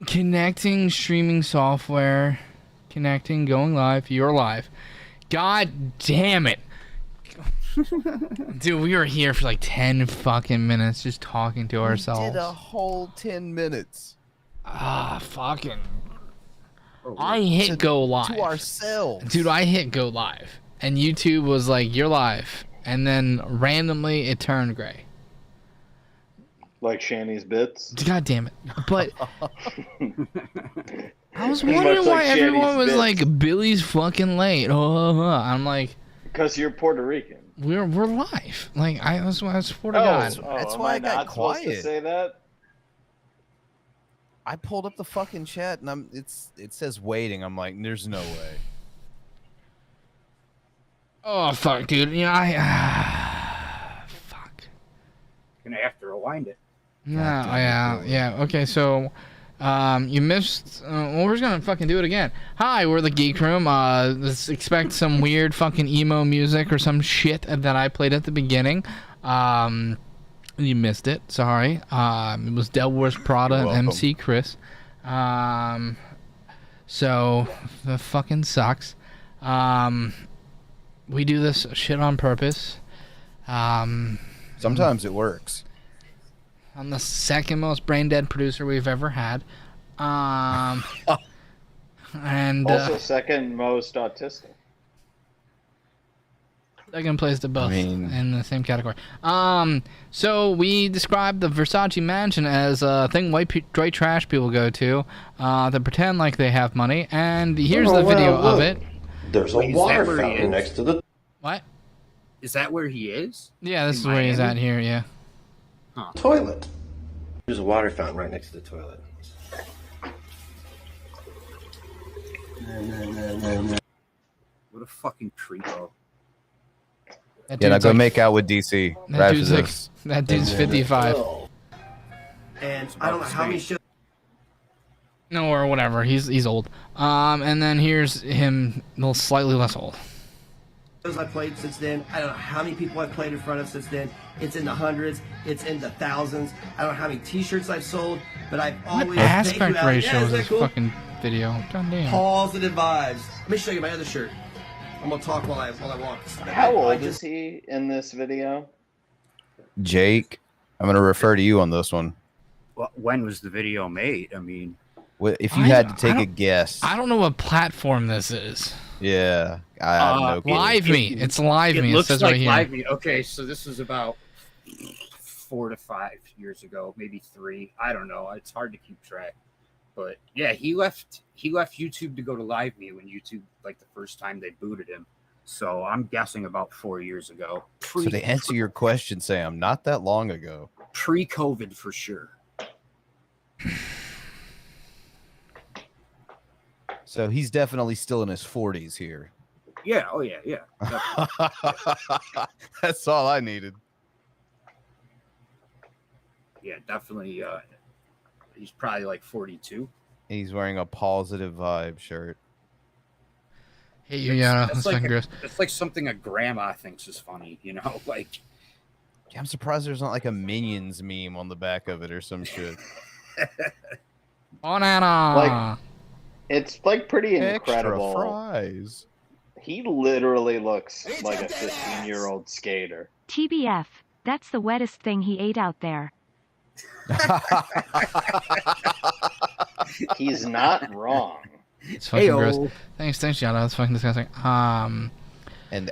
Connecting streaming software. Connecting, going live. You're live. God damn it. Dude, we were here for like 10 fucking minutes just talking to ourselves. We did a whole 10 minutes. Ah, fucking. I hit go live. To ourselves. Dude, I hit go live. And YouTube was like, you're live. And then randomly it turned gray. Like Shanny's bits? God damn it. But I was wondering why everyone was like, Billy's fucking late. Oh, I'm like... Because you're Puerto Rican. We're live. Like, I swear to God. That's why I got quiet. Supposed to say that? I pulled up the fucking chat and it says waiting. I'm like, there's no way. Oh fuck, dude. You know, fuck. Gonna have to rewind it. Yeah. Okay, so you missed. Well, we're just gonna fucking do it again. Hi, we're the Geek Room. Let's expect some weird fucking emo music or some shit that I played at the beginning. You missed it. Sorry. It was Devil Wears Prada and MC Chris. So that fucking sucks. We do this shit on purpose. Sometimes it works. I'm the second most brain dead producer we've ever had. And also second most autistic. Second place to both in the same category. So we described the Versace mansion as a thing white trash people go to that pretend like they have money. And here's the video of it. There's a water fountain next to the... What? Is that where he is? Yeah, this is where he's at here, yeah. Huh. Toilet. There's a water fountain right next to the toilet. What a fucking creepo. Yeah, now go make out with DC. That dude's 55. And I don't know how many shows. No, or whatever. He's old. And then here's him, slightly less old. I played since then. I don't know how many people I've played in front of since then. It's in the hundreds. It's in the thousands. I don't know how many T-shirts I've sold, but I've always. What aspect ratio is this fucking video? God damn. Positive vibes. Let me show you my other shirt. I'm gonna talk while I walk. How old is he in this video? Jake, I'm gonna refer to you on this one. Well, when was the video made? I mean, if you had to take a guess. I don't know what platform this is. Yeah, I have no clue. Live Me. It's Live Me. It looks says like right here. Live Me. Okay, so this is about 4 to 5 years ago, maybe 3. I don't know. It's hard to keep track. But yeah, he left YouTube to go to Live Me when YouTube, like the first time they booted him. So I'm guessing about 4 years ago. So to answer your question, Sam, not that long ago. Pre-COVID for sure. So he's definitely still in his 40s here. Yeah. Oh yeah. Yeah. That's all I needed. Yeah, definitely. He's probably like 42. He's wearing a positive vibe shirt. Hey, yeah, it's like something a grandma thinks is funny, you know? Like, yeah, I'm surprised there's not like a Minions meme on the back of it or some shit. Banana. Like, it's like pretty incredible. Extra fries. He literally looks like a 15-year-old skater. TBF, that's the wettest thing he ate out there. He's not wrong. It's fucking gross. Thanks, Shadow. That's fucking disgusting. And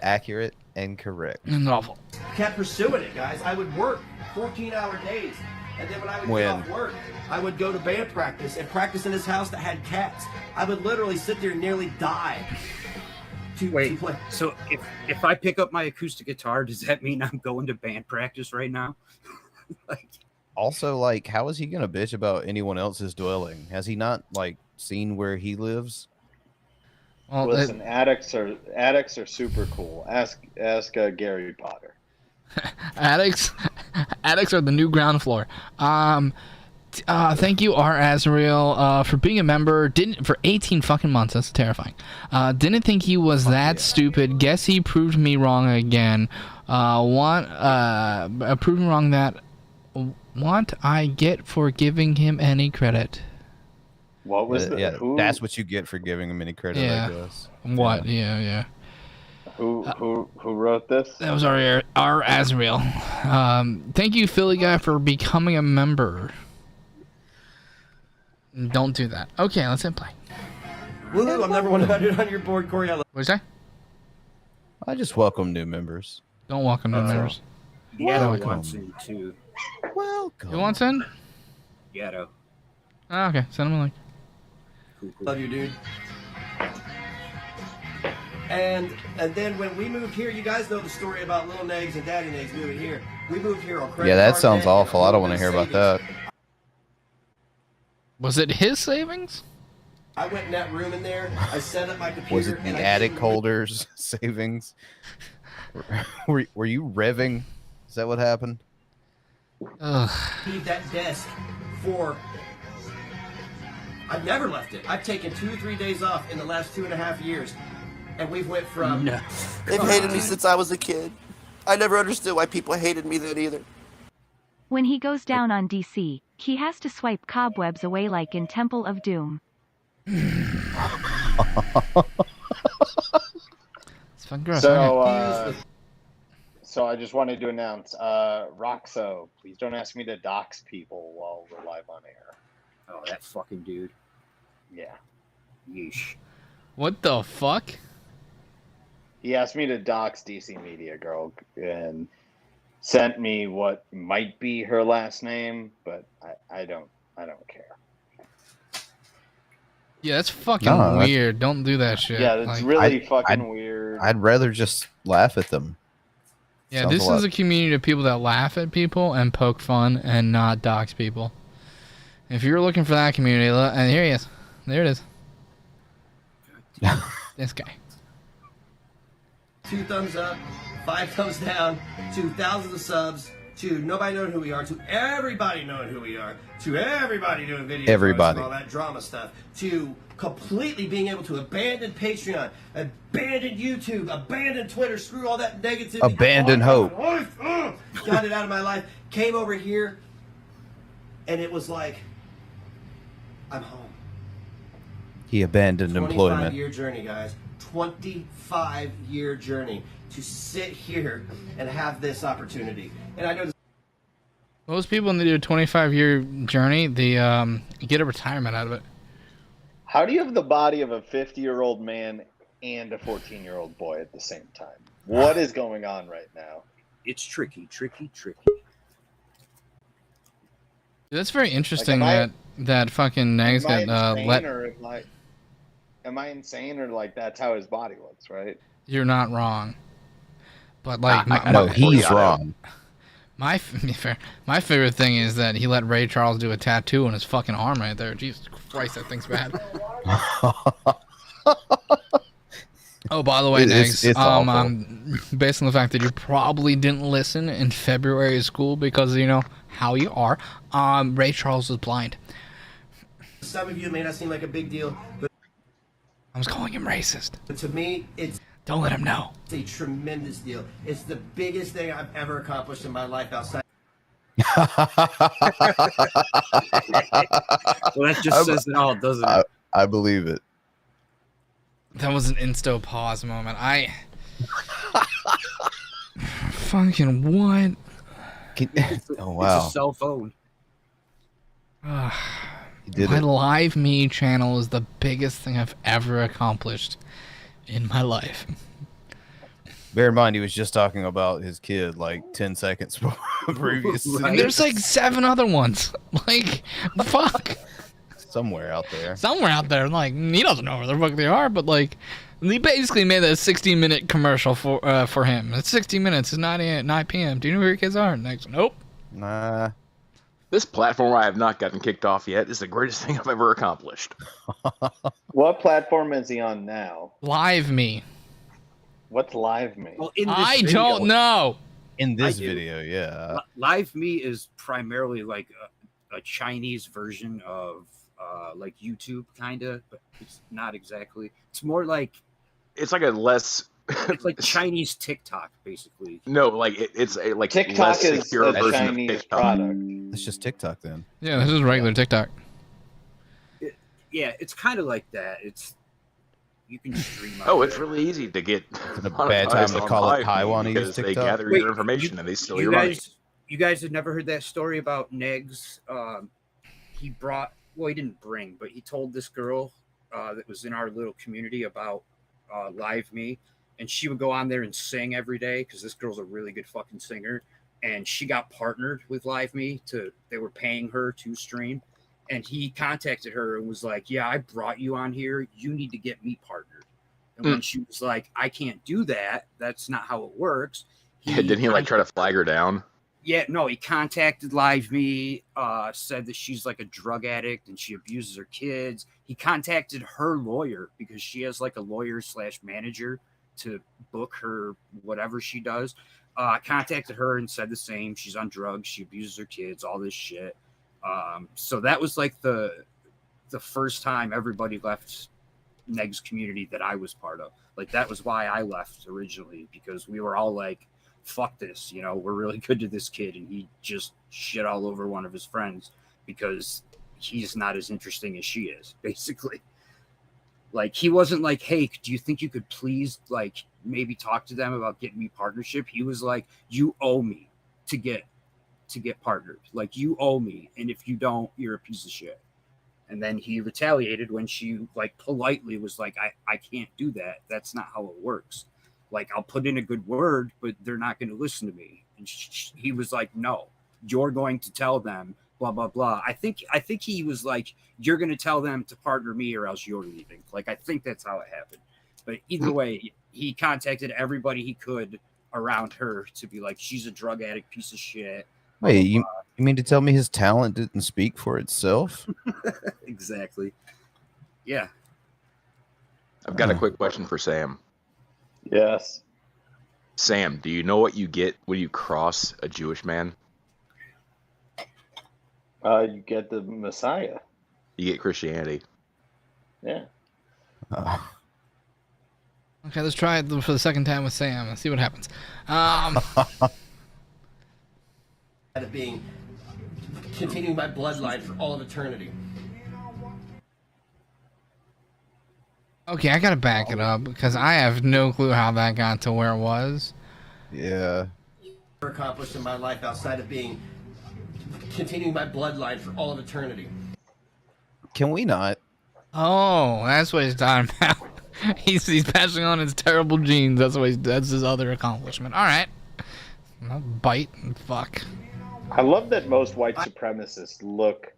accurate and correct. And awful. Kept pursuing it, guys. I would work 14-hour days. And then when I would get off work, I would go to band practice and practice in his house that had cats. I would literally sit there and nearly die to play. So if I pick up my acoustic guitar, does that mean I'm going to band practice right now? Also, like, how is he gonna bitch about anyone else's dwelling? Has he not like seen where he lives? Well, listen, addicts are super cool. Ask Gary Potter. Addicts are the new ground floor. Thank you, R. Azrael, for being a member. For 18 fucking months. That's terrifying. Didn't think he was that stupid. Guess he proved me wrong again. Proved me wrong that. Want I get for giving him any credit? What was Yeah, that's what you get for giving him any credit, Yeah. I guess. What? Yeah. Who wrote this? That was our Azrael. Thank you, Philly guy, for becoming a member. Don't do that. Okay, let's hit play. Woo, I'm number 100 on your board, Corey. What'd you say? I just welcome new members. Don't welcome new members. Ghetto wants in too. Welcome. Who wants in? Ghetto. Oh, okay, send him a link. Cool. Love you, dude. And then when we moved here, you guys know the story about Little Negz and Daddy Negz moving here. We moved here on credit Yeah, that card sounds debt, awful. I don't and want to hear about savings. that. Was it his savings? I went in that room in there. I set up my computer. Was it the and I attic didn't- holders savings? Were you revving? Is that what happened? Ugh. Leave that desk for. I've never left it. I've taken 2 or 3 days off in the last 2.5 years, and we've went from. No. They've hated me since I was a kid. I never understood why people hated me then either. When he goes down on DC, he has to swipe cobwebs away like in Temple of Doom. It's fucking gross. Okay. So I just wanted to announce, Roxo, please don't ask me to dox people while we're live on air. Oh, that fucking dude. Yeah. Yeesh. What the fuck? He asked me to dox DC Media Girl and sent me what might be her last name, but I don't care. Yeah, that's fucking No, that's- weird. Don't do that shit. Yeah, that's Like, really fucking weird. I'd rather just laugh at them. yeah, Sounds this a lot. is a community of people that laugh at people and poke fun and not dox people. If you're looking for that community, and here he is. There it is. This guy. 2 thumbs up, 5 thumbs down, to thousands of subs, to nobody knowing who we are, to everybody knowing who we are, to everybody doing videos Everybody. and all that drama stuff, to completely being able to abandon Patreon, abandon YouTube, abandon Twitter, screw all that negativity. Abandon hope. Got it out of my life. Came over here, and it was like, I'm home. He abandoned employment. 25-year journey, guys. 25-year journey to sit here and have this opportunity. And I know this. Most people, when they do a 25-year journey, they get a retirement out of it. How do you have the body of a 50-year-old man and a 14-year-old boy at the same time? What is going on right now? It's tricky. That's very interesting Like, that fucking Negz Am I got insane let. or am I insane or like that's how his body looks, right? You're not wrong. But like, No, he's wrong. my favorite thing is that he let Ray Charles do a tattoo on his fucking arm right there. Jesus Christ, that thing's bad. Oh, by the way, Negz, it's awful. based on the fact that you probably didn't listen in February of school because you know how you are, Ray Charles was blind. Some of you may not seem like a big deal, but I was calling him racist. to me, it's Don't let him know. a tremendous deal. It's the biggest thing I've ever accomplished in my life outside. Well, that just says it all, doesn't it? I believe it. That was an insto pause moment. Fucking what? Oh wow, It's a cell phone. he did My it. Live Me channel is the biggest thing I've ever accomplished in my life. Bear in mind, he was just talking about his kid like 10 seconds previously. And there's like 7 other ones. Like, fuck. Somewhere out there. Somewhere out there. Like, he doesn't know where the fuck they are, but like, he basically made a 60-minute commercial for him. It's 60 minutes. It's 9 p.m. Do you know where your kids are? Next, nope. Nah. This platform where I have not gotten kicked off yet is the greatest thing I've ever accomplished. What platform is he on now? Live Me. What's Live Me? Well, in this I video, don't know. In this I do. video, yeah. Live Me is primarily like a Chinese version of like YouTube, kind of, but it's not exactly. It's more like It's like a less. it's like Chinese TikTok, basically. No, like it's a like TikTok less is secure a version Chinese of TikTok. product. It's just TikTok then. Yeah, this is regular TikTok. Yeah, it's kind of like that. You can stream. It's really easy to get. It's a bad time to call it Taiwanese because they TikTok. gather your information and they steal your money. You guys have never heard that story about Negz? He didn't bring, but he told this girl that was in our little community about Live Me, and she would go on there and sing every day because this girl's a really good fucking singer, and she got partnered with Live Me they were paying her to stream, and he contacted her and was like, yeah, I brought you on here, you need to get me partnered. And when she was like, I can't do that, that's not how it works. Didn't he like try to flag her down? Yeah, no, he contacted Live Me, said that she's like a drug addict and she abuses her kids. He contacted her lawyer because she has like a lawyer/manager to book her whatever she does. Contacted her and said the same. She's on drugs. She abuses her kids, all this shit. So that was like the first time everybody left Negz community that I was part of. Like that was why I left originally, because we were all like, fuck this, we're really good to this kid, and he just shit all over one of his friends because he's not as interesting as she is, basically. Like, he wasn't like, hey, do you think you could please like maybe talk to them about getting me partnership? He was like, you owe me to get partnered. Like, you owe me, and if you don't, you're a piece of shit. And then he retaliated when she like politely was like, I can't do that, that's not how it works. Like, I'll put in a good word, but they're not going to listen to me. And he was like, no, you're going to tell them, blah, blah, blah. I think he was like, you're going to tell them to partner me or else you're leaving. Like, I think that's how it happened. But either way, he contacted everybody he could around her to be like, she's a drug addict piece of shit. Wait, you mean to tell me his talent didn't speak for itself? Exactly. Yeah. I've got a quick question for Sam. Yes. Sam, do you know what you get when you cross a Jewish man? You get the Messiah. You get Christianity. Yeah. Okay, let's try it for the second time with Sam and see what happens. Continuing my bloodline for all of eternity. Okay, I gotta back it up because I have no clue how that got to where it was. Yeah. Accomplished in my life outside of continuing my bloodline for all of eternity. Can we not? Oh, that's what he's talking about. he's passing on his terrible genes. That's his other accomplishment. All right. I'll bite and fuck. I love that most white supremacists look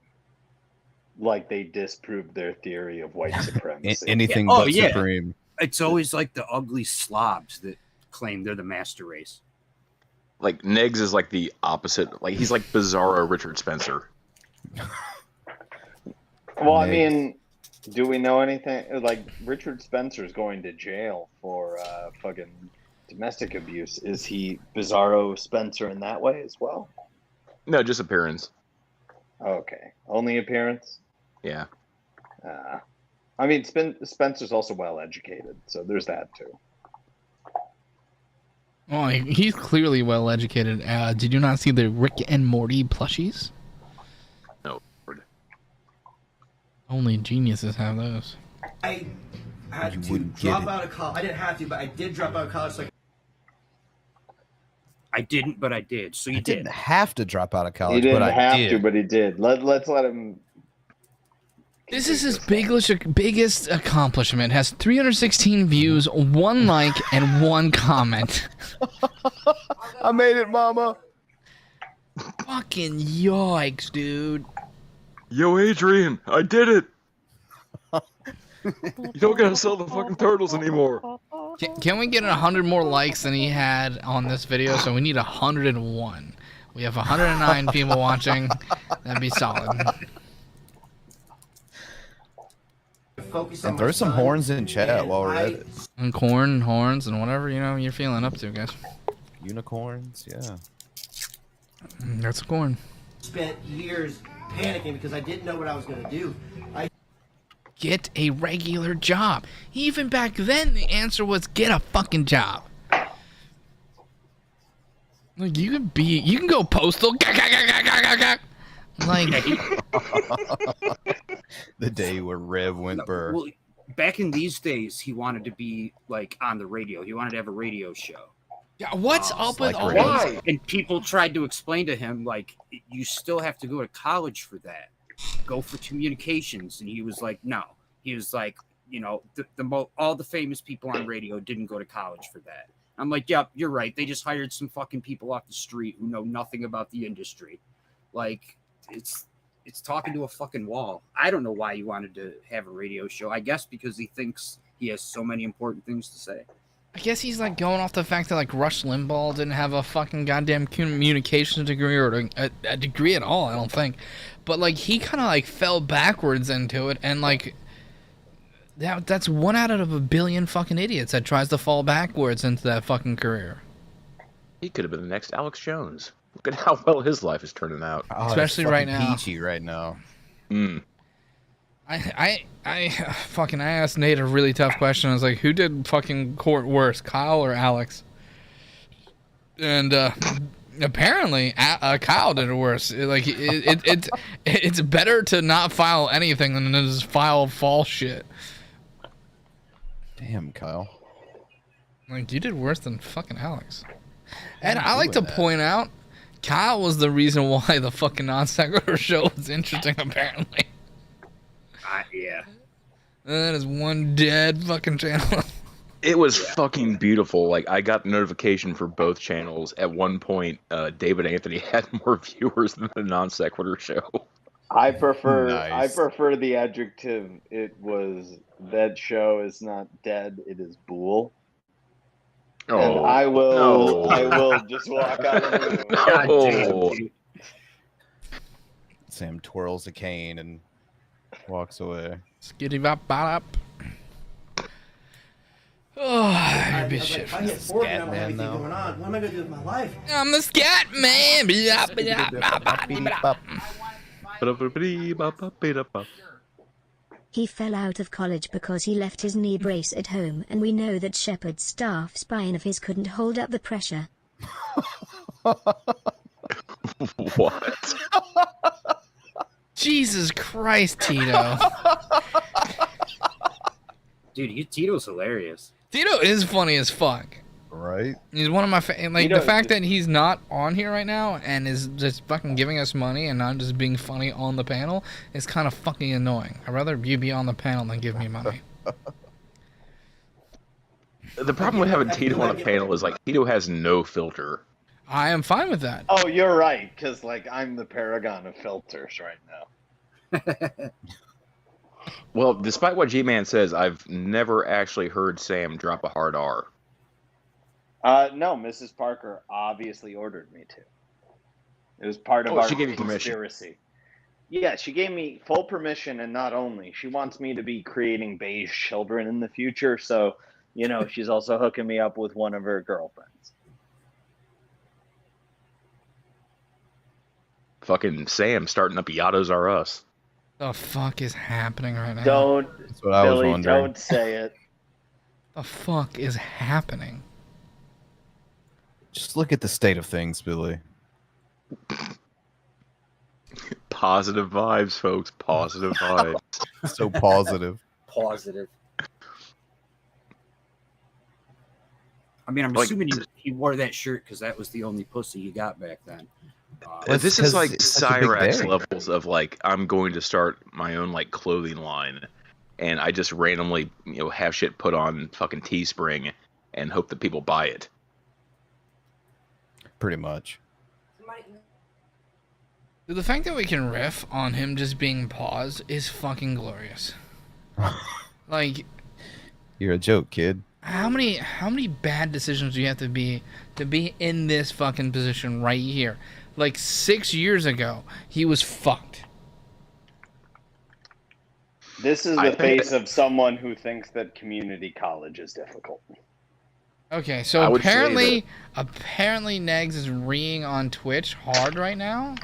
like they disproved their theory of white supremacy. Anything but supreme. It's always like the ugly slobs that claim they're the master race. Like, Negz is like the opposite. Like, he's like Bizarro Richard Spencer. Well, I mean, do we know anything? Like, Richard Spencer's going to jail for fucking domestic abuse. Is he Bizarro Spencer in that way as well? No, just appearance. Okay. Only appearance? Yeah. I mean, Spencer's also well educated, so there's that too. Oh, he's clearly well educated. Did you not see the Rick and Morty plushies? No. Only geniuses have those. I had to drop out of college. I didn't have to, but I did drop out of college. Like, I didn't, but I did. So you didn't have to drop out of college, but I have did. to, but he did. Let's let him. This is his biggest accomplishment. Has 316 views, 1 like, and 1 comment. I made it, mama. Fucking yikes, dude. Yo, Adrian, I did it. You don't gotta sell the fucking turtles anymore. Can we get 100 more likes than he had on this video? So we need 101. We have 109 people watching. That'd be solid. And throw some horns in chat while we're at it. And corn and horns and whatever, you're feeling up to, guys. Unicorns, yeah. That's corn. Spent years panicking because I didn't know what I was going to do. Get a regular job. Even back then, the answer was get a fucking job. Like, you can go postal. Like, The day where Rev went burr. Well, back in these days, he wanted to be like on the radio. He wanted to have a radio show. Yeah, what's up with like all radio. these? And people tried to explain to him, like, you still have to go to college for that. Go for communications. And he was like, no. He was like, you know, all the famous people on radio didn't go to college for that. I'm like, yep, you're right. They just hired some fucking people off the street who know nothing about the industry. Like, it's talking to a fucking wall. I don't know why he wanted to have a radio show. I guess because he thinks he has so many important things to say. I guess he's like going off the fact that like Rush Limbaugh didn't have a fucking goddamn communications degree or a degree at all, I don't think. But like he kind of like fell backwards into it, and like that's 1 out of a billion fucking idiots that tries to fall backwards into that fucking career. He could have been the next Alex Jones. Look at how well his life is turning out. Oh, Especially it's right fucking now. Peachy right now. I asked Nate a really tough question. I was like, who did fucking court worse, Kyle or Alex? And apparently Kyle did it worse. It's better to not file anything than to just file false shit. Damn, Kyle. Like, you did worse than fucking Alex. And I like to point out, Kyle was the reason why the fucking Non Sequitur show was interesting, apparently. Yeah. That is one dead fucking channel. It was fucking beautiful. Like, I got the notification for both channels. At one point, David Anthony had more viewers than the Non Sequitur show. I prefer Nice. the adjective. That show is not dead. It is bull. Oh, And I will no. just walk out of the room. God Oh. damn, dude. Sam twirls a cane and walks away. Skitty bop bop. Oh, you'd be shit. If I get bored and I don't have Scatman anything now. going on, what am I going to do with my life? I'm the scat man. Blah, blah, blah, blah. He fell out of college because he left his knee brace at home, and we know that Shepard's staff spine of his couldn't hold up the pressure. What? Jesus Christ, Tito. Dude, Tito's hilarious. Tito is funny as fuck. Right? He's one of my like Tito- the fact that he's not on here right now and is just fucking giving us money and not just being funny on the panel is kind of fucking annoying. I'd rather you be on the panel than give me money. The problem with having Tito on a panel is, like, Tito has no filter. I am fine with that. Oh, you're right, because like I'm the paragon of filters right now. Well, despite what G-Man says, I've never actually heard Sam drop a hard R. No, Mrs. Parker obviously ordered me to. It was part of Oh, our she gave you permission. conspiracy. Yeah, she gave me full permission, and not only, she wants me to be creating beige children in the future, so, you know, she's also hooking me up with one of her girlfriends. Fucking Sam starting up Yados R Us. The fuck is happening right now? Don't, That's what I was Billy, wondering. don't say it. The fuck is happening? Just look at the state of things, Billy. Positive vibes, folks. Positive vibes. So positive. Positive. I mean, I'm Like- assuming he wore that shirt because that was the only pussy you got back then. It's This is 'cause like it's such a big Cyrax day. levels of, like, I'm going to start my own, like, clothing line, and I just randomly, have shit put on fucking Teespring and hope that people buy it. Pretty much. The fact that we can riff on him just being paused is fucking glorious. Like, You're a joke, kid. how many bad decisions do you have to be in this fucking position right here? Like 6 years ago, he was fucked. This is I the think face of someone who thinks that community college is difficult. Okay, I so would say apparently Negz is reeing on Twitch hard right now.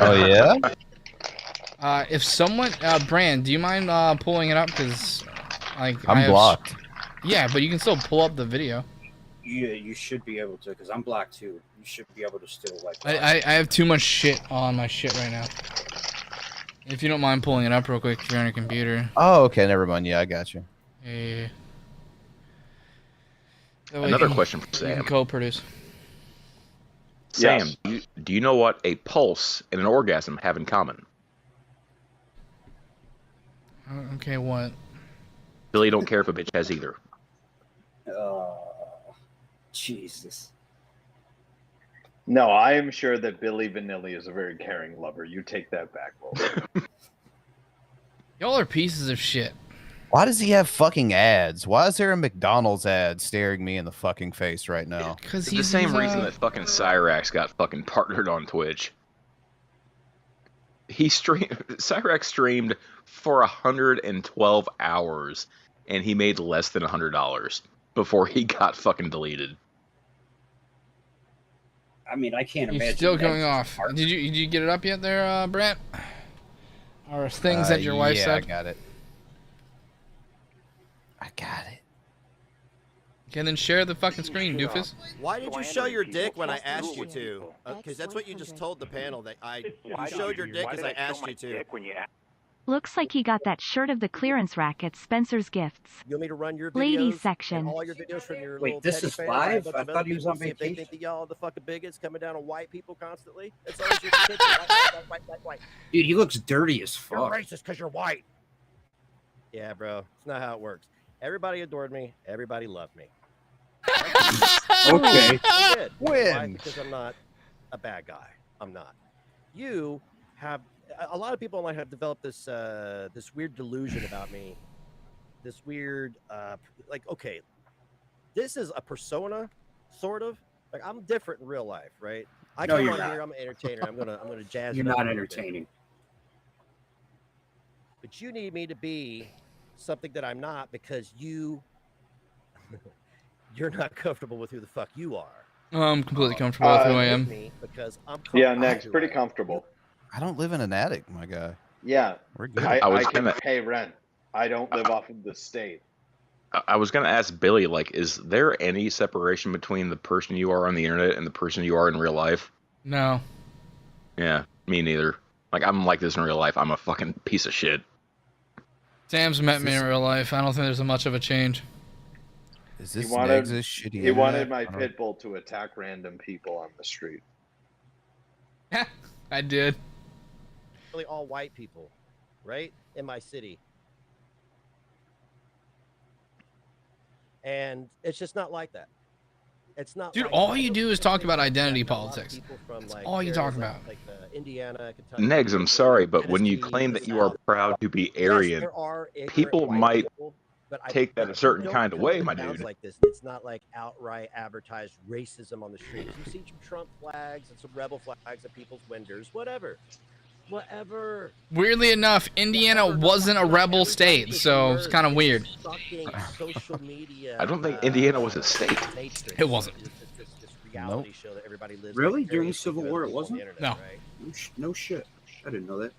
Oh, yeah? If someone, Bran, do you mind pulling it up? Because, like, I'm blocked. Yeah, but you can still pull up the video. Yeah, you should be able to, because I'm blocked too. You should be able to still, like... I have too much shit on my shit right now. If you don't mind pulling it up real quick, if you're on your computer. Oh, okay. Never mind. Yeah, I got you. Yeah. Another question for You Sam. can co-produce. Sam, Yes. do you know what a pulse and an orgasm have in common? Okay, what? Billy don't care if a bitch has either. Jesus. No, I am sure that Billy Vanilli is a very caring lover. You take that back, Will. Y'all are pieces of shit. Why does he have fucking ads? Why is there a McDonald's ad staring me in the fucking face right now? Because It's the same reason that fucking Cyrax got fucking partnered on Twitch. Cyrax streamed for 112 hours, and he made less than $100 before he got fucking deleted. I mean, I can't He's imagine. still Negz going is off. smart. Did you get it up yet there, Brant? Or things that your wife yeah, said? I got it. I got it. Okay, then share the fucking screen, doofus. Why did you show your dick when I asked you to? Because that's what you just told the panel. That you showed your dick because I asked you to. Looks like he got that shirt of the clearance rack at Spencer's Gifts. You want me to run your videos Ladies and section. all your videos from your Wait, little this petty is fans, live? a bunch I of thought other he was people, on see if they vacation. think that y'all are the fucking bigots coming down on white people constantly. It's always your attention. White. Dude, he looks dirty as You're fuck. racist because you're white. Yeah, bro. It's not how it works. Everybody adored me. Everybody loved me. Okay. They did. When? Why? Because I'm not a bad guy. I'm not. You have a lot of people online have developed this this weird delusion about me. This weird like, okay, this is a persona, sort of. Like, I'm different in real life, right? I No, come you're on not. here, I'm an entertainer. I'm gonna jazz You're it up not a little bit. entertaining. But you need me to be something that I'm not because you're not comfortable with who the fuck you are. I'm completely comfortable with who I am. Me because I'm Yeah, comfortable Negz, with pretty who I am. comfortable. I don't live in an attic, my guy. Yeah, We're good. I was can gonna- pay rent. I don't live off of the state. I was gonna ask Billy, like, is there any separation between the person you are on the internet and the person you are in real life? No. Yeah, me neither. Like, I'm like this in real life. I'm a fucking piece of shit. Sam's met me in real life. I don't think there's much of a change. Is this wanted- Negz's shitty He wanted internet? my I don't- pit bull to attack random people on the street. I did. Really all white people, right? In my city. And it's just not like that. It's not. Dude, like all that. you do is talk about identity Got a lot of politics. people from, That's like, all you areas talk like- about. Like Indiana, Kentucky. Negz, I'm sorry, but when you Tennessee, claim the that you are South. proud to be Yes, Aryan, there are ignorant people white might people, but take that a certain don't kind of come way, to my towns dude. Like this. It's not like outright advertised racism on the streets. You see some Trump flags and some rebel flags at people's windows. Whatever. Weirdly enough, Indiana wasn't a rebel state, so it's kind of weird. Social media, I don't think Indiana was a state. It wasn't. This reality show that everybody lives Really? vicariously During the Civil through War, it on the wasn't? internet, No. right? No shit. I didn't know that.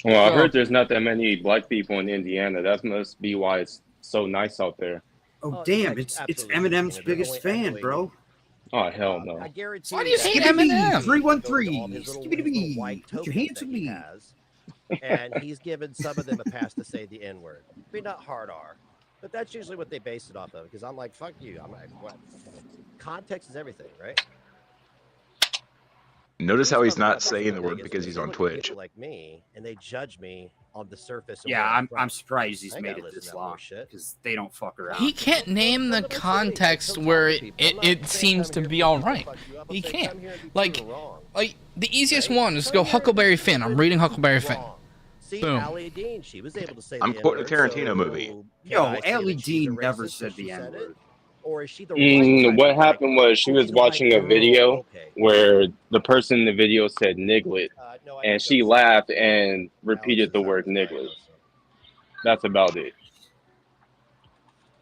Well, I So- heard there's not that many black people in Indiana. That must be why it's so nice out there. Oh, Oh, damn! yeah, It's absolutely. Eminem's They're biggest only fan, echoing- bro. Oh, hell no. I guarantee Why do you that hate every Eminem? week 313, goes on his little skibbity-bee, white put your tokens hands that on he me. has, and he's given some of them a pass to say the N-word. I mean, not hard R, but that's usually what they base it off of. Because I'm like, fuck you. I'm like, what? Context is everything, right? Notice how he's not That's saying the thing word is, because is he's they on look at Twitch. people like me, and they judge me on the surface. Of Yeah, where I'm from. surprised he's I ain't made gotta it listen to this that long bullshit. because they don't fuck around. He can't name the context where it seems to be all right. He can't. Like the easiest one is to go Huckleberry Finn. I'm reading Huckleberry Finn. See, Boom. Allie Dean, she was able to say I'm the quoting a N-word, Tarantino so movie. can Yo, I say Allie that she's a Dean never racist said if she the said it? N-word. Or is she the right type What of happened white was she girl? was She's the white watching a girl, video okay. where the person in the video said niglet, No, I and didn't she go see laughed it. and Alex repeated is the on word his right niglet. now, so. That's about it.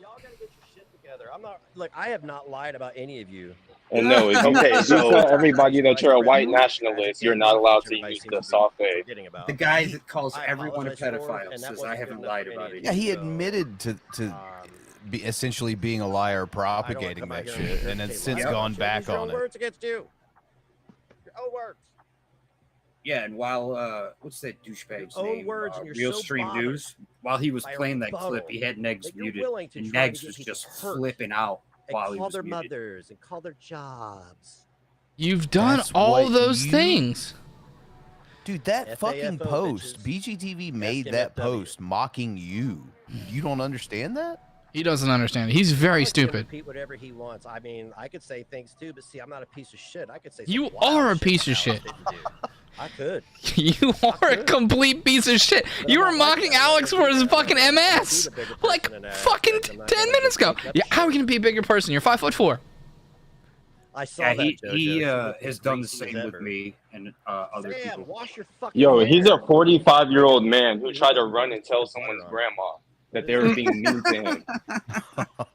Y'all gotta get your shit together. I'm not like I have not lied about any of you. Well, no, if Okay, you so- tell everybody that you're a white nationalist, you're not allowed to use the soft A. The guy that calls I everyone a apologize for, pedophile and that says wasn't I good haven't enough lied for about any it. of Yeah, he So, admitted to be essentially being a liar, propagating come out that here and shit, and say has since lies. gone Use back your on own it. words against you. Your own words. Yeah, and while what's that douchebag's Own name? words, and you're Real so Stream bothered News. While he was by a playing that rebuttal clip, he had Negz that you're muted, willing to and try to Negz get was people just hurt flipping out and while he call was their muted. mothers and call their jobs. You've done That's all what those you- things. Dude, that fucking FAFO, post, bitches. BGTV made that FMFW. post mocking you. You don't understand that? He doesn't understand. He's very Alex can stupid. repeat whatever he wants. I mean, I could say things too, but see, I'm not a piece of shit. I could say You some wild are a shit piece of that Alex shit. didn't do. I could. You are a complete piece of shit. But You I'm were not like mocking that. Alex for his fucking I'm gonna be MS. the bigger Like person than that, fucking but I'm not 10 gonna minutes be ago. fucked up Yeah, how are you shit. gonna be a bigger person? You're 5'4". I saw Yeah, that. he JoJo. She looked has as done the greasy as same with ever. me and other Sam, people. wash your fucking Yo, he's a hair. 45-year-old man who tried to run and tell someone's grandma that they were being mean to him.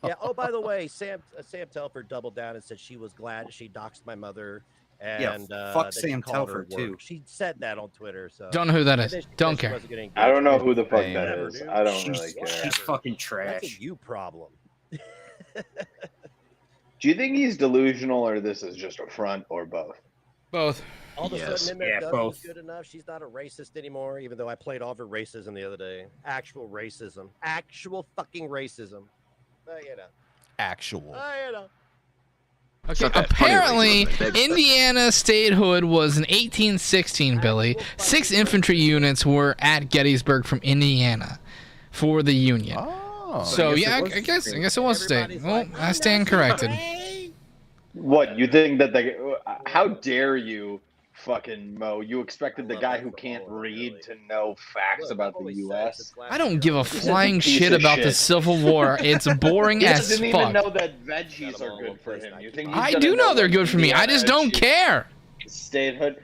Yeah. Oh, by the way, Sam Telford doubled down and said she was glad she doxed my mother. And fuck that she Sam called her Telford, too. work. She said that on Twitter. So Don't know who that I is. think she Don't said she care. wasn't getting I don't know engaged. who the fuck Hey, that Whatever, is. dude. I don't She's, really care. she's fucking That's trash. a you problem. Do you think he's delusional or this is just a front or both? Both. All of a Yes. sudden, Yeah, MFW is both. good enough. She's not a racist anymore, even though I played all of her racism the other day. Actual racism. Actual fucking racism. You know. Actual. You know. Okay, not that funny apparently, racism, Negz. Indiana statehood was in 1816, Billy. 6 infantry units were at Gettysburg from Indiana for the Union. Oh. So I guess yeah, it was I guess it was state. Everybody's Well, like, I stand corrected. What, you think that they... How dare you, fucking Mo? You expected the love guy that who for can't all of it, read really. to know facts Look, about I've the always said U.S.? since last I don't year, give a I'm He's flying piece shit of about the shit. Civil War. It's boring He as doesn't even fuck. know that veggies are good for him. You think he's I gonna do know they're what good for me. I just don't care. Statehood.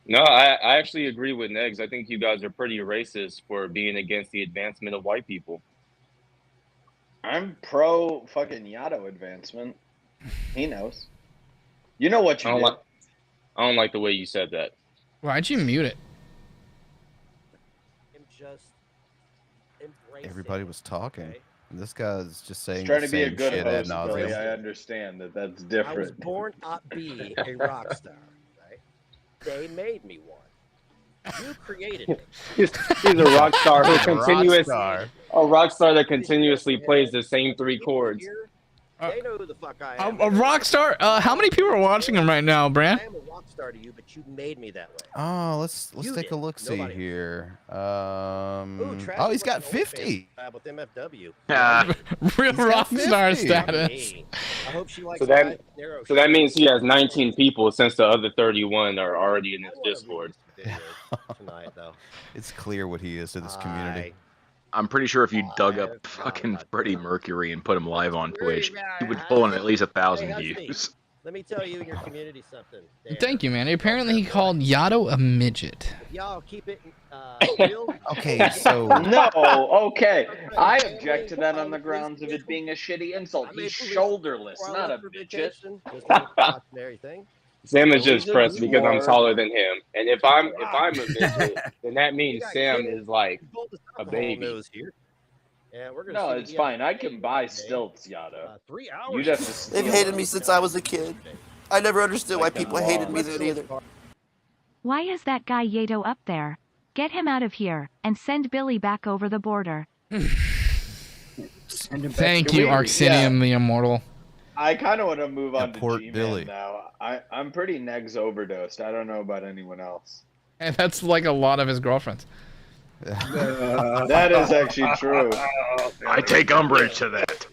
No, I actually agree with Negz. I think you guys are pretty racist for being against the advancement of white people. I'm pro fucking Yato advancement. He knows. You know what you I did. don't like the way you said that. Why'd you mute it? him just embrace Everybody it, was talking. okay? And this guy's just saying He's trying the to be a same good shit ad host, Billy. nauseum. I understand that that's I was different. born not be a rock star. Right? They made me one. You created me. He's a rock star who A rock star. that continuously plays the same 3 chords. Here, they know who the fuck I am. A rock star? How many people are watching him right now, Bran? I am a rock star to you, but you made me that way. Oh, let's You take a did. look see Nobody. here. Ooh, Travis Oh, he's got wants an OnlyFans 50. collab with MFW. Real He's got rock star 50. status. Me. I hope she likes So that- my narrow So that shit. means he has 19 people since the other 31 are already in I his wanna Discord. release the video tonight, though. It's clear what he is to this community. I'm pretty sure if you dug I up have fucking not Freddie done. Mercury and put him live on Twitch, he would Hey, pull in at least 1,000 hey, Husky. views. Let me tell you in your community something. There. Thank you, man. Apparently he called Yato a midget. If y'all keep it real. Okay, so No, okay. I object to that on the grounds of it being a shitty insult. I made He's police shoulderless, before I not a left for midget. vacation. Just like a cautionary thing. Sam is So just he's a pressed because I'm dwarf. taller than him, and if I'm a midget, then that means Sam is like You pulled the a alcohol baby. nose here. And we're gonna No, see it's the fine. I NBA can buy today. stilts, Yato. 3 hours. You'd have to They've steal hated them. me since I was a kid. I never understood why Like people a hated dog. me then either. Why is that guy Yato up there? Get him out of here, and send Billy back over the border. Send him back Thank to you, where he- Arxinium the Immortal. I kind of want to move on to Port G-Man Billy. now. I'm pretty Negz overdosed. I don't know about anyone else. And that's like a lot of his girlfriends. That is actually true. I take umbrage to that.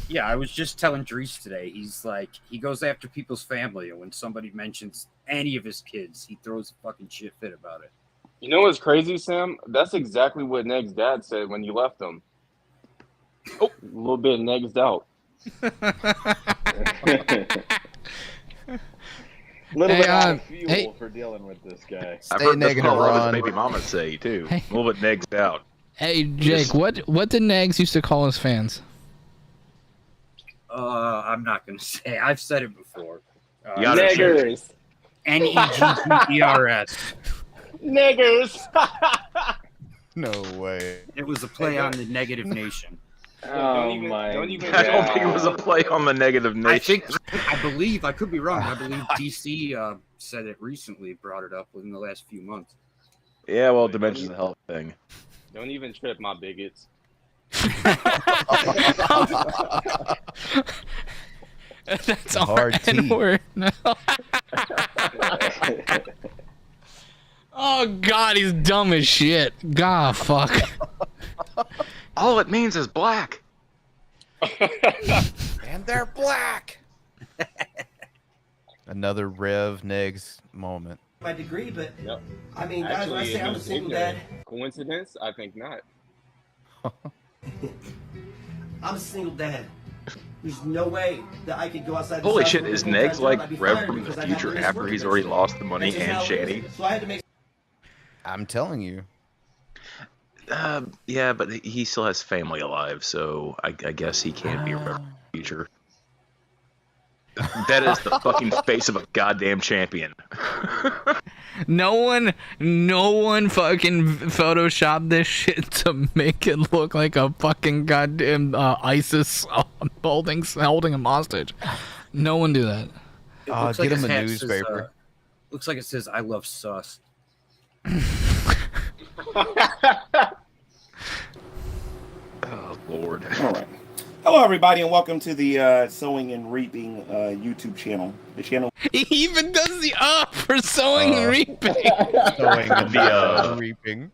Yeah, I was just telling Dries today. He's like, he goes after people's family, and when somebody mentions any of his kids, he throws a fucking shit fit about it. You know what's crazy, Sam? That's exactly what Neg's dad said when you left him. Oh, a little bit Neg's out. Little Hey, bit out of fuel hey. for dealing with this guy. I've Stay heard that's negative, what a lot of his Ron. baby mamas say too. Hey. A little bit negged out. Hey, Jake, what did Negz used to call his fans? I'm not gonna say. I've said it before. Yato Niggers. Neggers. Niggers. No way. It was a play on the negative nation. Oh even- my don't even- I don't think it was a God. play on the negative I nation. think, I believe, I could be wrong. I believe DC said it recently, brought it up within the last few months. Yeah, well, Dimensions of Hell thing. Don't even trip my bigots. That's A our hard T. N-word now. Oh God, he's dumb as shit. God, fuck. All it means is black. And they're black. Another Rev Negz moment. My degree, but Yep. I mean, guys, when I Actually, say I'm a he's single ignorant. dad, Coincidence? I think not. I'm a single dad. There's no way that I could go outside. Holy the shit, house is full-time Negz job. like I'd be Rev fired from the because I'd have future to miss after work he's events. already lost the money That's just and how it Shanny? is. So I had to make. I'm telling you. Yeah, but he still has family alive, so I guess he can't be Rev from the future. That is the fucking face of a goddamn champion. No one fucking photoshopped this shit to make it look like a fucking goddamn ISIS holding him hostage. No one do that. It looks Get like him his a hat says, newspaper. looks like it says "I love sus." Oh Lord. All right. Hello, everybody, and welcome to the Sowing and Reaping YouTube channel. The channel. He even does the for sowing and reaping. Sowing and reaping.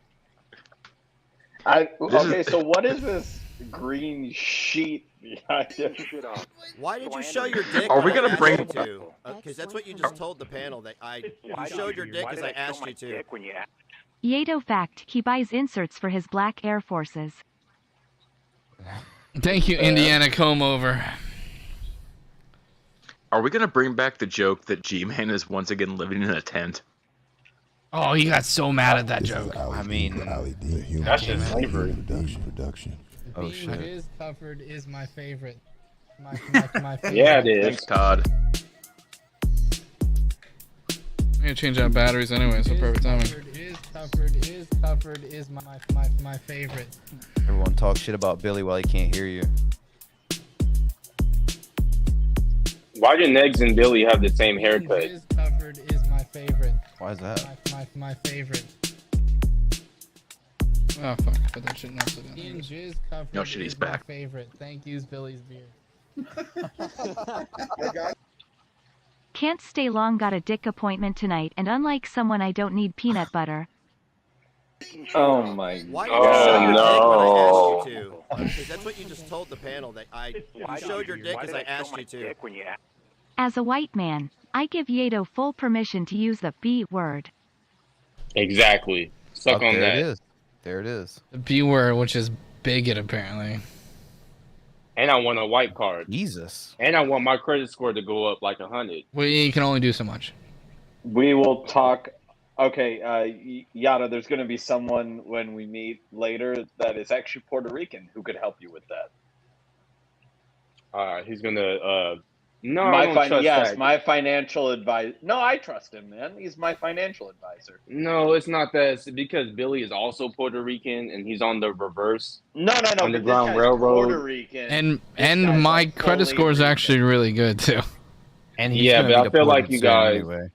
So what is this green sheet behind it? Why did you show your dick? Are we when I gonna asked bring- you to? Because that's what you just told the panel. That you showed your dick because I asked you to. Yato fact, he buys inserts for his black Air Forces. Thank you, Indiana Comb Over. Are we gonna bring back the joke that G-Man is once again living in a tent? Oh, he got so mad at that joke. I mean, That's just slavery. Production. Oh Being shit. jizz covered is my favorite. My favorite. Yeah, it is. Thanks, Todd. I'm gonna change out batteries anyway, so perfect timing. Covered is my favorite. Everyone talk shit about Billy while he can't hear you. Why do Negz and Billy have the same haircut? Jizz covered is my favorite. Why is that? My favorite. Oh fuck! Put that shit next to it. Being jizz covered No shit, he's is my back. favorite. Thank you, Billy's beer. Can't stay long, got a dick appointment tonight, and unlike someone I don't need peanut butter. Oh my Why god. did you show your dick when I no. asked you to? Because that's what you just told the panel. That you showed your dick because I asked you to. As a white man, I give Yato full permission to use the B word. Exactly. Suck Oh, on there that. it is. There it is. The B word, which is bigot, apparently. And I want a white card. Jesus. And I want my credit score to go up like 100. We can only do so much. We will talk. Okay, Yada, there's going to be someone when we meet later that is actually Puerto Rican who could help you with that. He's gonna. No, I don't trust that. My financial advisor. No, I trust him, man. He's my financial advisor. No, it's not that. It's because Billy is also Puerto Rican and he's on the reverse. No. Underground but this guy's Railroad. Puerto Rican. And guy's my like credit fully score is Rican. actually really good too. And he's Yeah, gonna but I be feel like deported you soon guys. anyway.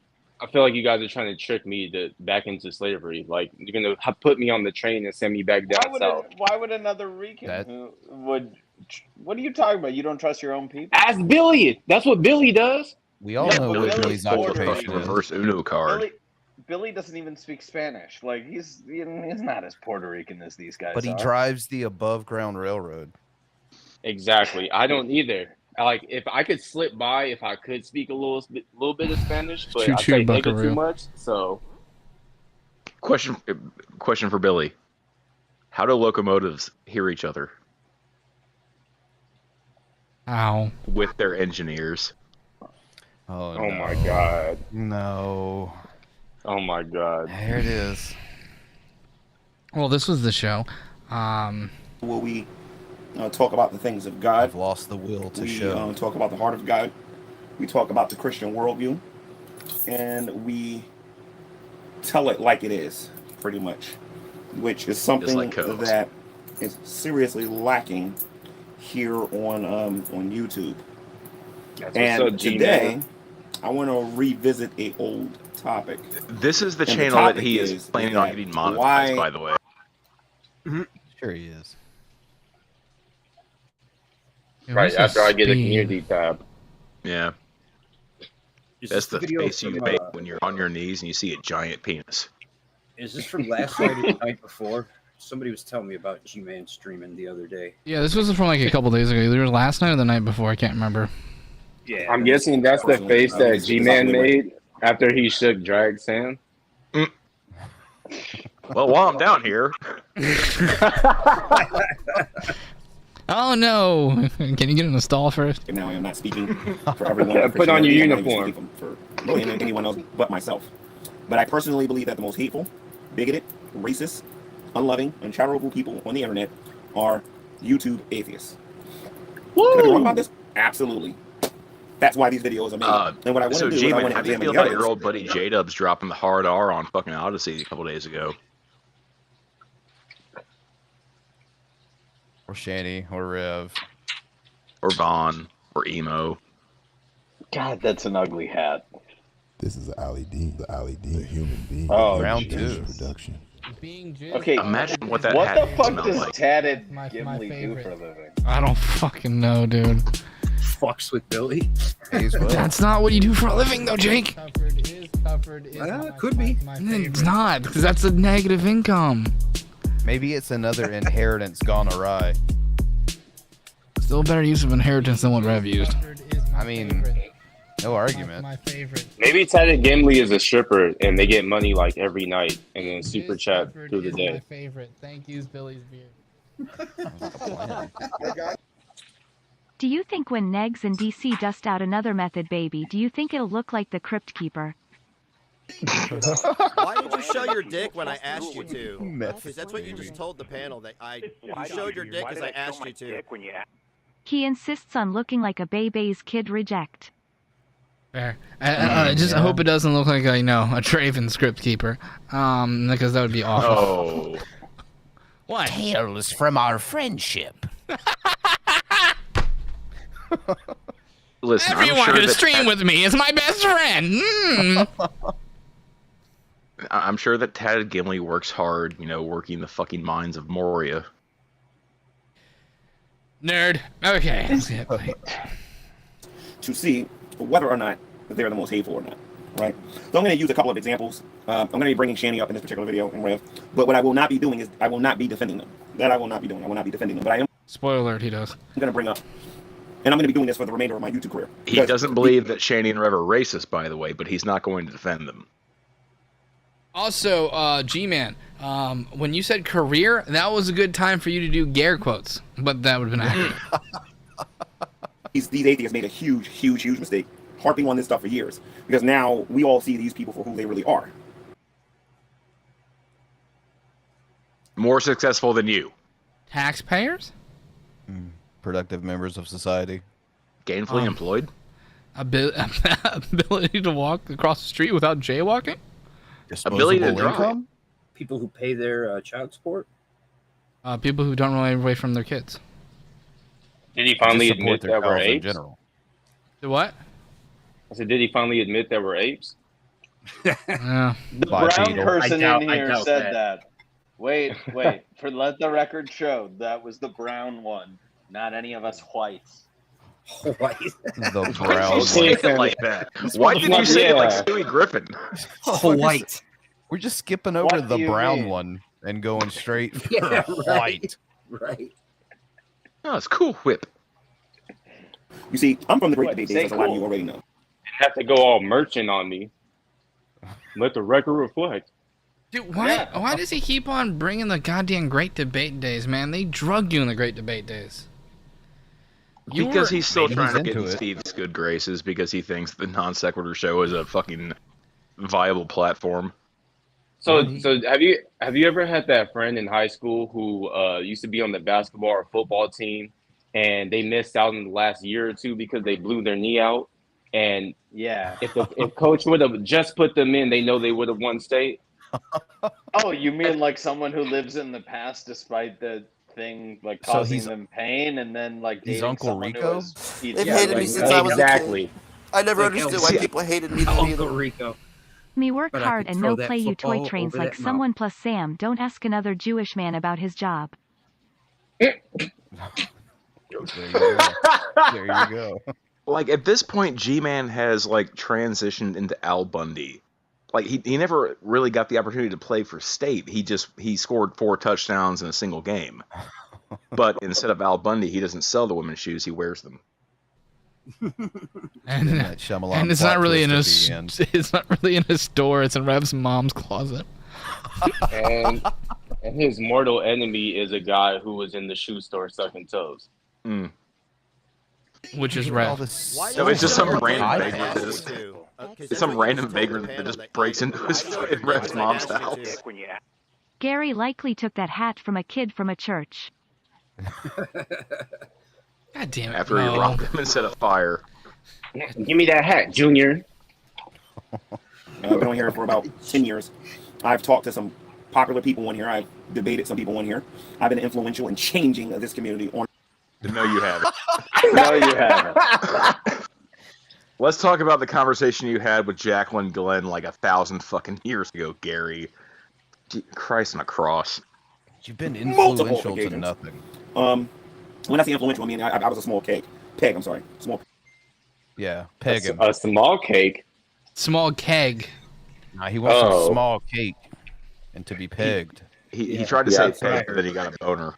I feel like you guys are trying to trick me back into slavery. Like you're gonna put me on the train and send me back down south. Why would another Rican who would? What are you talking about? You don't trust your own people? Ask Billy. That's what Billy does. We all know what Billy's occupation is. Reverse Uno card. Billy doesn't even speak Spanish. Like he's not as Puerto Rican as these guys. But he are. drives the above ground railroad. Exactly. I don't either. Like if I could slip by, if I could speak a little bit of Spanish, but I say nigga too much. So, Question for Billy: how do locomotives hear each other? Ow. With their engineers. Oh oh my god. No. Oh my god. There it is. Well, this was the show. Will we talk about the things of God? I've lost the will to show. We talk about the heart of God. We talk about the Christian worldview, and we tell it like it is, pretty much, which is something that is seriously lacking here on YouTube. That's and what's up, today, I want to revisit a old topic. This is the And channel that topic he is planning on getting monetized, by the way. Sure he is. Right after I get a community tab. Yeah. That's the face you make when you're on your knees and you see a giant penis. Is this from last night or the night before? Somebody was telling me about G-Man streaming the other day. Yeah, this was from like a couple days ago. Either last night or the night before. I can't remember. Yeah, I'm guessing that's the face that G-Man made after he shook Drag Sam. Well, while I'm down here. Oh no! Can you get in the stall first? And now I am not speaking for everyone. Yeah, put on your uniform. For really anyone else but myself. But I personally believe that the most hateful, bigoted, racist, unloving, uncharitable people on the internet are YouTube atheists. Woo! Can I be wrong about this? Absolutely. That's why these videos are made. And what I want to do is I want to how do you feel about your old buddy J-Dubs dropping the hard R on fucking Odyssey a couple days ago? Or Shanny, or Rev. Or Vaughn, or Emo. God, that's an ugly hat. This is Ali D, the human being. Oh, round 2. Production. Okay, imagine what that What hat the fuck smelled does like. tatted My Gimli do favorite. for a living? I don't fucking know, dude. Fucks with Billy. That's not what you do for a living, though, Jake. Could be. It's not, because that's a negative income. Maybe it's another inheritance gone awry. Still better use of inheritance than what Rev used. I mean, no argument. My favorite. Maybe Tatted Gimli is a stripper and they get money like every night and then super chat through the day. My favorite. Thank you, Billy's beard. Do you think when Negz and DC dust out another method baby, do you think it'll look like the Crypt Keeper? Why did you show your dick when I asked you to? Because that's what you just told the panel, that you showed your dick as I asked you to. He insists on looking like a Bebe's kid reject. Fair. I hope it doesn't look like a Traven script keeper, because that would be awful. Oh. What? Tales from our friendship. Listen, Everyone I'm sure to that stream with me is my best friend. I'm sure that Tatted Gimli works hard, working the fucking mines of Moria. Nerd. Okay. To see whether or not they're the most hateful or not, right? So I'm going to use a couple of examples. I'm going to be bringing Shanny up in this particular video and Rev, but what I will not be doing is I will not be defending them. That I will not be doing. I will not be defending them, but I am. Spoiler alert, he does. I'm going to bring up, and I'm going to be doing this for the remainder of my YouTube career. He doesn't believe that Shanny and Rev are racist, by the way, but he's not going to defend them. Also, G-Man, when you said career, that was a good time for you to do Gare quotes, but that would have been accurate. These atheists made a huge mistake harping on this stuff for years, because now we all see these people for who they really are. More successful than you. Taxpayers? Productive members of society. Gainfully employed. Ability to walk across the street without jaywalking? Ability to drive. People who pay their child support. People who don't run away from their kids. Did he finally admit that we're apes? The what? I said, did he finally admit that we're apes? Yeah. The brown person in here said that. Wait. Let the record show that was the brown one, not any of us whites. White. The brown. Say it like that. Why did you say it like Stewie Griffin? White. We're just skipping over the brown one and going straight for white. Right. Oh, it's cool whip. You see, I'm from the Great Debate days, as a lot of you already know. You have to go all merchant on me. Let the record reflect. Dude, why does he keep on bringing the goddamn Great Debate days, man? They drug you in the Great Debate days. Because he's still trying to get in Steve's good graces because he thinks the Non Sequitur show is a fucking viable platform. So have you ever had that friend in high school who used to be on the basketball or football team and they missed out in the last year or two because they blew their knee out? And yeah, if coach would have just put them in, they know they would have won state. Oh, you mean like someone who lives in the past despite the thing like causing them pain, and then like he's dating Uncle someone Rico? who was, They've hated me since I was a kid. I never understood why people hated me then either. Rico. Me work But I hard could and throw no that play you toy football trains over like that someone plus Sam. Don't ask another Jewish man about his job. There you go. There you go. Like, at this point, G-Man has, like, transitioned into Al Bundy. Like, he never really got the opportunity to play for State. He scored 4 touchdowns in a single game. But instead of Al Bundy, he doesn't sell the women's shoes, he wears them. And it's not really in his it's not really in his store, it's in Rev's mom's closet. And his mortal enemy is a guy who was in the shoe store sucking toes. Mm. Which is Rev. No, it's just some random vagrant. It's some random vagrant that just breaks into his Rev's mom's house. Gary likely took that hat from a kid from a church. God damn it. After he robbed him and set a fire. Give me that hat, Junior. I've been on here for about 10 years. I've talked to some popular people on here. I've debated some people on here. I've been influential in changing this community on. No, you haven't. No, you haven't. Let's talk about the conversation you had with Jacqueline Glenn like 1,000 fucking years ago, Gary. Christ on a cross. You've been influential to nothing. When I say influential, I mean I was a small keg. Peg, I'm sorry. Small. Yeah, peg him. A small cake. Small keg. Nah, he wants a small cake and to be pegged. He tried to say peg, but then he got a boner.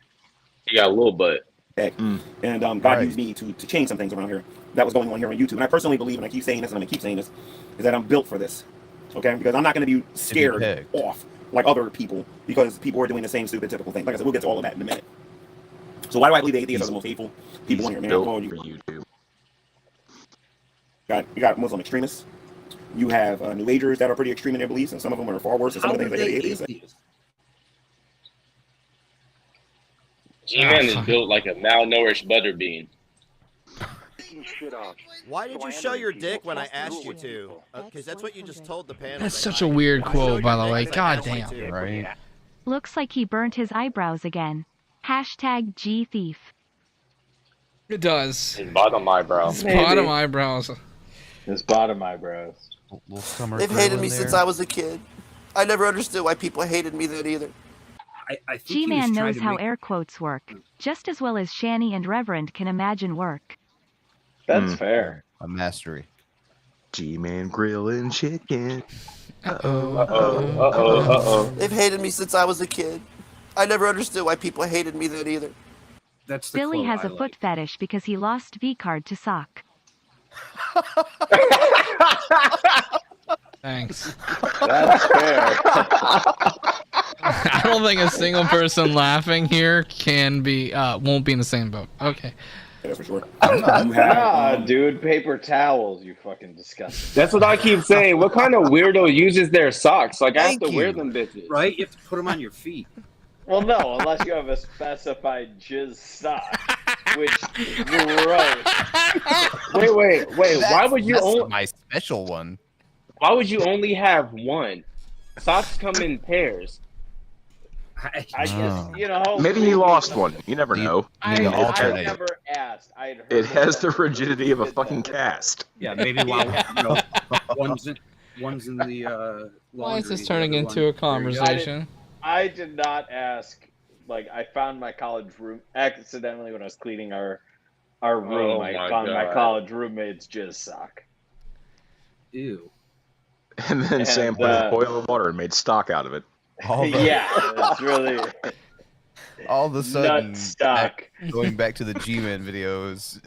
He got a little butt. Peg. And God used me to change some things around here that was going on here on YouTube. And I personally believe, and I keep saying this, and I'm going to keep saying this, is that I'm built for this. Okay? Because I'm not going to be scared off like other people because people are doing the same stupid, typical thing. Like I said, we'll get to all of that in a minute. So why do I believe the atheists are the most hateful people on here? Man, built for YouTube. You got Muslim extremists. You have New Agers that are pretty extreme in their beliefs, and some of them are far worse than some of the things that the atheists say. G-Man is built like a malnourished butter bean. Why did you show your dick when I asked you to? Because that's what you just told the panel. That's such a weird quote, by the way. God damn. Right. Looks like he burnt his eyebrows again. Hashtag G thief. It does. His bottom eyebrow. His bottom eyebrows. His bottom eyebrows. They've hated me since I was a kid. I never understood why people hated me then either. I think G-Man knows how air quotes work, just as well as Shanny and Reverend can imagine work. That's fair. A mastery. G-Man grilling chicken. They've hated me since I was a kid. I never understood why people hated me then either. That's the Billy has a foot fetish because he lost V-card to sock. Thanks. That's fair. I don't think a single person laughing here can be won't be in the same boat. Okay. That's for sure. Dude, paper towels, you fucking disgusting. That's what I keep saying. What kind of weirdo uses their socks? Like, I have to wear them bitches. Right? You have to put them on your feet. Well, no, unless you have a specified jizz sock, which gross. Wait. Why would you only my special one? Why would you only have one? Socks come in pairs. I just, you know. Maybe he lost one. You never know. I never asked. It has the rigidity of a fucking cast. Yeah, maybe while one's in the laundry. Why is this turning into a conversation? I did not ask. Like, I found my college room accidentally when I was cleaning our room. I found my college roommate's jizz sock. Ew. And then Sam put a boil of water and made stock out of it. Yeah, it's really. All of a sudden, stock. Going back to the G-Man videos,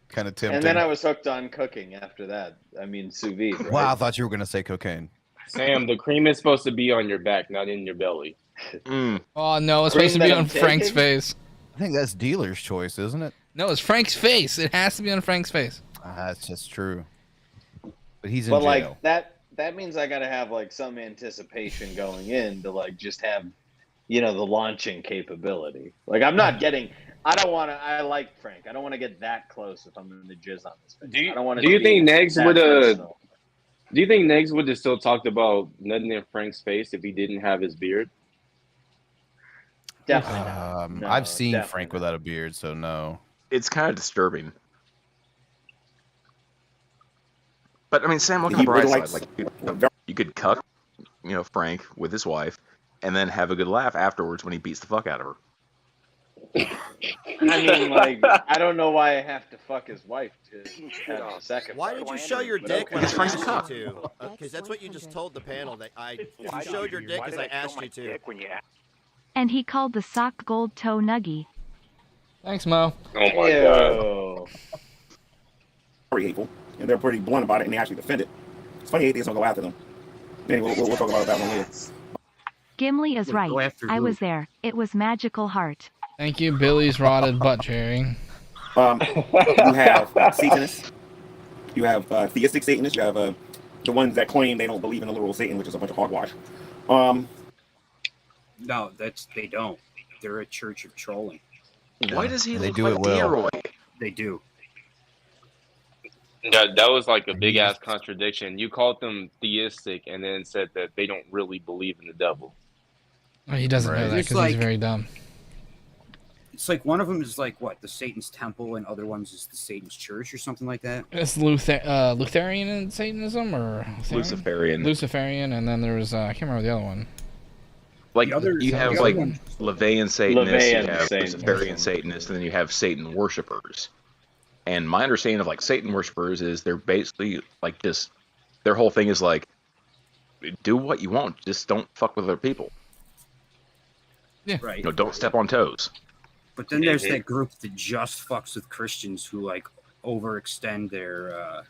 kind of tempting. And then I was hooked on cooking after that. I mean, sous vide. Right? Wow, I thought you were gonna say cocaine. Sam, the cream is supposed to be on your back, not in your belly. Oh no, it's supposed to be on Frank's face. I think that's dealer's choice, isn't it? No, it's Frank's face. It has to be on Frank's face. That's just true. But he's in But jail. like that means I gotta have like some anticipation going in to like just have, you know, the launching capability. Like I'm not getting. I don't want to. I like Frank. I don't want to get that close if I'm going to jizz on this face. Do you, I don't want do you think Negz would personal. Do you think Negz would have still talked about nutting in Frank's face if he didn't have his beard? Definitely not. No, I've seen definitely Frank without a beard, so no. It's kind of disturbing. But I mean, Sam, look at the bright side. Like, you could cuck, Frank with his wife, and then have a good laugh afterwards when he beats the fuck out of her. I mean, like, I don't know why I have to fuck his wife to have a second. Why did you show your dick when I Because Frank's asked a you to? Because that's what you just told the panel. That you showed your dick because I asked you to. And he called the sock gold toe nuggy. Thanks, Mo. Oh my god. Very hateful, and they're pretty blunt about it, and they actually defend it. It's funny atheists don't go after them. Anyway, we'll talk about that one later. Gimli is right. I was there. It was magical heart. Thank you, Billy's rotted butt cherry. You have Satanists. You have theistic Satanists. You have the ones that claim they don't believe in a literal Satan, which is a bunch of hogwash. No, they don't. They're a church of trolling. Why does he They look do like it well. Leroy? They do. That was like a big ass contradiction. You called them theistic and then said that they don't really believe in the devil. Oh, he doesn't know that It's because he's very dumb. It's like one of them is like what, the Satan's temple, and other ones is the Satan's church or something like that. It's Lutheran in Satanism or Luciferian. Luciferian, and then there's I can't remember the other one. Like you have like LaVeyan Satanists, you have Satanists. Luciferian Satanists, and then you have Satan worshippers. And my understanding of like Satan worshippers is they're basically like just their whole thing is like do what you want, just don't fuck with other people. Yeah. Right. Don't step on toes. But then there's that group that just fucks with Christians who like overextend their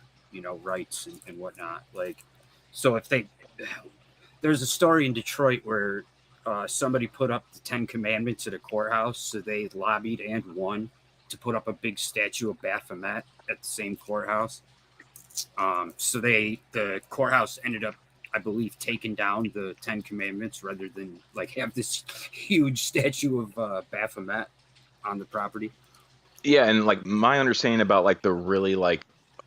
rights and whatnot. Like, so if there's a story in Detroit where somebody put up the 10 Commandments at a courthouse, so they lobbied and won to put up a big statue of Baphomet at the same courthouse. So the courthouse ended up, I believe, taking down the 10 Commandments rather than like have this huge statue of Baphomet on the property. Yeah, and like my understanding about like the really like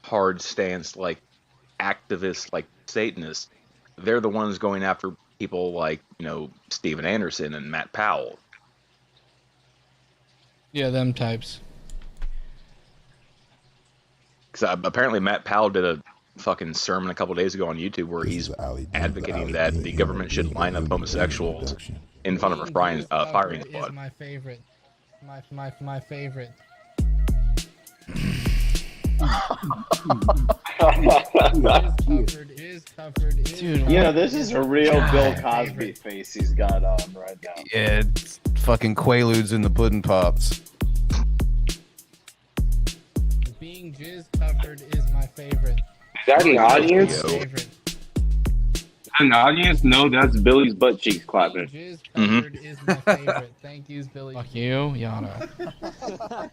hard stance like activists like Satanists, they're the ones going after people like Steven Anderson and Matt Powell. Yeah, them types. Because apparently Matt Powell did a fucking sermon a couple days ago on YouTube where he's advocating that the government should line up homosexuals in front of a firing squad. My favorite. My favorite. Dude, this is a real Bill Cosby face he's got on right now. Yeah, it's fucking Quaaludes in the pudding pops. Being jizz covered is my favorite. Is that an audience? Favorite. An audience? No, that's Billy's butt cheeks clapping. Jizz covered is my favorite. Thank you, Billy. Fuck you, Yano.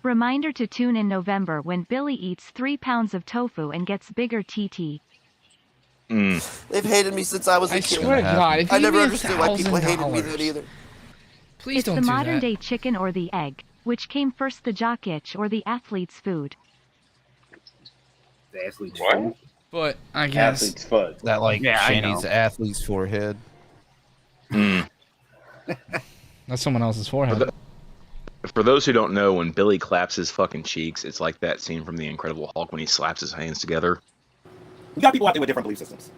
Reminder to tune in November when Billy eats 3 pounds of tofu and gets bigger TT. They've hated me since I was a kid. I swear to God, if I you never give me understood why people hated me then $1,000, either. please It's don't the do modern that. day chicken or the egg. Which came first, the jock itch or the athlete's food? The athlete's What? food. But I guess Athlete's foot. That like Yeah, I Shanny's know. athlete's forehead. that's someone else's forehead. For those who don't know, when Billy claps his fucking cheeks, it's like that scene from The Incredible Hulk when he slaps his hands together. You got people out there with different belief systems.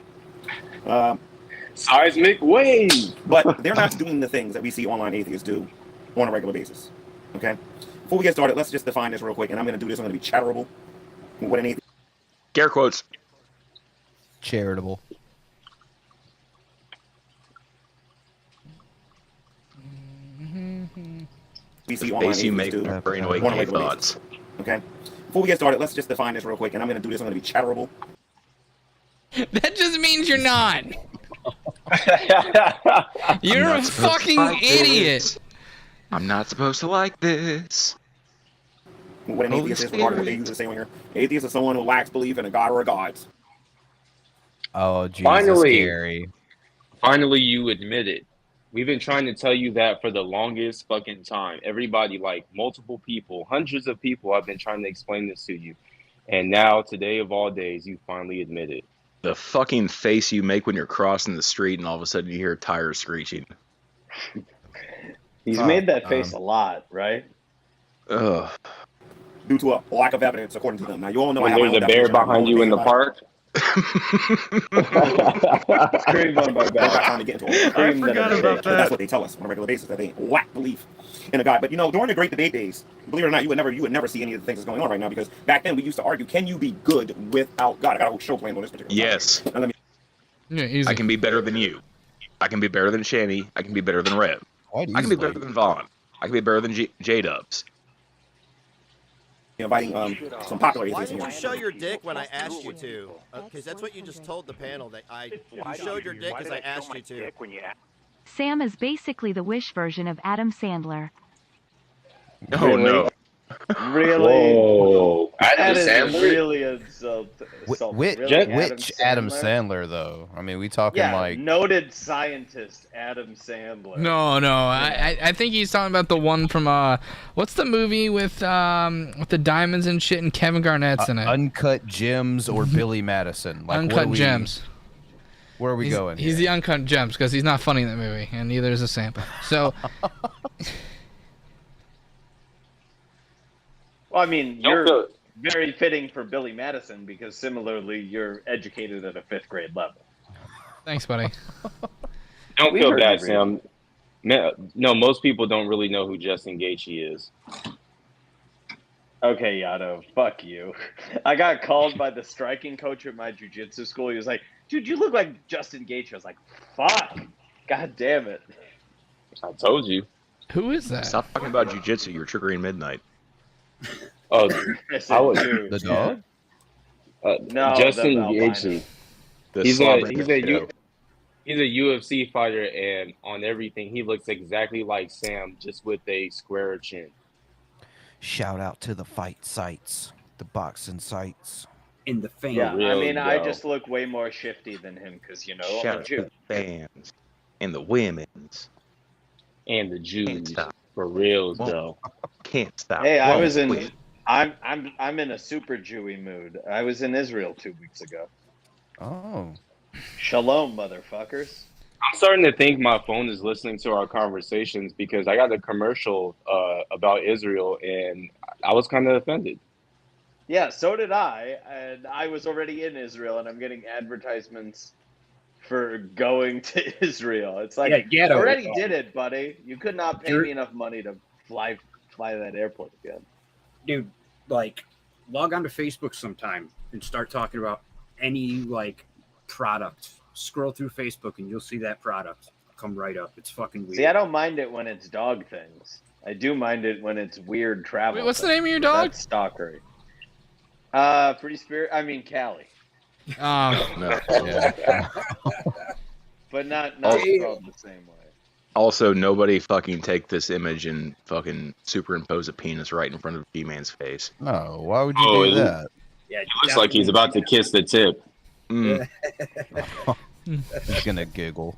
Seismic wave. But they're not doing the things that we see online atheists do on a regular basis. Okay? Before we get started, let's just define this real quick, and I'm going to do this. I'm going to be charitable. What an atheist. Scare quotes. Charitable. We see The online face you make atheists do when your brain on a awakening regular thoughts. basis. Okay? Before we get started, let's just define this real quick, and I'm going to do this. I'm going to be charitable. That just means you're not. You're a fucking idiot. I'm not supposed to like this. What an atheist is regarding what they use to say on here. Atheist is someone who lacks belief in a god or a gods. Oh, Jesus, Finally. scary. Finally, you admit it. We've been trying to tell you that for the longest fucking time. Everybody, like multiple people, hundreds of people have been trying to explain this to you. And now, today of all days, you finally admit it. The fucking face you make when you're crossing the street and all of a sudden you hear tires screeching. He's made that face a lot, right? Ugh. due to a lack of evidence, according to them. Now, you all know When I have my there's own a bear definition. I have my behind own you in the opinion about it. park. Scream on my We're not back. trying to get into it. I forgot about But that's what they tell us on a regular basis, that they lack belief in a God. But you know, during the Great Debate days, believe it or not, you would never see any of the things that's going on right now, because back then we used to argue, can you be good without God? I got a whole show planned on this particular Yes. topic. Now, let me Yeah, easy. I can be better than you. I can be better than Shanny. I can be better than Rev. I can be better than Vaughn. I can be better than J-Dubs. inviting some popular Why atheists in didn't here. you show your dick when I asked you to? Because that's what you just told the panel. That you showed your dick as I asked you to. Sam is basically the Wish version of Adam Sandler. Oh no! Really? Whoa, Adam That is Sandler? really insult. Which Really, Adam Sandler, though? I mean, we talking Yeah, like noted scientist Adam Sandler. No, I think he's talking about the one from what's the movie with the diamonds and shit and Kevin Garnett's in it? Uncut Gems or Billy Madison? Like, Uncut Gems. Where are we going? He's the Uncut Gems because he's not funny in that movie, and neither is the Sam. So. Well, I mean, you're very fitting for Billy Madison because similarly, you're educated at a 5th grade level. Thanks, buddy. Don't We feel heard bad, you, Sam. No, most people don't really know who Justin Gaethje is. Okay, Yado, fuck you. I got called by the striking coach at my jiu-jitsu school. He was like, dude, you look like Justin Gaethje. I was like, fuck. God damn it. I told you. Who is that? Stop talking about jujitsu. You're triggering midnight. Oh, I was the dog. No, Justin the Gaethje. He's a UFC fighter, and on everything he looks exactly like Sam, just with a square chin. Shout out to the fight sites, the boxing sites. In the fans. Yeah, I mean, I just look way more shifty than him because, you know, I'm a Shout out Jew. to the fans and the women's And the Jews, for reals though. Can't stop. Hey, I Won't was in. quit. I'm in a super Jewy mood. I was in Israel 2 weeks ago. Oh. Shalom, motherfuckers. I'm starting to think my phone is listening to our conversations because I got a commercial about Israel, and I was kind of offended. Yeah, so did I, and I was already in Israel, and I'm getting advertisements for going to Israel. It's like, Yeah, I already did it, buddy. You could not pay me enough money to fly to that airport again. Dude, like, log on to Facebook sometime and start talking about any, like, product. Scroll through Facebook and you'll see that product come right up. It's fucking weird. See, I don't mind it when it's dog things. I do mind it when it's weird travel. Wait, what's the things. name of your dog? That's stalkery. Free Spirit. I mean, Callie. No. Yeah. But not Oh. spelled the same way. Also, nobody fucking take this image and fucking superimpose a penis right in front of G-Man's face. No, why would you Oh, do that? Yeah, It looks like he's about to kiss the tip. Mm. He's gonna giggle.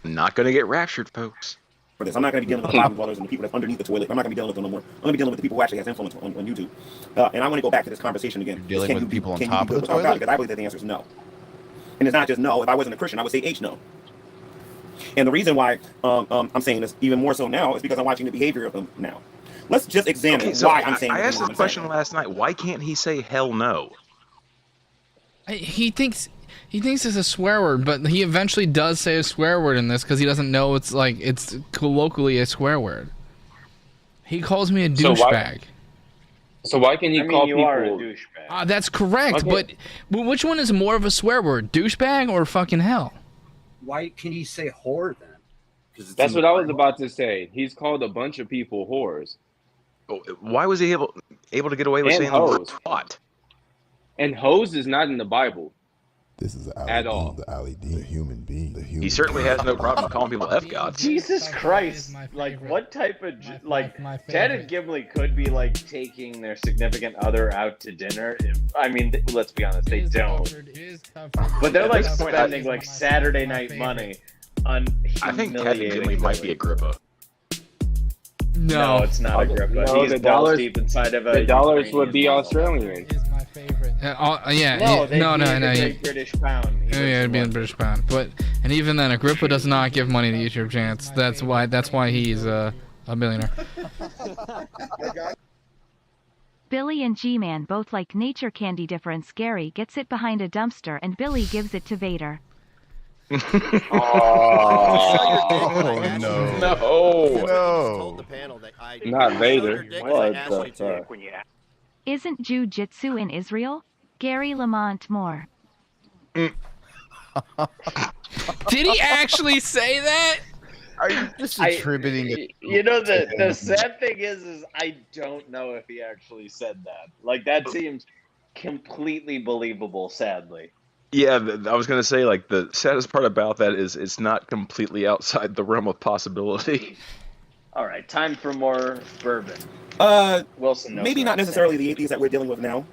Not gonna get raptured, folks. For this, I'm not going to be dealing with the bottom dwellers and the people that's underneath the toilet. I'm not going to be dealing with them no more. I'm going to be dealing with the people who actually has influence on YouTube. And I want to go back to this conversation again. You're dealing Can with you be- people on can you top be of good the without God? toilet? Because I believe that the answer is no. And it's not just no. If I wasn't a Christian, I would say H no. And the reason why I'm saying this even more so now is because I'm watching the behavior of them now. Let's just examine Okay, so why I'm saying I the asked things this I'm question saying. last night. Why can't he say hell no? He thinks it's a swear word, but he eventually does say a swear word in this because he doesn't know it's colloquially a swear word. He calls me a So why- douchebag. So why can you call you people? are a douchebag. That's correct, Okay. but which one is more of a swear word, douchebag or fucking hell? Why can he say whore then? 'Cause it's That's in what the I was Bible. about to say. He's called a bunch of people whores. Why was he able to get away with And saying the word hoes. twat? And hose is not in the Bible. This is the At all. the the human being. The human He certainly has no problem calling people F gods. Jesus Christ! Like, what type of Ted and Gimli could be like taking their significant other out to dinner? I mean, let's be honest, they don't. But they're like spending like Saturday night money on. I think Ted and Gimli might be Agrippa. No, it's not Agrippa. No, He's the balls dollars- deep inside of a. The dollars would be Ukrainian Australian. Yeah, No, they'd no, be no, in the no. Great British pound. He Yeah, lives it'd be in London. British pound. And even then, Agrippa does not give money to YouTube chants. That's why he's a millionaire. Billy and G-Man both like nature candy. Difference: Gary gets it behind a dumpster and Billy gives it to Vader. Oh no! Told the panel that I Not Vader. What the fuck? Isn't Jiu-Jitsu in Israel? Gary Lamont Moore. Did he actually say that? Are you just attributing it? You know, the sad thing is I don't know if he actually said that. Like, that seems completely believable, sadly. Yeah, I was gonna say, like, the saddest part about that is it's not completely outside the realm of possibility. All right, time for more bourbon. Wilson knows Maybe what not I'm necessarily saying. the atheists that we're dealing with now,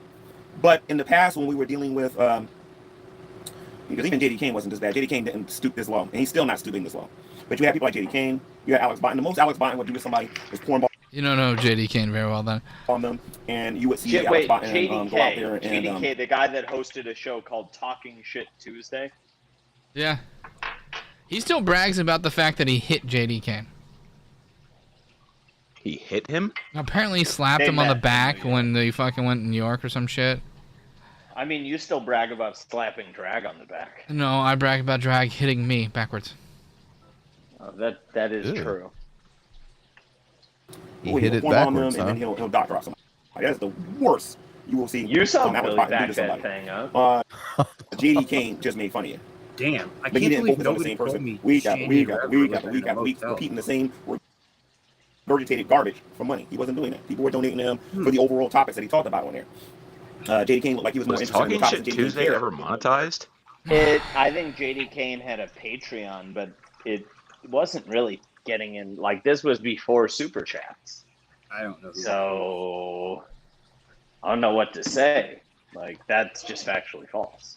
but in the past when we were dealing with, because even J.D. Kane wasn't this bad. J.D. Kane didn't stoop this low, and he's still not stooping this low. But you have people like J.D. Kane, you have Alex Botton. The most Alex Botton would do to somebody is porn ball You don't know J.D. Kane very well, then. on them, and you would see Alex Botton go out there and JDK, the guy that hosted a show called Talking Shit Tuesday. Yeah. He still brags about the fact that he hit J.D. Kane. He hit him? Apparently he slapped They him on the met. back when they fucking went to New York or some shit. I mean, you still brag about slapping Drag on the back. No, I brag about Drag hitting me backwards. Oh, that is true. He hit it backwards, and then he'll doctor off somebody. That's the worst you will see. You saw Alex Billy Botton do back to that somebody. thing up. J.D. Kane just made fun of you. Damn, I But he can't didn't believe focus on the nobody same told person. me Week after Shanny week or after ever week lived after in week a after week, motel. repeating the same regurgitated garbage for money. He wasn't doing that. People were donating to him for the overall topics that he talked about on there. J.D. Kane looked like he was more Was interested in the Talking topics Shit that J.D. Tuesday cared. ever monetized? I think J.D. Kane had a Patreon, but it wasn't really getting in. Like, this was before Super Chats. I don't know. So I don't know what to say. Like, that's just factually false.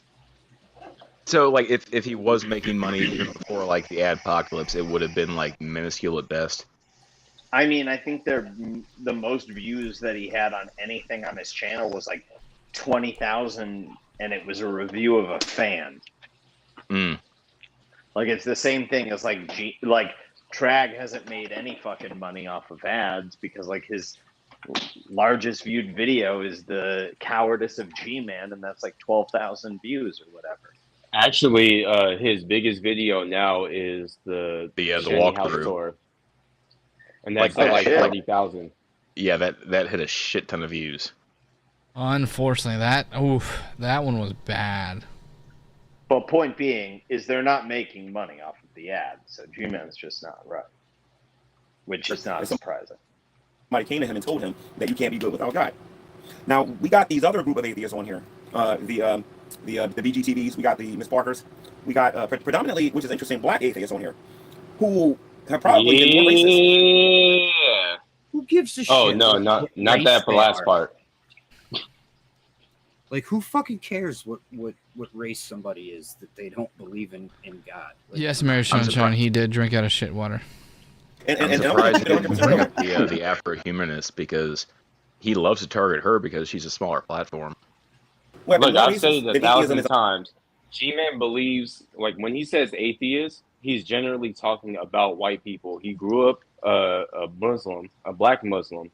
So, like, if he was making money even before, like, the adpocalypse, it would have been, like, minuscule at best. I mean, I think the most views that he had on anything on his channel was like 20,000, and it was a review of a fan. Mm. Like, it's the same thing as like Trag hasn't made any fucking money off of ads because like his largest viewed video is the cowardice of G-Man, and that's like 12,000 views or whatever. Actually, his biggest video now is the Shanny house walkthrough. tour, and that's Like, like that- 30,000. Yeah, that hit a shit ton of views. Unfortunately, that one was bad. But point being is they're not making money off of the ad, so G-Man's just not right, which is not surprising. Somebody came to him and told him that you can't be good without God. Now we got these other group of atheists on here, the BGTVs. We got the Miss Parkers. We got predominantly, which is interesting, black atheists on here, who have probably been more racist. Yeah. Who gives a shit? Oh no, not race that they last are? part. Like, who fucking cares what race somebody is that they don't believe in God? Like, Yes, Mary Sunshine, he did drink out of shit water. I'm surprised he didn't bring up the Afro-humanist because he loves to target her because she's a smaller platform. Look, I've said it 1,000 times. G-Man believes, like, when he says atheist, he's generally talking about white people. He grew up a Muslim, a black Muslim,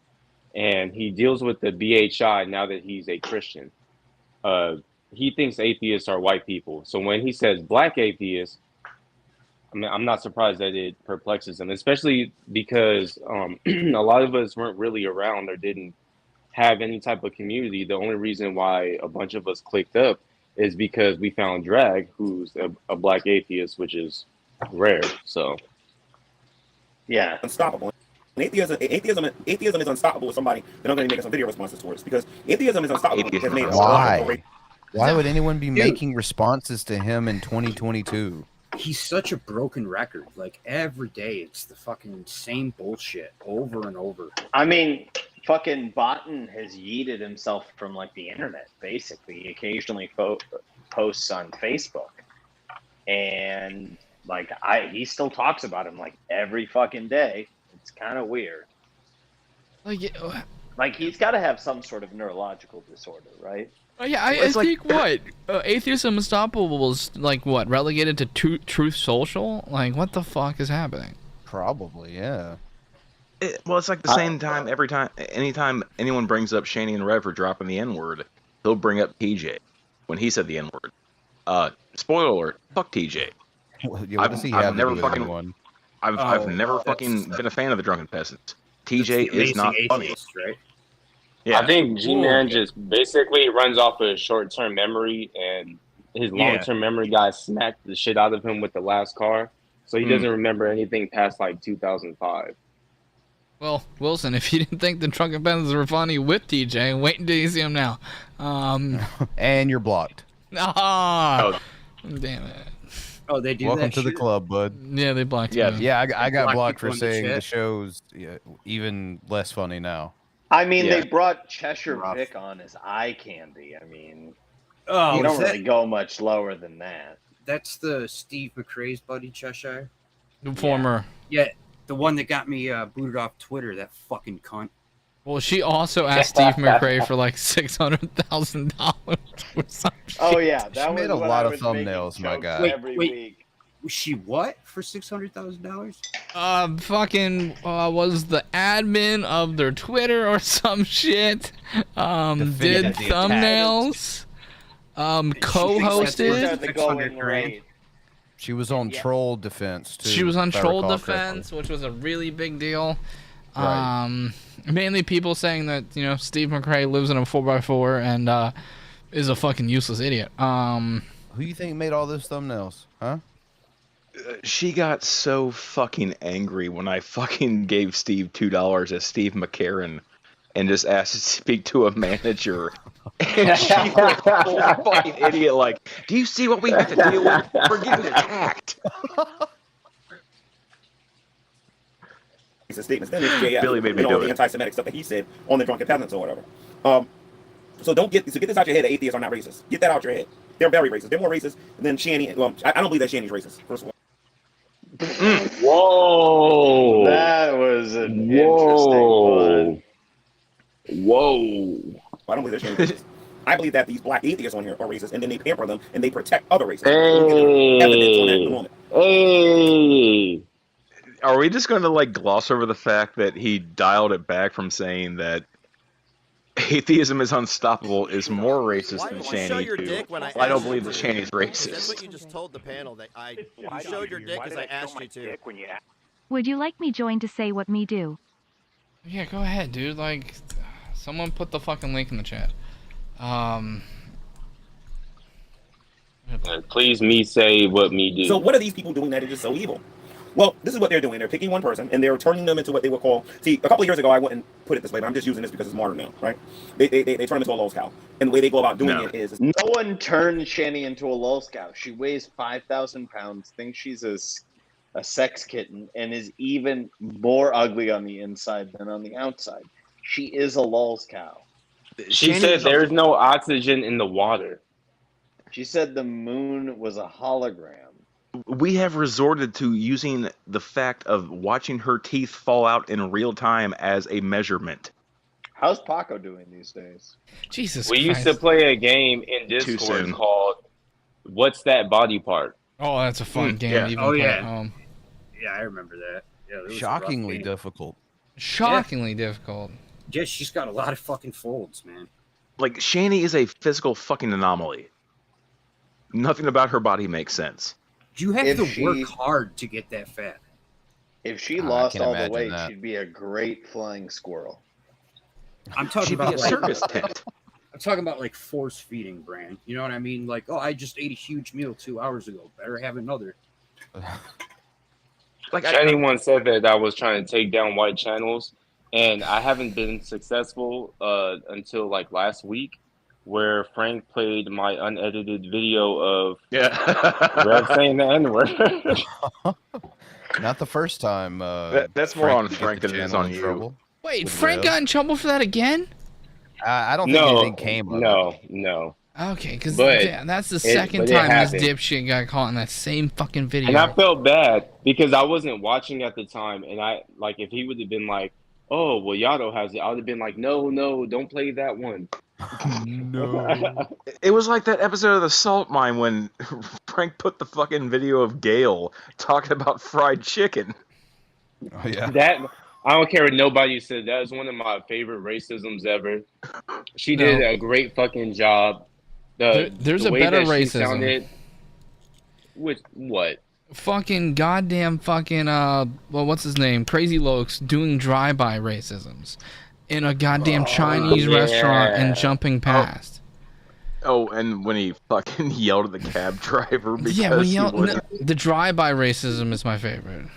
and he deals with the BHI now that he's a Christian. He thinks atheists are white people. So when he says black atheists, I mean, I'm not surprised that it perplexes him, especially because a lot of us weren't really around or didn't have any type of community. The only reason why a bunch of us clicked up is because we found Drag, who's a black atheist, which is rare. So, yeah, unstoppable. And atheism is unstoppable with somebody that I'm going to make some video responses towards, because atheism is unstoppable. Why would anyone be making responses to him in 2022? He's such a broken record. Like, every day it's the fucking same bullshit over and over. I mean, fucking Botten has yeeted himself from like the internet. Basically, he occasionally posts on Facebook, and like he still talks about him like every fucking day. It's kind of weird. Like he's got to have some sort of neurological disorder, right? Yeah, I think Atheism Unstoppable is like what, relegated to Truth Social? Like, what the fuck is happening? Probably, yeah. Well, it's like the same time anytime anyone brings up Shanny and Rev for dropping the N-word, he'll bring up TJ when he said the N-word. Spoiler alert, fuck TJ. I've never fucking been a fan of the Drunken Peasants. TJ is not funny. Right? Yeah. I think G-Man just basically runs off of short-term memory, and his long-term memory guy smacked the shit out of him with the last car, so he doesn't remember anything past like 2005. Well, Wilson, if you didn't think the Drunken Peasants were funny with TJ, wait until you see him now. And you're blocked. Oh, damn it. Oh, they do Welcome that to the club, bud. Yeah, they blocked me. Yeah, I got blocked for people in the saying the chat. show's even less funny now. I mean, Yeah. they brought Cheshire Vic on as eye candy. I mean, Oh, you don't is that- really go much lower than that. That's the Steve McRae's buddy, Cheshire. The former. Yeah, the one that got me booted off Twitter. That fucking cunt. Well, she also asked Steve McRae for like $600,000 or something. Oh yeah, She that made was a when lot I of was making thumbnails, my jokes guy. Every Wait. week. Was she what for $600,000? Was the admin of their Twitter or some shit. Did Definitive the thumbnails. Co-hosted. The going rate. She was on troll defense too. She was on if I troll recall defense, which was a really big deal. Right. Mainly people saying that Steve McRae lives in a 4x4 and is a fucking useless idiot. Who do you think made all those thumbnails? Huh? She got so fucking angry when I fucking gave Steve $2 as Steve McCarran and just asked to speak to a manager. And she went full fucking idiot like, do you see what we have to deal with? We're getting attacked. Statements. Then it's JF, Billy made me and do all the it. anti-Semitic stuff that he said on the Drunken Peasants or whatever. So get this out your head. That atheists are not racist. Get that out your head. They're very racist. They're more racist than Shanny. Well, I don't believe that Shanny's racist. First of all. Whoa! That was an interesting one. Whoa! I don't believe that Shanny's racist. I believe that these black atheists on here are racist, and then they pamper them and they protect other races. Hey! Evidence on that in a moment. Hey! Are we just going to like gloss over the fact that he dialed it back from saying that atheism is unstoppable is more racist than Shanny too? I don't believe that Shanny's That's racist. what you just told the panel. That you showed your dick as I asked you to. Would you like me join to say what me do? Yeah, go ahead, dude. Like, someone put the fucking link in the chat. Please, me say what me do. So what are these people doing that is just so evil? Well, this is what they're doing. They're picking one person and they're turning them into what they would call. See, a couple of years ago, I wouldn't put it this way, but I'm just using this because it's modern now, right? They turn them into a lol's cow, and the way they go about doing it is No one turned Shanny into a lol scout. She weighs 5,000 pounds, thinks she's a sex kitten, and is even more ugly on the inside than on the outside. She is a lol's cow. She said there's no oxygen in the water. She said the moon was a hologram. We have resorted to using the fact of watching her teeth fall out in real time as a measurement. How's Paco doing these days? Jesus We Christ. used to play a game in Discord soon. called "What's That Body Part?" Oh, that's a fun game. yeah. To even Oh, play yeah. at home. Yeah, I remember that. Yeah, it was a rough Shockingly game. difficult. Shockingly difficult. Yeah, she's got a lot of fucking folds, man. Like, Shanny is a physical fucking anomaly. Nothing about her body makes sense. You have If to she- work hard to get that fat. If she I lost can all the imagine weight, that. she'd be a great flying squirrel. I'm talking She'd be about a like, circus tent. I'm talking about like force feeding, Bran. You know what I mean? Like, oh, I just ate a huge meal 2 hours ago. Better have another. Like, Shanny once said that I was trying to take down white channels, and I haven't been successful until like last week, where Frank played my unedited video of Rev saying the N-word. Not the first time. That's more on could get Frank the than it is channel on in you. trouble. Wait, With Frank Rev. got in trouble for that again? I don't think anything came of it. No. Okay, because But that's the it- second but it time this happened. dipshit got caught in that same fucking video. And I felt bad because I wasn't watching at the time, and I like if he would have been like, "Oh, well, Yato has it," I would have been like, "No, don't play that one." No. It was like that episode of The Salt Mine when Frank put the fucking video of Gail talking about fried chicken. Oh, yeah. I don't care what nobody said. That is one of my favorite racisms ever. She did a great fucking job. There's a better racism. Which what? Fucking goddamn fucking well, what's his name? Crazy Lokes doing drive-by racisms in a goddamn Chinese restaurant and jumping past. Oh, and when he fucking yelled at the cab driver because the drive-by racism is my favorite.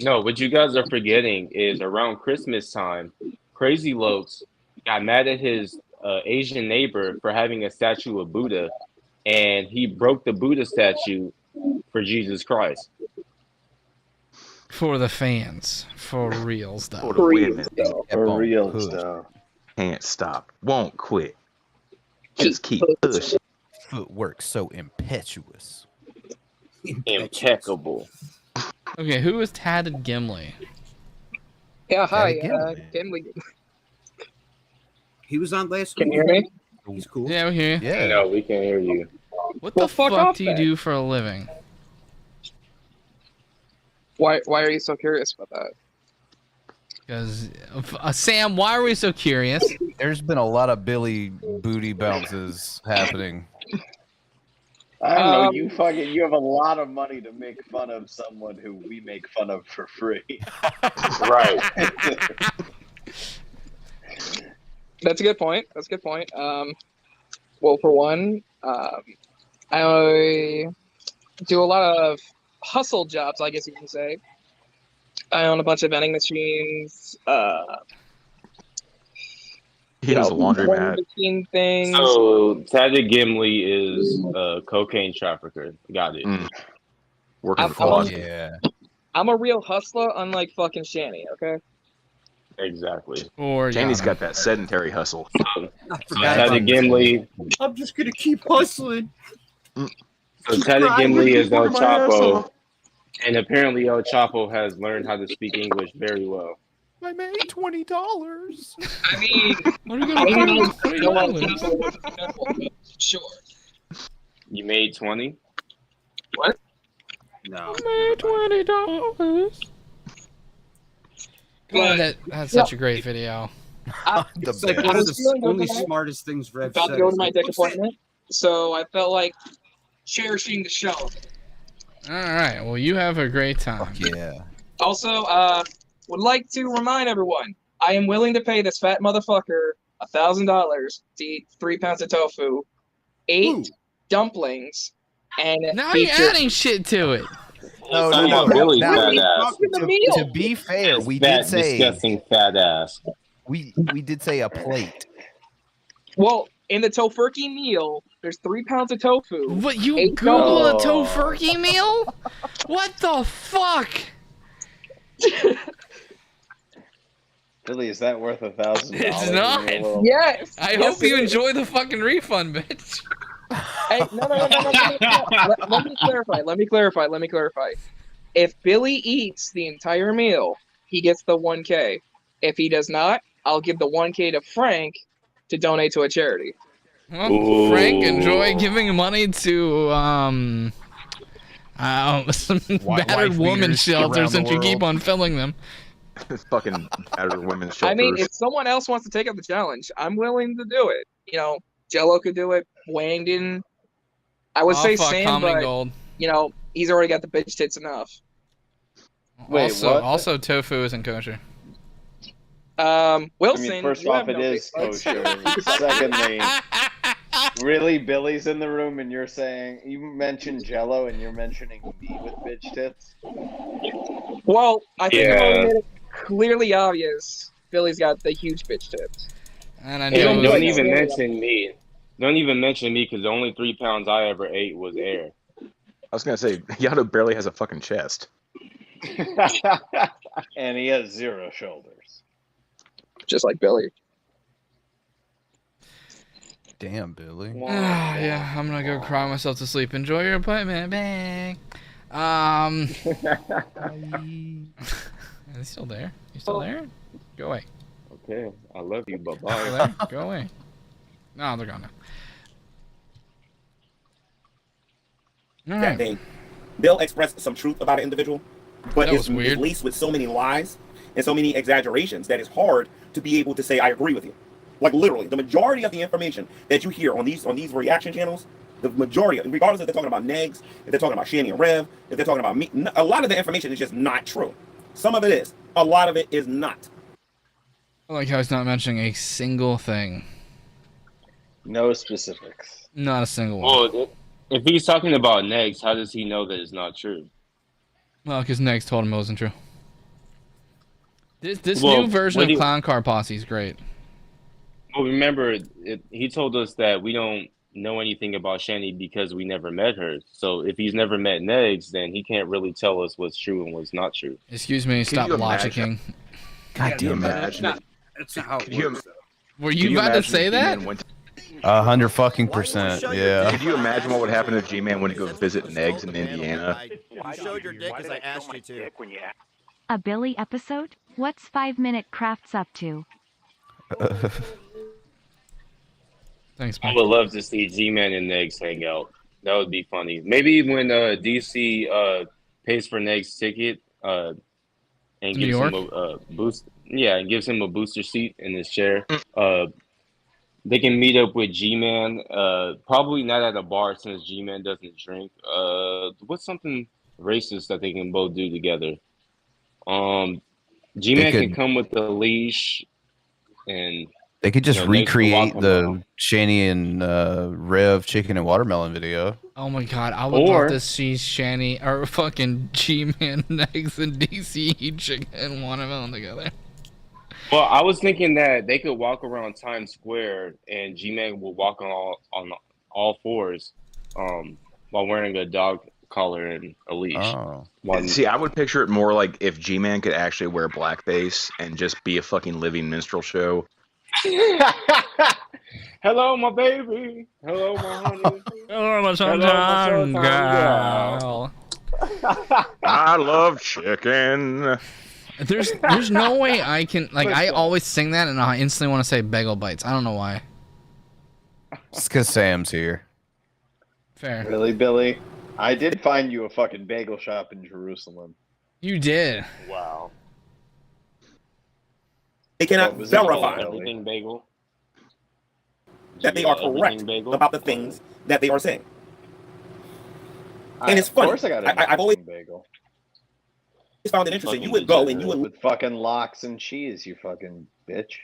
No, what you guys are forgetting is around Christmas time, Crazy Lokes got mad at his Asian neighbor for having a statue of Buddha, and he broke the Buddha statue for Jesus Christ. For the fans, for real stuff. For real stuff. Can't stop, won't quit. Just keep pushing. Footwork so impetuous. Impeccable. Okay, who is Tatted Gimli? Yeah, hi, Gimli. He was on last Can week. you hear me? He's cool. Yeah, we hear you. Yeah. No, we can hear you. What Well, the fuck fuck off do you then. do for a living? Why are you so curious about that? Because Sam, why are we so curious? There's been a lot of Billy booty bounces happening. I don't know. You have a lot of money to make fun of someone who we make fun of for free. Right. That's a good point. Well, for one, I do a lot of hustle jobs, I guess you can say. I own a bunch of vending machines. He has a laundromat. Machine things. So Tatted Gimli is a cocaine trafficker. Got it. Working I'm- for Boston. Yeah. I'm a real hustler, unlike fucking Shanny. Okay. Exactly. Or Jamie's got that sedentary hustle. Tatted Gimli. I'm just gonna keep hustling. So Tatted Gimli is El Chapo, and apparently El Chapo has learned how to speak English very well. I made $20. I mean, What are you gonna do with $20? Sure. You made 20? What? No. I made $20. God, that's such a great video. It's like one of the only smartest things Rev About said. to go to my dick appointment, so I felt like cherishing the show. All right, well, you have a great time. Yeah. Also, would like to remind everyone, I am willing to pay this fat motherfucker $1,000 to eat 3 pounds of tofu, 8 dumplings, and Now you're adding shit to it. No. Really Now, fat ass. to be fair, we Fat, did say disgusting fat ass. we did say a plate. Well, in the tofurkey meal, there's 3 pounds of tofu. What, you 8 Google a dumplings. tofurkey meal? What the fuck? Billy, is that worth $1,000? It's not. Yes. I yes, hope you it is. enjoy the fucking refund, bitch. Hey, no. Let me clarify. If Billy eats the entire meal, he gets the 1K. If he does not, I'll give the 1K to Frank to donate to a charity. Well, Frank, enjoy giving money to some battered woman beaters shelters around the since you keep world. on filling them. Fucking battered women's shelters. I mean, if someone else wants to take up the challenge, I'm willing to do it. You know, Jello could do it. Wang didn't. I would Oh, say fuck, Sam, Comedy but Gold. you know, he's already got the bitch tits enough. Wait, what? Also, tofu isn't kosher. Wilson. I mean, first you off, have it no is big butts. kosher. Secondly, really, Billy's in the room and you're saying, you mentioned Jello and you're mentioning me with bitch tits? Well, I think I've Yeah. already made it clearly obvious. Billy's got the huge bitch tits. And I Hey, know don't even mention me. Don't even mention me because the only 3 pounds I ever ate was air. I was gonna say, Yato barely has a fucking chest. And he has 0 shoulders. Just like Billy. Damn, Billy. Yeah, I'm gonna go cry myself to sleep. Enjoy your appointment. Bang. Is he still there? You still there? Go away. Okay, I love you. Bye Still bye. there? Go away. No, they're gone now. All that right. they'll express some truth about an individual, but That it's was weird. laced with so many lies and so many exaggerations that it's hard to be able to say I agree with you. Like literally, the majority of the information that you hear on these reaction channels, the majority, regardless if they're talking about Negz, if they're talking about Shanny and Rev, if they're talking about me, a lot of the information is just not true. Some of it is. A lot of it is not. I like how he's not mentioning a single thing. No specifics. Not a single one. Well, if he's talking about Negz, how does he know that it's not true? Well, because Negz told him it wasn't true. This new version of Clown Car Posse is great. Well, remember, he told us that we don't know anything about Shanny because we never met her. So if he's never met Negz, then he can't really tell us what's true and what's not true. Excuse me, stop logicking. God damn it. That's not how it works, though. Were you about to say that? 100%. Yeah. Could you imagine what would happen if G-Man went to go visit Negz in Indiana? You showed your dick as I asked you to. A Billy episode? What's 5-Minute Crafts up to? Thanks, I man. would love to see G-Man and Negz hang out. That would be funny. Maybe when DC pays for Neg's ticket and gives him a boost. Yeah, and gives him a booster seat in his chair. They can meet up with G-Man. Probably not at a bar since G-Man doesn't drink. What's something racist that they can both do together? G-Man can come with the leash, and they could just recreate the Shanny and Rev chicken and watermelon video. Oh my god, I would love to see Shanny or fucking G-Man, Negz, and DC eat chicken and watermelon together. Well, I was thinking that they could walk around Times Square and G-Man will walk on all fours while wearing a dog collar and a leash. Oh. See, I would picture it more like if G-Man could actually wear blackface and just be a fucking living minstrel show. Hello, my baby. Hello, my honey. Hello, my sunshine girl. I love chicken. There's no way I can, like, I always sing that and I instantly want to say bagel bites. I don't know why. It's because Sam's here. Fair. Really, Billy? I did find you a fucking bagel shop in Jerusalem. You did. Wow. They cannot verify Everything bagel. that they are correct about the things that they are saying. And it's funny. Of course I got I've always bagel. found it interesting. You would go and you would with fucking lox and cheese, you fucking bitch.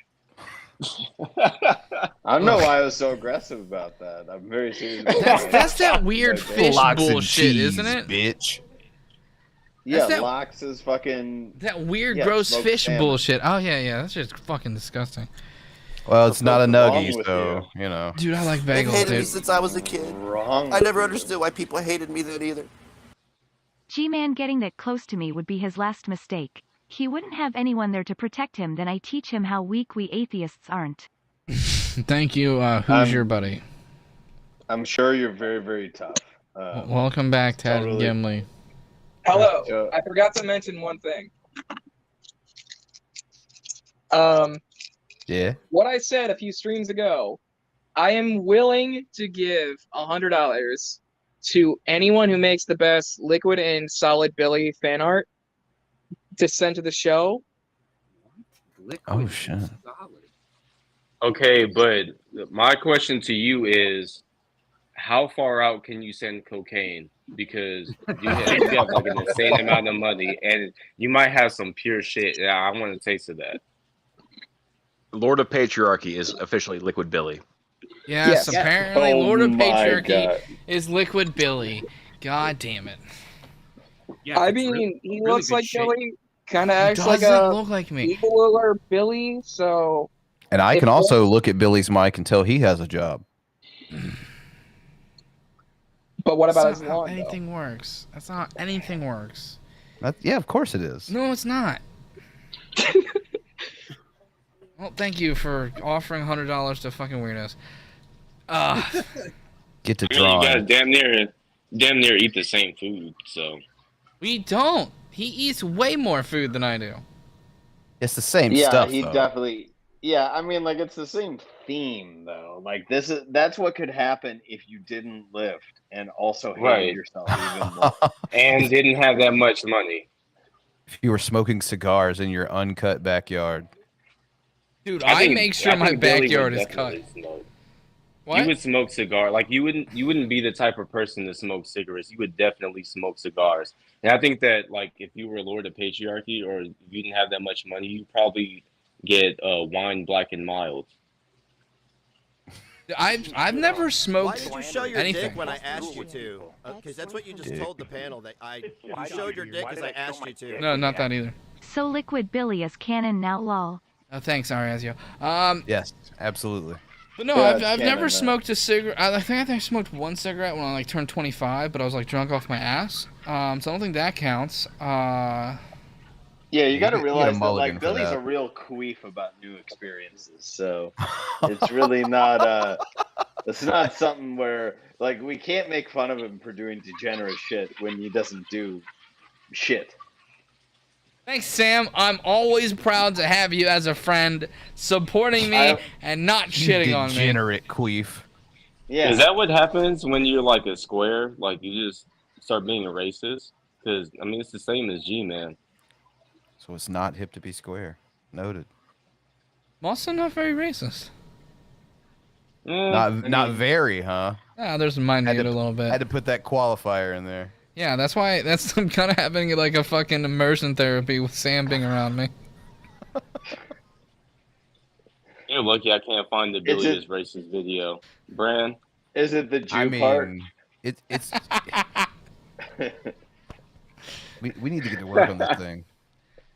I don't know why I was so aggressive about that. I'm very serious. That's that weird fish bullshit, cheese, isn't it? Bitch. Yeah, that, lox is fucking that weird, gross fish bullshit. Oh yeah, that's just fucking disgusting. Well, it's not a nuggie, so you know. Dude, I like They've bagels, hated me dude. since I was a kid. I never understood why people hated me then either. G-Man getting that close to me would be his last mistake. He wouldn't have anyone there to protect him, then I teach him how weak we atheists aren't. Thank you. Who's your buddy? I'm sure you're very, very tough. Welcome back, Tad and Gimli. Hello. I forgot to mention one thing. Yeah. What I said a few streams ago, I am willing to give $100 to anyone who makes the best Liquid and Solid Billy fan art to send to the show. Oh shit. Okay, but my question to you is, how far out can you send cocaine? Because you have like an insane amount of money, and you might have some pure shit. Yeah, I want a taste of that. Lord of Patriarchy is officially Liquid Billy. Yes, apparently Oh Lord of my Patriarchy God. is Liquid Billy. God damn it. Yeah, I mean, he looks like Billy, kind of acts like doesn't a look like me. equaler Billy, so... And I can also look at Billy's mic and tell he has a job. But what about That's his not how lawn, anything works. That's not how anything works. Yeah, of course it is. No, it's not. Well, thank you for offering $100 to fucking weirdos. Get to I mean, you drawing. guys damn near eat the same food, so. We don't. He eats way more food than I do. It's the same Yeah, stuff. he though. definitely. Yeah, I mean, like it's the same theme though. Like that's what could happen if you didn't lift and also hated Right. yourself even more. And didn't have that much money. If you were smoking cigars in your uncut backyard. Dude, I make sure my backyard is cut. What? You would smoke cigar. Like you wouldn't be the type of person to smoke cigarettes. You would definitely smoke cigars. And I think that like if you were Lord of Patriarchy or if you didn't have that much money, you'd probably get wine black and mild. I've never smoked Why did you show your anything. dick when I asked you to? Because that's what you just told the panel. That you showed your dick because I asked you to. No, not that either. So Liquid Billy is canon now, lol. Oh, thanks, Ariazio. Yes, absolutely. But no, I've never smoked a cigarette. I think I smoked one cigarette when I like turned 25, but I was like drunk off my ass. So I don't think that counts. Yeah, you got to get a realize that mulligan like for Billy's that. a real queef about new experiences. So it's really not it's not something where like we can't make fun of him for doing degenerate shit when he doesn't do shit. Thanks, Sam. I'm always proud to have you as a friend, supporting me and not shitting on me. Degenerate queef. Yeah. Is that what happens when you're like a square? Like you just start being a racist? Because I mean, it's the same as G-Man. So it's not hip to be square. Noted. I'm also not very racist. Not very, huh? Yeah, there's a minute a little bit. Had to put that qualifier in there. Yeah, that's why. I'm kind of having like a fucking immersion therapy with Sam being around me. You're lucky I can't find the Billy is racist video. Bran? Is it the Jew part? It's we need to get to work on this thing.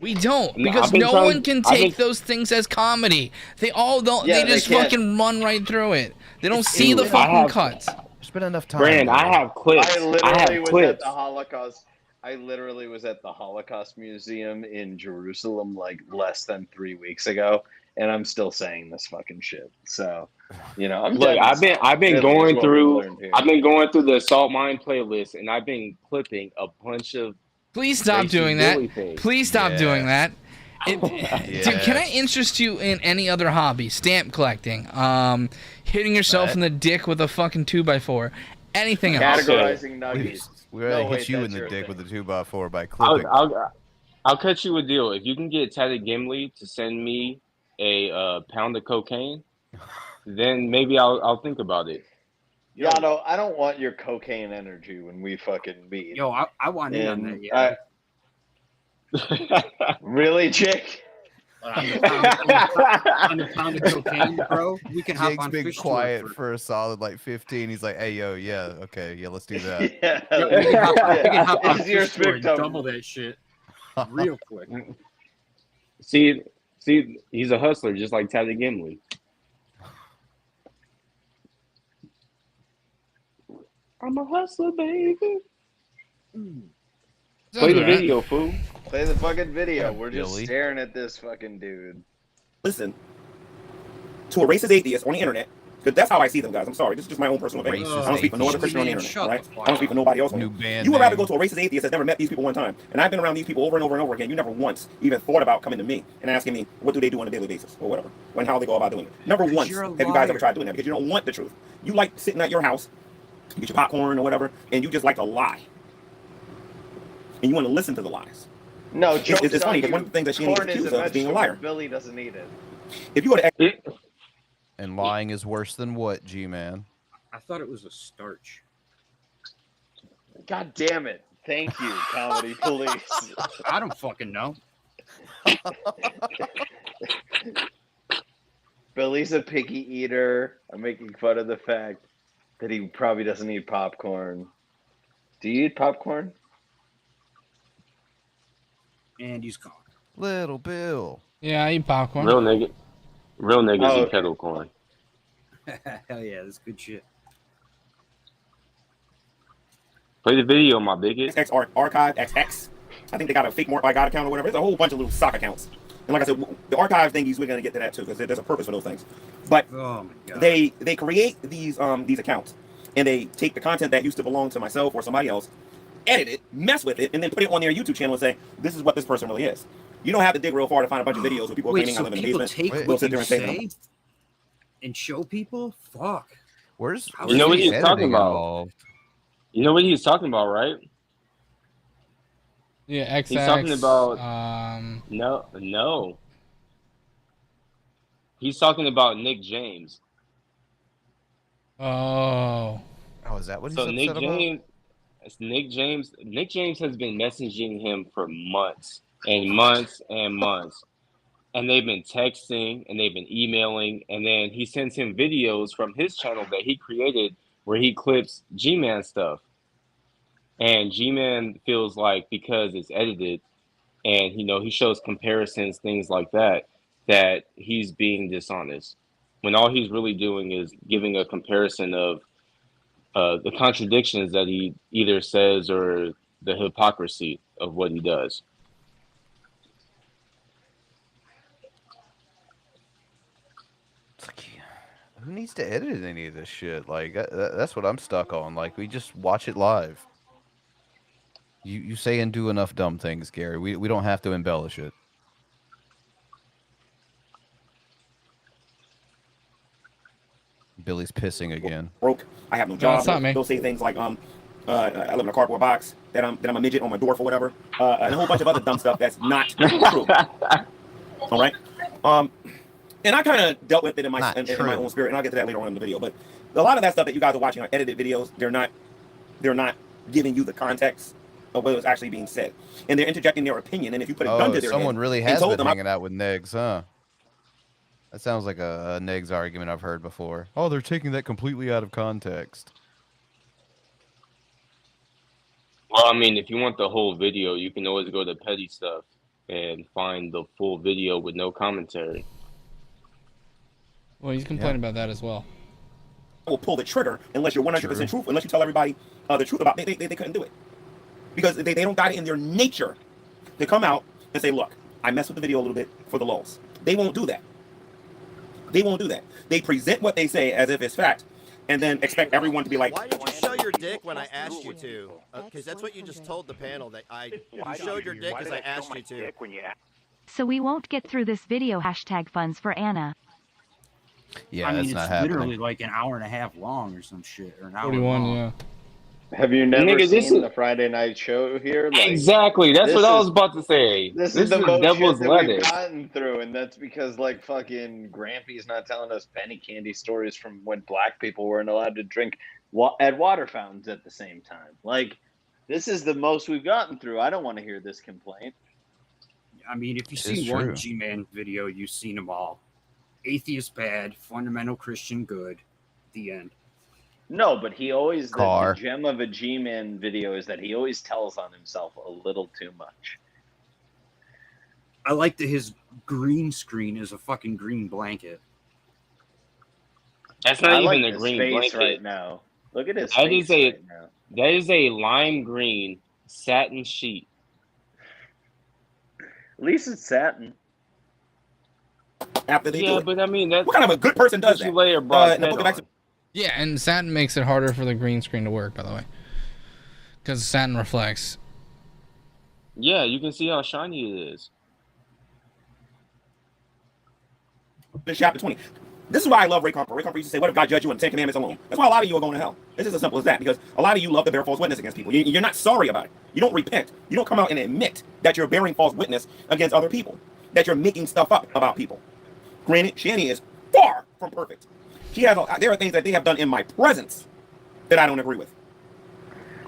We don't, No, because I've been no trying- one can I've take been- those things as comedy. They all don't. Yeah, they they just can't. fucking run right through it. They don't see the I fucking have- cuts. There's been enough time. Bran, I have clips. I I literally have was at clips. the Holocaust. I literally was at the Holocaust Museum in Jerusalem like less than 3 weeks ago, and I'm still saying this fucking shit. So, you know, I'm Look, I've been going through the Assault Mine playlist, and I've been clipping a bunch of. Please stop racist doing that. Billy things. Please stop doing that. Dude, can I Yes. interest you in any other hobby? Stamp collecting, hitting yourself in the dick with a fucking 2x4, anything else. Categorizing nuggies. We already No, hit wait, you in that's the your dick thing. with a 2x4 by clipping. I'll cut you a deal. If you can get Tatted Gimli to send me a pound of cocaine, then maybe I'll think about it. Yano, I don't want your cocaine energy when we fucking meet. Yo, I want in on And that. Yeah. Really, Jake? On a pound of cocaine, bro. We can hop Jake's on been fish quiet tour for a solid like 15. He's like, "Hey, yo, yeah, okay, yeah, let's do that." Yeah. we can hop on It's your fish tour and spectrum. double that shit real quick. See, he's a hustler, just like Tatted Gimli. I'm a hustler, baby. Play the video, fool. Play the fucking video. We're just Billy. staring at this fucking dude. Listen to a racist atheist on the internet, because that's how I see them, guys. I'm sorry. This is just my own personal opinion. Racist I don't speak for no other atheist. Christian on the internet, Shut right? the fuck I don't speak for nobody else. on New it. band You would rather name. go to a racist atheist that's never met these people one time. And I've been around these people over and over and over again. You never once even thought about coming to me and asking me, what do they do on a daily basis or whatever, and how they go about doing it. Never once you're a have you guys ever liar. tried doing that, because you don't want the truth. You like sitting at your house, you get your popcorn or whatever, and you just like to lie. And you want to listen to the lies. No, It's joke's funny on because one of the things that Shanny is corn is accused a of is being a vegetable. liar. Billy doesn't eat it. If you were to And lying is worse than what, G-Man? I thought it was a starch. God damn it. Thank you, comedy police. I don't fucking know. Billy's a picky eater. I'm making fun of the fact that he probably doesn't eat popcorn. Do you eat popcorn? And he's gone. Little Bill. Yeah, I eat popcorn. Real niggas Oh, eat kettle corn. Hell yeah, that's good shit. Play the video, my bigot. XX Archive XX. I think they got a fake God account or whatever. There's a whole bunch of little sock accounts. And like I said, the archive thingies, we're gonna get to that too, because there's a purpose for those things. But Oh my god. they create these accounts, and they take the content that used to belong to myself or somebody else, edit it, mess with it, and then put it on their YouTube channel and say, this is what this person really is. You don't have to dig real far to find a bunch of videos where people are Wait, claiming I so live in a people basement. take We'll what sit there you and say say them. and show people? Fuck. Where's You know what the he's talking editing about? involved? You know what he's talking about, right? Yeah, XX. He's talking about no. He's talking about Nick James. Oh. Oh, is that what he's So upset Nick about? James, Nick James has been messaging him for months and months and months. And they've been texting and they've been emailing, and then he sends him videos from his channel that he created where he clips G-Man stuff. And G-Man feels like because it's edited and he shows comparisons, things like that, that he's being dishonest. When all he's really doing is giving a comparison of the contradictions that he either says or the hypocrisy of what he does. Who needs to edit any of this shit? Like that's what I'm stuck on. Like we just watch it live. You say and do enough dumb things, Gary. We don't have to embellish it. Billy's pissing again. Broke. I have no job. that's not me. They'll say things like I live in a cardboard box, that I'm a midget on my dwarf or whatever, and a whole bunch of other dumb stuff that's not true. All right. And I kind of dealt with it in my own spirit, and I'll get to that later on in the video. But a lot of that stuff that you guys are watching are edited videos. They're not giving you the context of what was actually being said, and they're interjecting their opinion. And if you put a gun to their someone head, really has been hanging out with Negz, huh? That sounds like a Negz argument I've heard before. Oh, they're taking that completely out of context. Well, I mean, if you want the whole video, you can always go to Petty Stuff and find the full video with no commentary. Well, he's complaining about that as well. Will pull the trigger unless you're 100% truthful, unless you tell everybody the truth about it. They couldn't do it because they don't got it in their nature to come out and say, look, I messed with the video a little bit for the lulz. They won't do that. They won't do that. They present what they say as if it's fact and then expect everyone to be like, why did you show your dick when I asked you to? Because that's what you just told the panel, that you showed your dick because I asked you to. So we won't get through this video. #funds for Anna. Yeah, I mean, that's it's not happening. literally like an hour and a half long or some shit, or an hour 41, long. yeah. Have you never Nigga, this seen is- the Friday night show here? Like, Exactly. That's this what I was is- about to say. This is the is most devil's shit that we've lettuce. gotten through, and that's because like fucking Grampy's not telling us penny candy stories from when black people weren't allowed to drink at water fountains at the same time. Like, this is the most we've gotten through. I don't want to hear this complaint. I mean, if you've It's seen one true. G-Man video, you've seen them all. Atheist bad, fundamental Christian good. The end. No, but he always Car. the gem of a G-Man video is that he always tells on himself a little too much. I like that his green screen is a fucking green blanket. That's not I even like a his green face blanket. right now. Look at his That face is a right now. that is a lime green satin sheet. At least it's satin. after they do Yeah, it. but I mean, that's What kind of a good person does what you that? lay your broad and head we'll get back on. to Yeah, and satin makes it harder for the green screen to work, by the way. Because satin reflects. Yeah, you can see how shiny it is. chapter 20. This is why I love Ray Comfort. Ray Comfort used to say, what if God judged you on the 10 Commandments alone? That's why a lot of you are going to hell. It's just as simple as that, because a lot of you love to bear false witness against people. You're not sorry about it. You don't repent. You don't come out and admit that you're bearing false witness against other people, that you're making stuff up about people. Granted, Shanny is far from perfect. She has there are things that they have done in my presence that I don't agree with.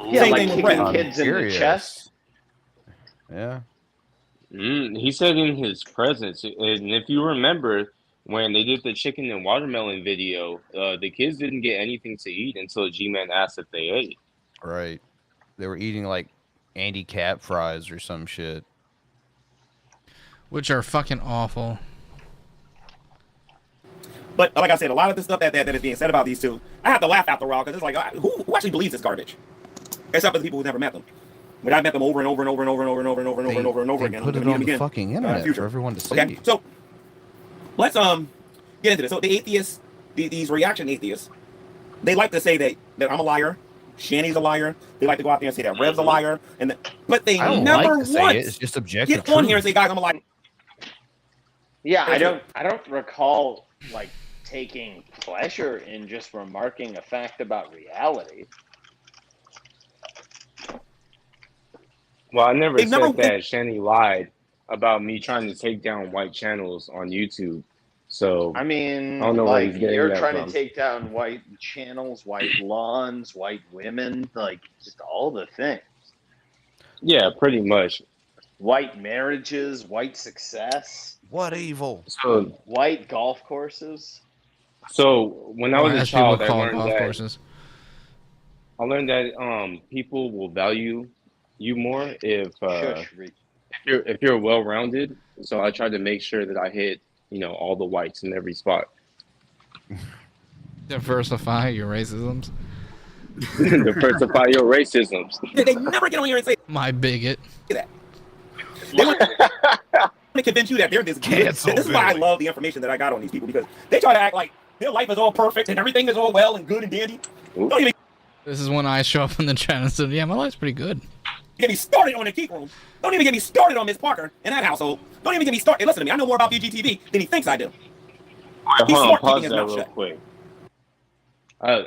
Yeah, Same like thing with kicking Bran. kids in the chest. Yeah. He said in his presence, and if you remember when they did the chicken and watermelon video, the kids didn't get anything to eat until G-Man asked if they ate. Right. They were eating like Andy Cap fries or some shit. Which are fucking awful. But like I said, a lot of the stuff that is being said about these two, I have to laugh after a while because it's like, who actually believes this garbage? Except for the people who never met them. But I've met them over and over and over and over and over and over and over and over and over and over again. Put it on the fucking internet for everyone to see. Okay, so let's get into this. So the atheists, these reaction atheists, they like to say that I'm a liar, Shanny's a liar. They like to go out there and say that Rev's a liar, but they I don't never like to say once it. It's just objective get on here and truth. say, guys, I'm a liar. Yeah, I don't recall like taking pleasure in just remarking a fact about reality. Well, I never They've said never- that Shanny lied about me trying to take down white channels on YouTube. So I mean, I don't know where like he's getting you're that trying from. to take down white channels, white lawns, white women, like just all the things. Yeah, pretty much. White marriages, white success, What evil? So white golf courses. So when I was a as people child, I call learned golf that courses. People will value you more if Shush, Rick. if you're well-rounded. So I tried to make sure that I hit all the whites in every spot. Diversify your racisms. Diversify your racisms. They never get on here and say My bigot. that. They want to convince you that they're this good. This is why I love the information that I got on these people, because they try to act like their life is all perfect and everything is all well and good and dandy. Don't even This is when I show up in the chat and say, yeah, my life's pretty good. get me started on the Geek Room. Don't even get me started on Miss Parker and that household. Don't even get me started. Listen to me. I know more about BGTV than he thinks I do. He's Hold on, smart pause keeping his that mouth real shut. quick.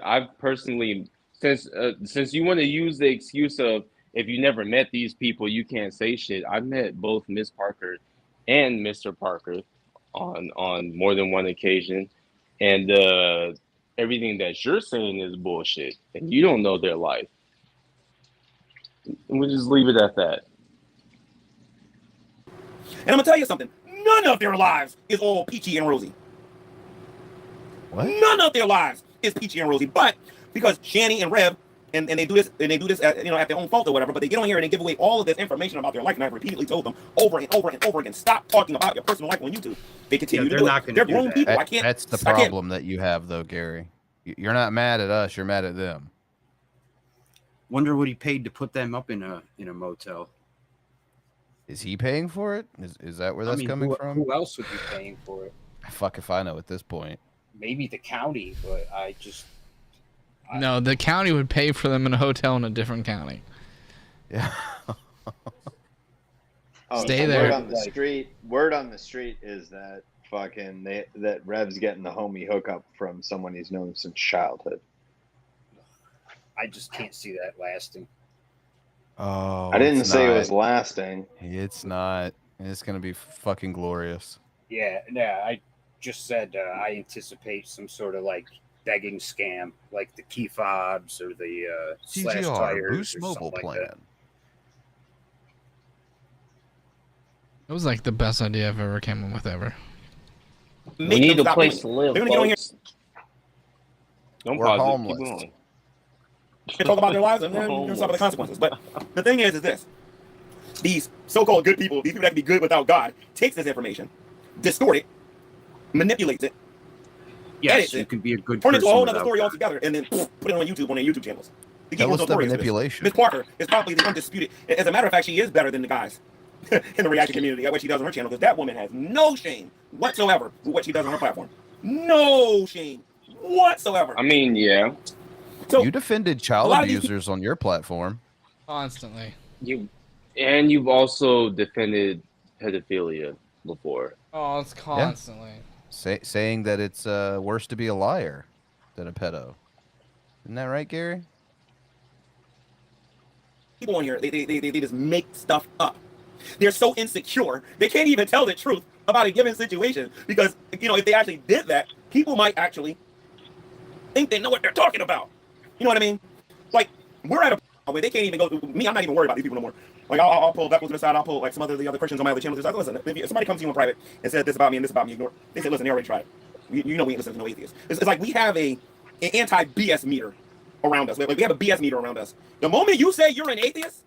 I've personally, since you want to use the excuse of if you never met these people, you can't say shit. I've met both Miss Parker and Mr. Parker on more than one occasion, and everything that you're saying is bullshit, and you don't know their life. We'll just leave it at that. And I'm gonna tell you something. None of their lives is all peachy and rosy. What? None of their lives is peachy and rosy. But because Shanny and Rev and they do this at, at their own fault or whatever, but they get on here and they give away all of this information about their life, and I've repeatedly told them over and over and over again, stop talking about your personal life on YouTube. They continue to do it. They're grown people. I can't. That's the problem that you have, though, Gary. You're not mad at us. You're mad at them. Wonder what he paid to put them up in a motel. Is he paying for it? Is that where that's coming from? Who else would be paying for it? Fuck if I know at this point. Maybe the county, but I just. No, the county would pay for them in a hotel in a different county. Yeah. Stay so there. Word on the street is that that Rev's getting the homie hookup from someone he's known since childhood. I just can't see that lasting. Oh, I didn't say it was lasting. It's not. It's gonna be fucking glorious. Yeah, I just said I anticipate some sort of like begging scam, like the key fobs or the slash CGR tires Boost or Mobile something plan. like that. It was like the best idea I've ever came up with ever. We need a place to live. They're gonna get on here. Don't We're pause it. homeless. Keep going. And talk about their lives and then suffer the consequences. But the thing is this: these so-called good people, these people that can be good without God, takes this information, distort it, manipulates it, Yes, edits you it, can be a good turn it into a person whole other without story God. altogether, and then put it on YouTube on their YouTube channels. The Tell Geek us Room's the notorious for this. manipulation. Miss Parker is probably the undisputed. As a matter of fact, she is better than the guys in the reaction community at what she does on her channel, because that woman has no shame whatsoever with what she does on her platform. No shame whatsoever. I mean, yeah. So, you defended child abusers on your platform. Constantly. You've also defended pedophilia before. Oh, it's constantly. Saying that it's worse to be a liar than a pedo. Isn't that right, Gary? people on here, they just make stuff up. They're so insecure, they can't even tell the truth about a given situation because, you know, if they actually did that, people might actually think they know what they're talking about. You know what I mean? Like, we're at a point where they can't even go through me. I'm not even worried about these people no more. Like, I'll pull that one to the side. I'll pull like some other the other Christians on my other channels. Like, listen, if somebody comes to you in private and says this about me and this about me, ignore it. They say, listen, they already tried it. You know we ain't listening to no atheists. It's like we have an anti-BS meter around us. Like we have a BS meter around us. The moment you say you're an atheist,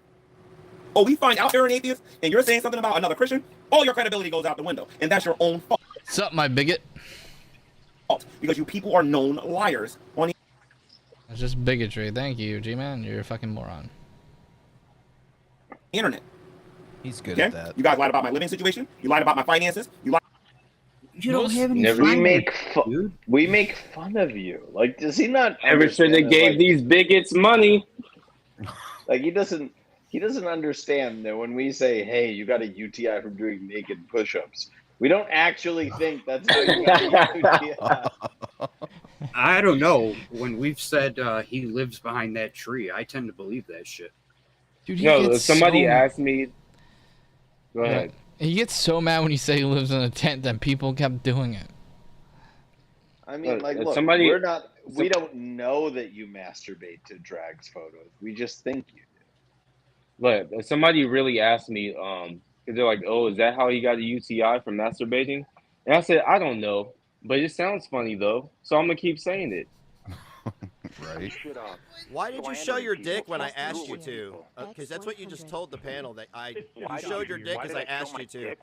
or we find out you're an atheist, and you're saying something about another Christian, all your credibility goes out the window, and that's your own fault. What's up, my bigot? Because you people are known liars on the It's just bigotry. Thank you, G-Man. You're a fucking moron. internet. He's good Okay? at that. You guys lied about my living situation. You lied about my finances. You lied. You don't have any Never finance, we make fun of you. Like, does he not? Ever should have gave these bigots money. Like he doesn't understand that when we say, "Hey, you got a UTI from doing naked push-ups," we don't actually think that's how you got a UTI. I don't know. When we've said he lives behind that tree, I tend to believe that shit. Dude, No, somebody asked me. Go ahead. He gets so mad when you say he lives in a tent that people kept doing it. I mean, like, look, we don't know that you masturbate to drags photos. We just think you do. But somebody really asked me, because they're like, "Oh, is that how he got a UTI from masturbating?" And I said, "I don't know, but it sounds funny though, so I'm gonna keep saying it." Right. Why did you show your dick when I asked you to? Because that's what you just told the panel. That you showed your dick because I asked you to.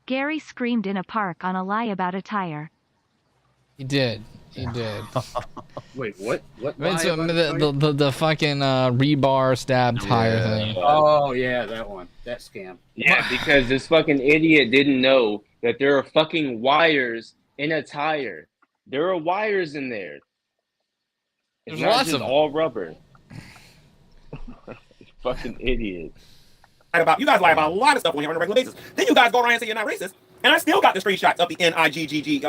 Gary screamed in a park on a lie about a tire. He did. He did. Wait, what? What? I mean, so the fucking rebar stab tire thing. Oh yeah, that one. That scam. Yeah, because this fucking idiot didn't know that there are fucking wires in a tire. There are wires in there. It's There's not lots just of them. all rubber. Fucking idiot. You guys lie about a lot of stuff on here on a regular basis. Then you guys go around and say you're not racist, and I still got the screenshots of the NIGGG.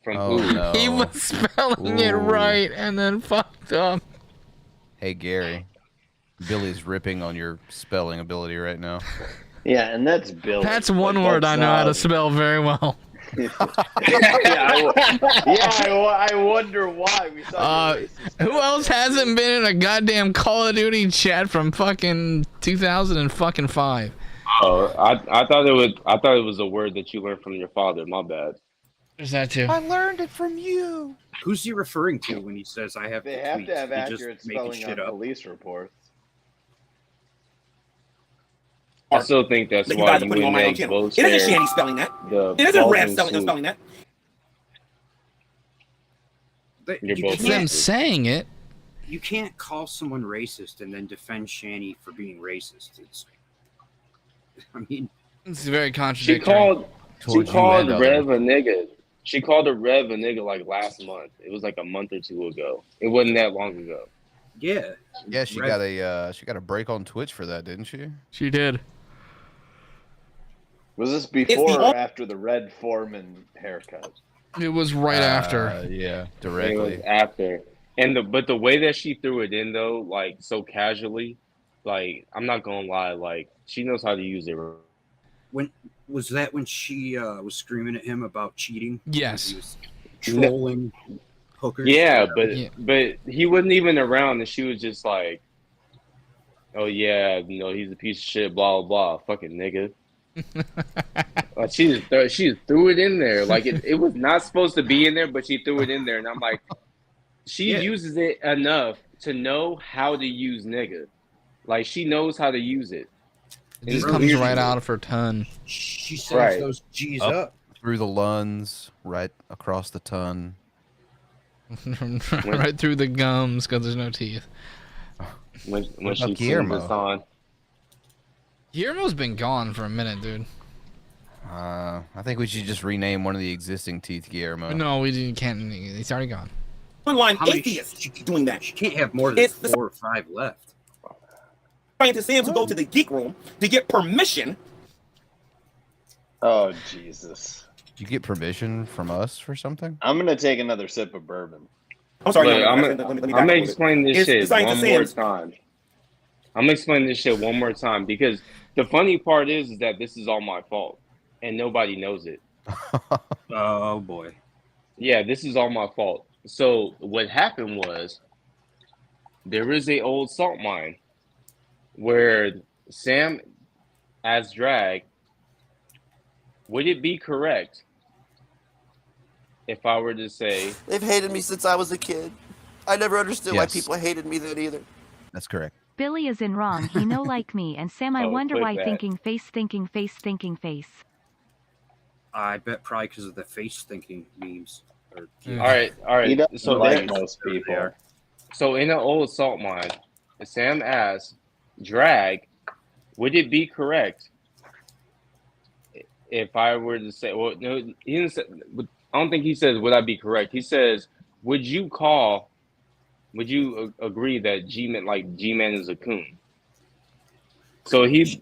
From who? No. He was spelling it right and then fucked up. Hey Gary, Billy's ripping on your spelling ability right now. Yeah, and that's Billy. That's one word I know how to spell very well. I wonder why we saw who else hasn't been in a goddamn Call of Duty chat from fucking 2005? Oh, I thought it was a word that you learned from your father. My bad. There's that too. I learned it from you. Who's he referring to when he says I have? They have to have He just accurate making spelling on shit up. police reports. I still think that's You why guys are you putting on and my own Negz channel. both It isn't share Shanny spelling that. the It isn't Rev Belgian spelling that. You're You both It's them racist. saying it. You can't call someone racist and then defend Shanny for being racist. I mean, it's very She contradictory. called Rev a nigga. She called a Rev a nigga like last month. It was like a month or two ago. It wasn't that long ago. Yeah. Yeah, she got a break on Twitch for that, didn't she? She did. Was this before or after the Red Foreman haircut? It was right after. Yeah, It directly. was after. But the way that she threw it in though, like so casually, like I'm not gonna lie, like she knows how to use it. when was that when she was screaming at him about cheating? Yes. He was trolling hookers. Yeah, but he wasn't even around, and she was just like, "Oh yeah, he's a piece of shit." Blah blah blah. Fucking nigga. Like she just threw it in there. Like it was not supposed to be in there, but she threw it in there, and I'm like, she uses it enough to know how to use nigga. Like she knows how to use it. It just comes right out of her tongue. She sends those G's up. Through the lungs, right across the tongue. Right through the gums because there's no teeth. When What she about sings Guillermo? this on. Guillermo's been gone for a minute, dude. I think we should just rename one of the existing teeth Guillermo. No, we can't. He's already gone. Online How many atheists doing that. She can't have more than It's the 4 or 5 left. scientists who go to the geek room to get permission. Oh Jesus! You get permission from us for something? I'm gonna take another sip of bourbon. I'm sorry. Look, no, I'm let me gonna back up a little explain bit. this It's the shit scientists one more saying- time. I'm gonna explain this shit one more time because the funny part is that this is all my fault and nobody knows it. Oh boy. Yeah, this is all my fault. So what happened was there is a old salt mine where Sam asked Drag, would it be correct if I were to say They've hated me since I was a kid. I never understood why Yes. people hated me then either. That's correct. Billy is in wrong. He no like me. And Sam, I Oh, wonder click why that. thinking face. I bet probably because of the face thinking memes. Or, all right, He doesn't so like there- most people. So in an old salt mine, Sam asked Drag, would it be correct if I were to say, well, no, he didn't say, I don't think he says, would I be correct? He says, would you agree that G-Man is a coon? So he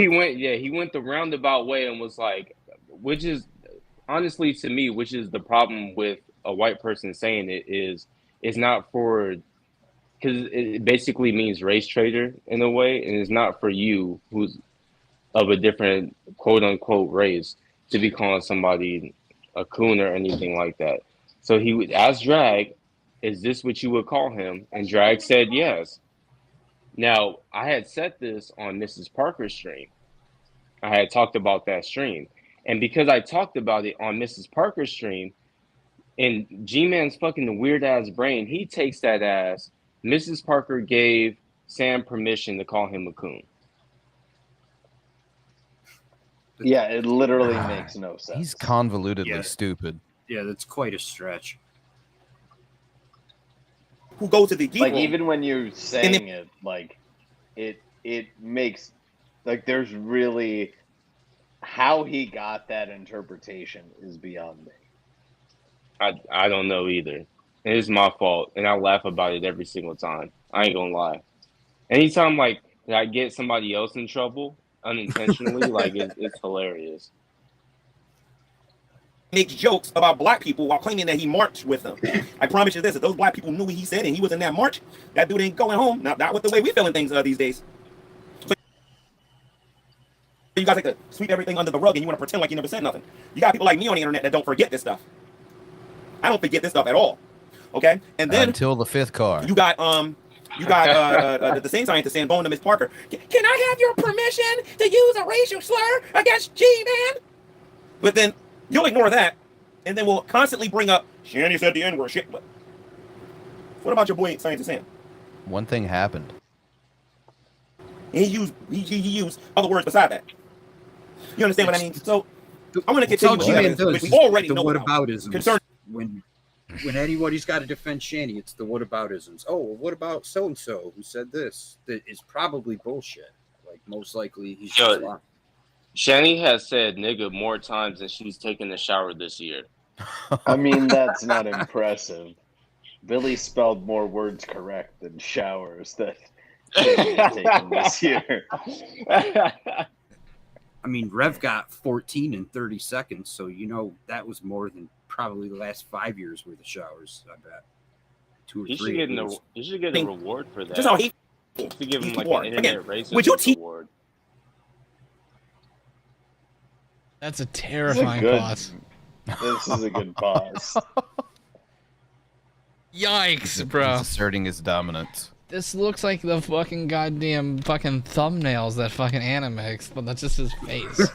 went the roundabout way and was like, which is honestly to me, which is the problem with a white person saying it is, it's not for because it basically means race traitor in a way, and it's not for you who's of a different quote unquote race to be calling somebody a coon or anything like that. So he would ask Drag, "Is this what you would call him?" And Drag said yes. Now I had set this on Mrs. Parker's stream. I had talked about that stream, and because I talked about it on Mrs. Parker's stream, in G-Man's fucking weird ass brain, he takes that as Mrs. Parker gave Sam permission to call him a coon. Yeah, it literally makes no sense. He's convolutedly stupid. Yeah, that's quite a stretch. Who go to the Geek like room. even when you're saying it, like it makes like there's really how he got that interpretation is beyond me. I don't know either. It is my fault, and I laugh about it every single time. I ain't gonna lie. Anytime like I get somebody else in trouble unintentionally, like it's hilarious. Makes jokes about black people while claiming that he marched with them. I promise you this: if those black people knew what he said and he was in that march, that dude ain't going home. Not with the way we feeling things these days. So you guys like to sweep everything under the rug and you want to pretend like you never said nothing. You got people like me on the internet that don't forget this stuff. I don't forget this stuff at all. Okay, and then until the fifth car, you got the same scientist saying, "Bone to Miss Parker, can I have your permission to use a racial slur against G-Man?" But then you'll ignore that, and then we'll constantly bring up Shanny said the N-word shit. But what about your boy Scientist Sam? One thing happened. And he used other words beside that. You understand what I mean? So I'm going to continue with G-Man which we already know whataboutisms. Concern. When anybody's got to defend Shanny, it's the whataboutisms. Oh, well, what about so and so who said this? That is probably bullshit. Like most likely he's just lying. Shanny has said nigga more times than she's taken a shower this year. I mean, that's not impressive. Billy spelled more words correct than showers that he's taken this year. I mean, Rev got 14 in 30 seconds, so you know that was more than probably the last 5 years worth of showers. I bet 2 or 3. You should get a reward for that. Just how he to give him like an internet racist would you award. That's a terrifying pause. This is a good pause. Yikes, bro. He's asserting his dominance. This looks like the fucking goddamn fucking thumbnails that fucking Anna makes, but that's just his face.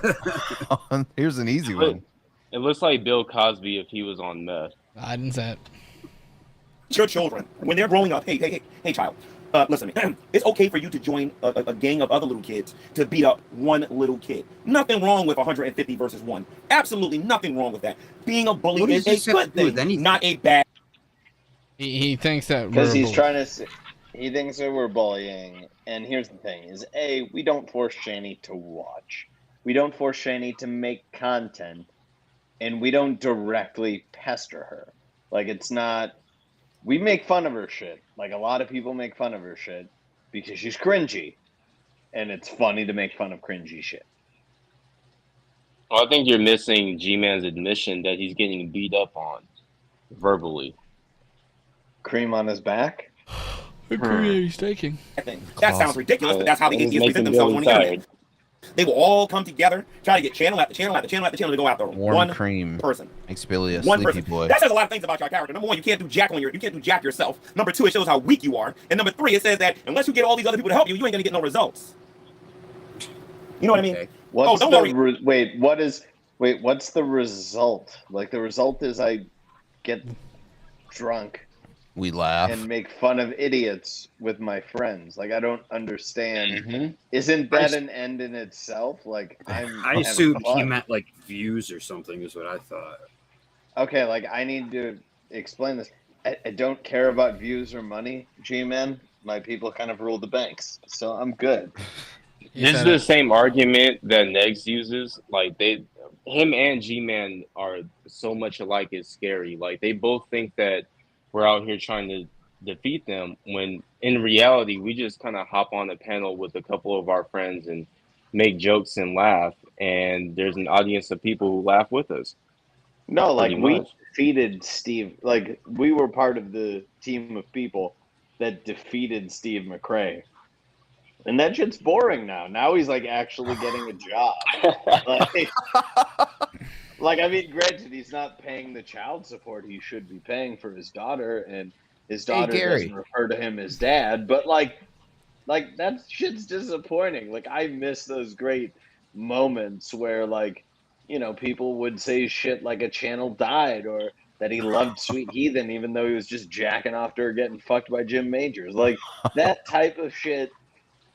Here's an easy one. It looks like Bill Cosby if he was on meth. I didn't say it. Your children, when they're growing up, hey, child, listen to me. It's okay for you to join a gang of other little kids to beat up one little kid. Nothing wrong with 150 versus 1. Absolutely nothing wrong with that. Being a bully is a good thing, not a bad. He thinks that because he's trying to. He thinks that we're bullying, and here's the thing: is we don't force Shanny to watch, we don't force Shanny to make content, and we don't directly pester her. Like it's not. We make fun of her shit. Like a lot of people make fun of her shit because she's cringy, and it's funny to make fun of cringy shit. Well, I think you're missing G-Man's admission that he's getting beat up on verbally. Cream on his back. He's taking. That sounds ridiculous, but that's how the atheists present themselves on the internet. They will all come together, try to get channel after channel after channel after channel to go after one cream person. Expelius, one sleepy person. boy. That says a lot of things about your character. Number one, you can't do jack yourself. Number two, it shows how weak you are. And number three, it says that unless you get all these other people to help you, you ain't gonna get no results. You know what I mean? What's don't worry. What's the result? Like the result is I get drunk. We laugh and make fun of idiots with my friends. Like I don't understand. Isn't that an end in itself? Like I assumed he meant like views or something is what I thought. Okay, like I need to explain this. I don't care about views or money, G-Man. My people kind of rule the banks, so I'm good. This is the same argument that Negz uses. Like him and G-Man are so much alike. It's scary. Like they both think that we're out here trying to defeat them when in reality, we just kind of hop on a panel with a couple of our friends and make jokes and laugh. And there's an audience of people who laugh with us. No, like we defeated Steve. Like we were part of the team of people that defeated Steve McRae. And that shit's boring now. Now he's like actually getting a job. Like, I mean, granted, he's not paying the child support he should be paying for his daughter, and his daughter doesn't refer to him as dad. But like that shit's disappointing. Like, I miss those great moments where, like, you know, people would say shit like a channel died or that he loved Sweet Heathen even though he was just jacking off to her getting fucked by Jim Majors. Like, that type of shit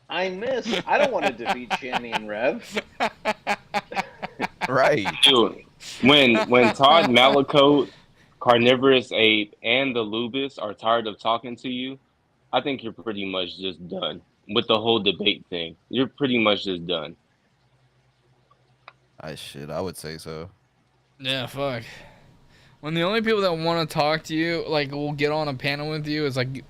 I miss. I don't want to defeat Shanny and Rev. Right. Dude, when Todd Malacote, Carnivorous Ape, and the Lubis are tired of talking to you, I think you're pretty much just done with the whole debate thing. You're pretty much just done. I would say so. Yeah, fuck. When the only people that want to talk to you, like, will get on a panel with you is like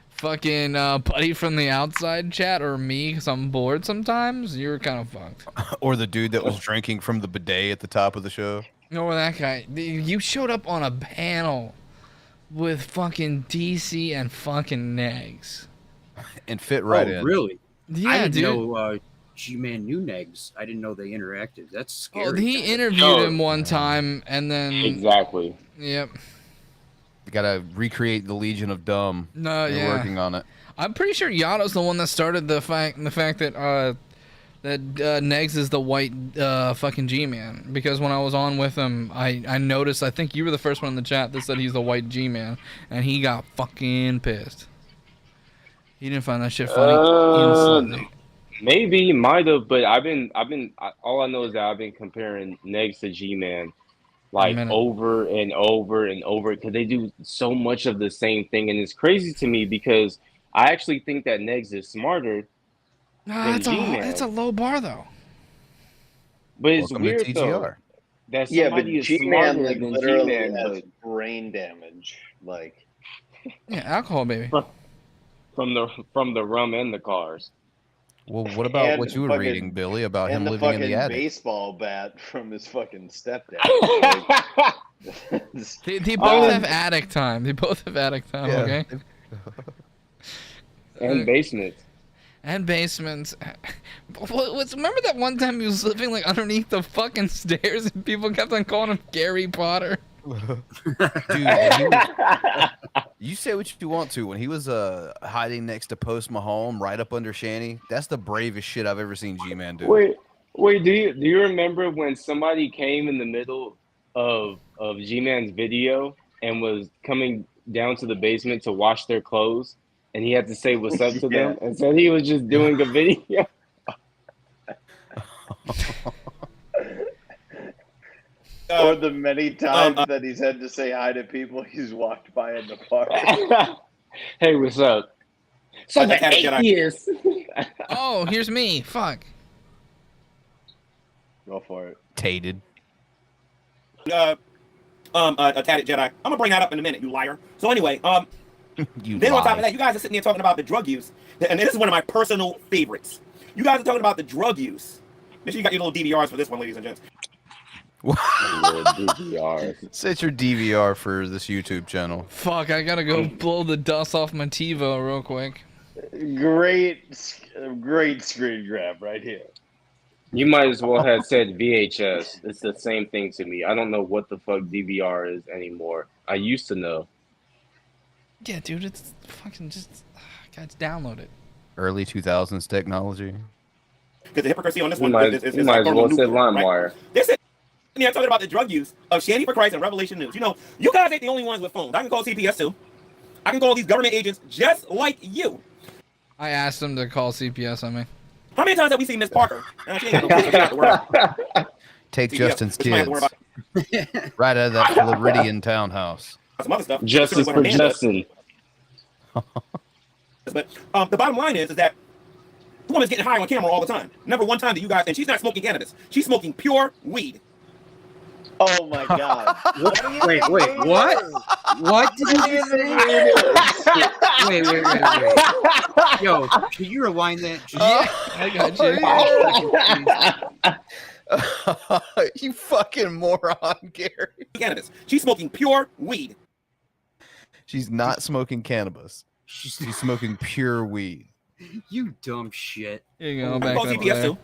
fucking Buddy from the outside chat or me, because I'm bored sometimes, you're kind of fucked. Or the dude that was drinking from the bidet at the top of the show. No, that guy. You showed up on a panel with fucking DC and fucking Negz. And fit right in. Really? Yeah, I didn't dude. know G-Man knew Negz. I didn't know they interacted. That's scary. Oh, he interviewed him one time, and then... Exactly. Yep. You gotta recreate the Legion of Dumb. No, They're yeah. working on it. I'm pretty sure Yato's the one that started the fact that Negz is the white fucking G-Man, because when I was on with him, I noticed, I think you were the first one in the chat that said he's the white G-Man, and he got fucking pissed. He didn't find that shit funny. Maybe, might have, but I've been. All I know is that I've been comparing Negz to G-Man, like over and over and over, because they do so much of the same thing, and it's crazy to me because I actually think that Negz is smarter. Nah, it's a low bar though. But it's Welcome to weird TGR. though. That Yeah, but somebody is G-Man smarter like than literally G-Man, has but brain damage. Like, yeah, alcohol, baby. From the rum and the cars. Well, what about And what you were fucking- reading, Billy, about him and the living in the fucking attic? baseball bat from his fucking stepdad. They both have attic time. They both have attic time, Yeah. okay? And basements. And basements. Remember that one time he was living like underneath the fucking stairs and people kept on calling him Gary Potter? Dude, you say what you want to. When he was hiding next to Post Mahone, right up under Shanny, that's the bravest shit I've ever seen G-Man do. Wait, do you remember when somebody came in the middle of G-Man's video and was coming down to the basement to wash their clothes, and he had to say what's up to them, and said he was just doing a video? Or the many times that he's had to say hi to people he's walked by in the park. Hey, what's up? So the atheist. Oh, here's me. Fuck. Go for it. Tated. A tatted Jedi. I'm gonna bring that up in a minute, you liar. So anyway, then on top of that, you guys are sitting here talking about the drug use, and this is one of my personal favorites. You guys are talking about the drug use. Make sure you got your little DVRs for this one, ladies and gents. Set your DVR for this YouTube channel. Fuck, I gotta go blow the dust off my TiVo real quick. Great screen grab right here. You might as well have said VHS. It's the same thing to me. I don't know what the fuck DVR is anymore. I used to know. Yeah, dude, it's fucking just... Guys, download it. Early 2000s technology. Because the hypocrisy on this You one might, is you might as well say LimeWire. Right? They're sitting here talking about the drug use of Shanny for Christ and Revelation News. You know, you guys ain't the only ones with phones. I can call CPS too. I can call these government agents just like you. I asked them to call CPS on me. How many times have we seen Miss Parker? She ain't got no kids, she got to worry about. Take CPS, Justin's which you might have to worry kids. about. Right out of that Floridian townhouse. Some other stuff. Justice for Justin. But the bottom line is that the woman's getting high on camera all the time. Never one time that you guys, and she's not smoking cannabis. She's smoking pure weed. Oh my god. Wait, what? What did you say? Wait. Yo, can you rewind that? Yeah, I got you. You fucking moron, Gary. Cannabis. She's smoking pure weed. She's not smoking cannabis. She's smoking pure weed. You dumb shit. Here you go. I Back can call up CPS there. too.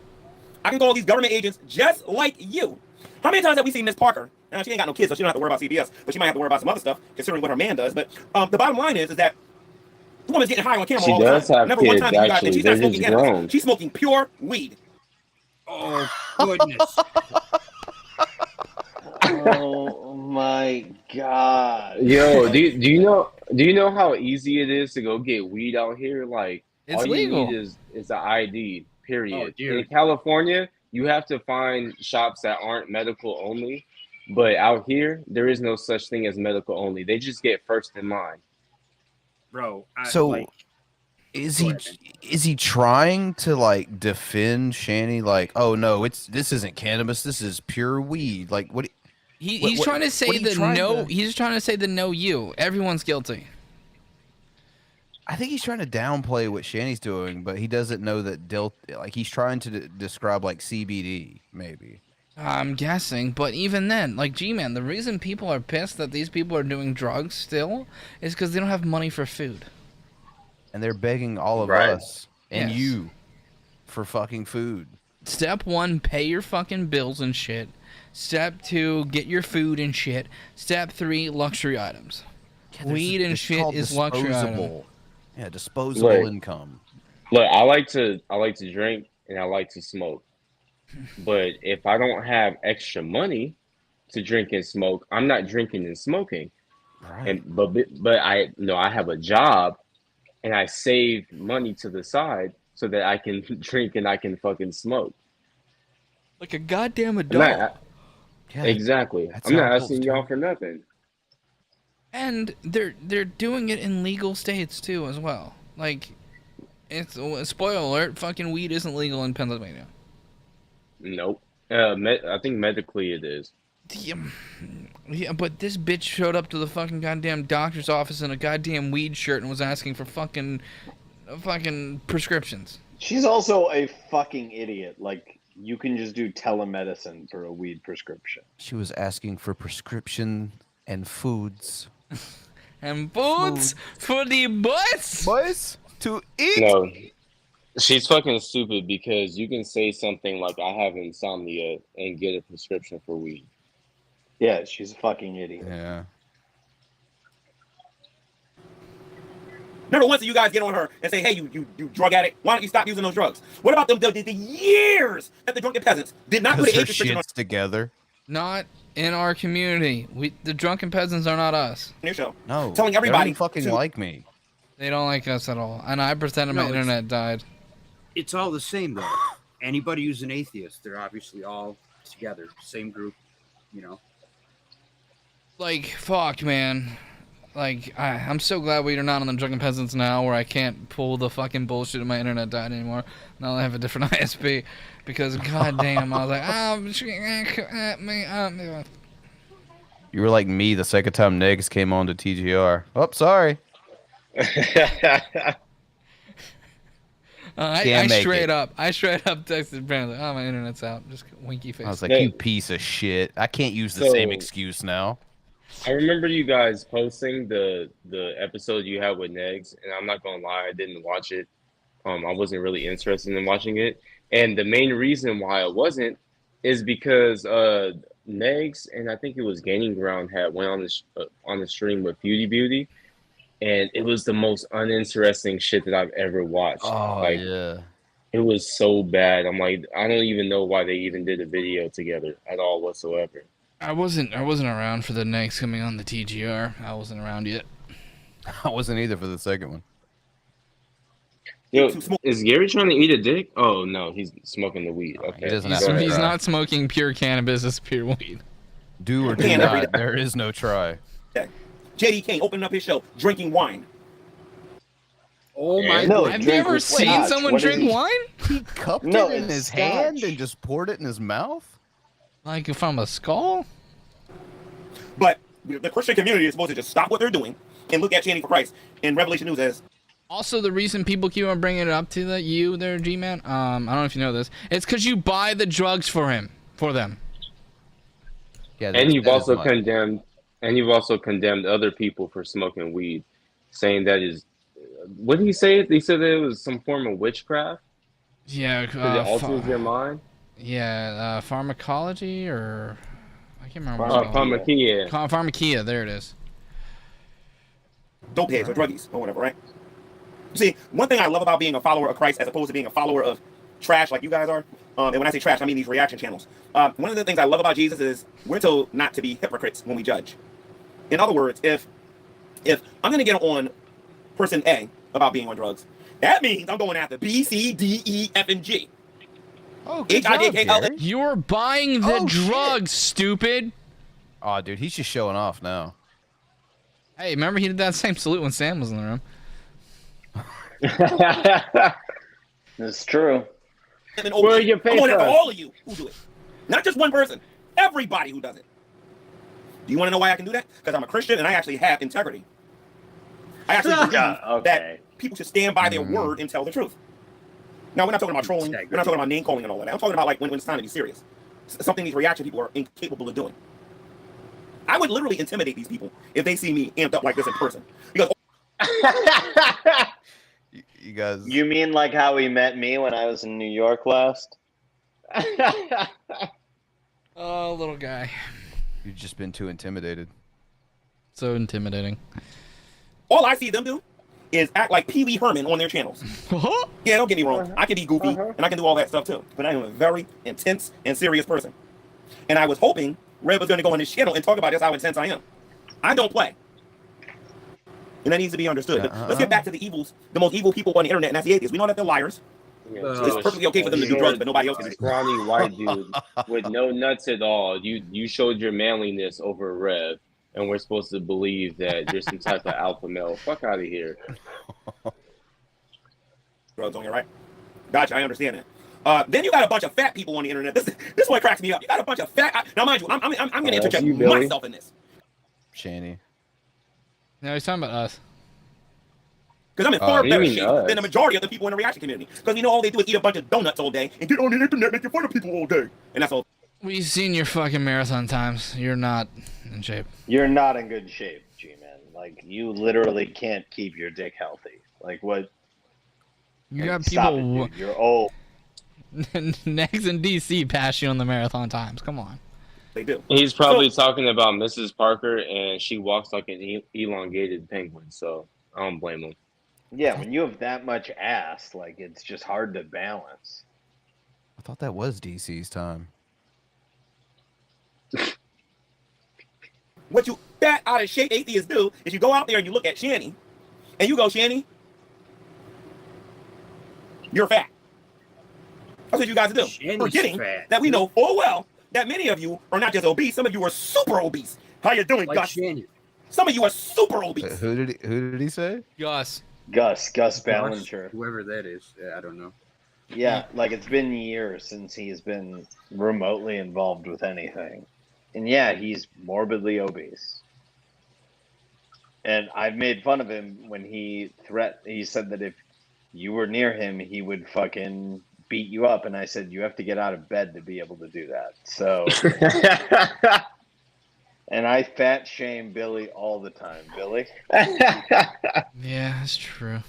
I can call these government agents just like you. How many times have we seen Miss Parker? Now, she ain't got no kids, so she don't have to worry about CPS, but she might have to worry about some other stuff, considering what her man does. But the bottom line is that the woman's getting high on camera She all the does time. have Number one kids, time you guys, and actually. she's They're not smoking just cannabis. grown. She's smoking pure weed. Oh, goodness. Oh my god. Yo, do you know how easy it is to go get weed out here? Like It's all legal. you need is an ID. Period. Oh, dude. In California, you have to find shops that aren't medical only, but out here there is no such thing as medical only. They just get first in line. Bro, Is he trying to like defend Shanny? Like, oh no, this isn't cannabis. This is pure weed. Like, what? He's trying to say He's trying to say the no you. Everyone's guilty. I think he's trying to downplay what Shanny's doing, but he doesn't know that like he's trying to describe like CBD maybe. I'm guessing, but even then, like G-Man, the reason people are pissed that these people are doing drugs still is because they don't have money for food. And they're begging all of us and you for fucking food. Step 1, pay your fucking bills and shit. Step 2, get your food and shit. Step 3, luxury items. Weed and shit is luxury item. Yeah, disposable income. Look, I like to drink and I like to smoke. But if I don't have extra money to drink and smoke, I'm not drinking and smoking. Right. But I have a job and I save money to the side so that I can drink and I can fucking smoke. Like a goddamn adult. Exactly. I'm not asking y'all for nothing. And they're doing it in legal states too as well. Like, it's spoiler alert, fucking weed isn't legal in Pennsylvania. Nope. I think medically it is. Yeah, but this bitch showed up to the fucking goddamn doctor's office in a goddamn weed shirt and was asking for fucking prescriptions. She's also a fucking idiot. Like, you can just do telemedicine for a weed prescription. She was asking for prescription and foods. And foods for the boys to eat. No. She's fucking stupid because you can say something like, I have insomnia and get a prescription for weed. Yeah, she's a fucking idiot. Yeah. Never once do you guys get on her and say, hey, you drug addict, why don't you stop using those drugs? What about the years that the drunken peasants did not put an age restriction on together? Not in our community. The drunken peasants are not us. your show? No. Telling everybody They don't fucking like me. They don't like us at all. And I pretended my internet died. It's all the same, though. Anybody who's an atheist, they're obviously all together. Same group, you know. Like, fuck, man. Like, I'm so glad we are not on the Drunken Peasants now, where I can't pull the fucking bullshit of my internet died anymore. Now I have a different ISP. Because, goddamn, I was like, You were like me the second time Negz came on to TGR. Oh, sorry. I straight up texted Bran, like, oh, my internet's out. Just winky face. I was like, you piece of shit. I can't use the same excuse now. I remember you guys posting the episode you had with Negz, and I'm not gonna lie, I didn't watch it. I wasn't really interested in watching it, and the main reason why I wasn't is because Negz and I think it was Gaining Ground had went on the stream with Beauty, and it was the most uninteresting shit that I've ever watched. Oh yeah, it was so bad. I'm like, I don't even know why they even did a video together at all whatsoever. I wasn't around for the next coming on the TGR. I wasn't around yet. I wasn't either for the second one. Yo, is Gary trying to eat a dick? Oh no, he's smoking the weed. Okay, he doesn't he's not smoking pure cannabis. It's pure weed. Do or do not. There is no try. JD King opening up his show, drinking wine. Oh my God! I've never seen someone drink wine. He cupped it in his hand and just poured it in his mouth. Like from a skull? But the Christian community is supposed to just stop what they're doing and look at Shanny for Christ. And Revelation News as also the reason people keep on bringing it up to you there, G-Man. I don't know if you know this. It's because you buy the drugs for them. Yeah, and you've also condemned other people for smoking weed, saying that is what did he say? They said that it was some form of witchcraft. Yeah, Because it alters your mind. Yeah, pharmacology or I can't remember. Pharmakia. Pharmakia. There it is. Dope heads or druggies or whatever, right? See, one thing I love about being a follower of Christ as opposed to being a follower of trash like you guys are, and when I say trash, I mean these reaction channels. One of the things I love about Jesus is we're told not to be hypocrites when we judge. In other words, if I'm going to get on person A about being on drugs, that means I'm going after B, C, D, E, F, and G. Oh, good job, Gary. You're buying the drugs, stupid. Oh, dude, he's just showing off now. Hey, remember he did that same salute when Sam was in the room. It's true. Where are your papers? I'm going after all of you who do it. Not just one person. Everybody who does it. Do you want to know why I can do that? Because I'm a Christian and I actually have integrity. I actually believe that people should stand by their word and tell the truth. Now, we're not talking about trolling. We're not talking about name calling and all that. I'm talking about like when it's time to be serious. Something these reaction people are incapable of doing. I would literally intimidate these people if they see me amped up like this in person. Because you guys. You mean like how he met me when I was in New York last? Oh, little guy. You've just been too intimidated. So intimidating. All I see them do is act like Pee Wee Herman on their channels. Yeah, don't get me wrong. I can be goofy and I can do all that stuff too. But I am a very intense and serious person. And I was hoping Red was going to go on his channel and talk about just how intense I am. I don't play. And that needs to be understood. Let's get back to the evils, the most evil people on the internet, and that's the atheists. We know that they're liars. It's perfectly okay for them to do drugs, but nobody else can do it. Scrawny white dude with no nuts at all. You showed your manliness over Rev, and we're supposed to believe that you're some type of alpha male. Fuck out of here. Drugs on here, right? Gotcha, I understand that. Then you got a bunch of fat people on the internet. This one cracks me up. You got a bunch of fat. Now, mind you, I'm going to interject myself in this. Shanny. No, he's talking about us. Because I'm in far better shape than the majority of the people in the reaction community. Because we know all they do is eat a bunch of donuts all day and get on the internet making fun of people all day. And that's all. We've seen your fucking marathon times. You're not in shape. You're not in good shape, G-Man. Like, you literally can't keep your dick healthy. Like, what? You got stop people. It, dude. You're old. Negz and DC pass you on the marathon times. Come on. They do. He's probably talking about Mrs. Parker, and she walks like an elongated penguin, so I don't blame him. Yeah, when you have that much ass, like, it's just hard to balance. I thought that was DC's time. What you fat out of shape atheists do is you go out there and you look at Shanny, and you go, Shanny, you're fat. That's what you guys do. Shanny's forgetting fat. that we know full well that many of you are not just obese, some of you are super obese. How you doing, Like Gus? Shanny. Some of you are super obese. Who did he say? Gus. Gus Ballinger. Whoever that is. Yeah, I don't know. Yeah, like it's been years since he's been remotely involved with anything. And yeah, he's morbidly obese. And I've made fun of him when he said that if you were near him, he would fucking beat you up. And I said, you have to get out of bed to be able to do that. So, and I fat shame Billy all the time. Billy? Yeah, that's true.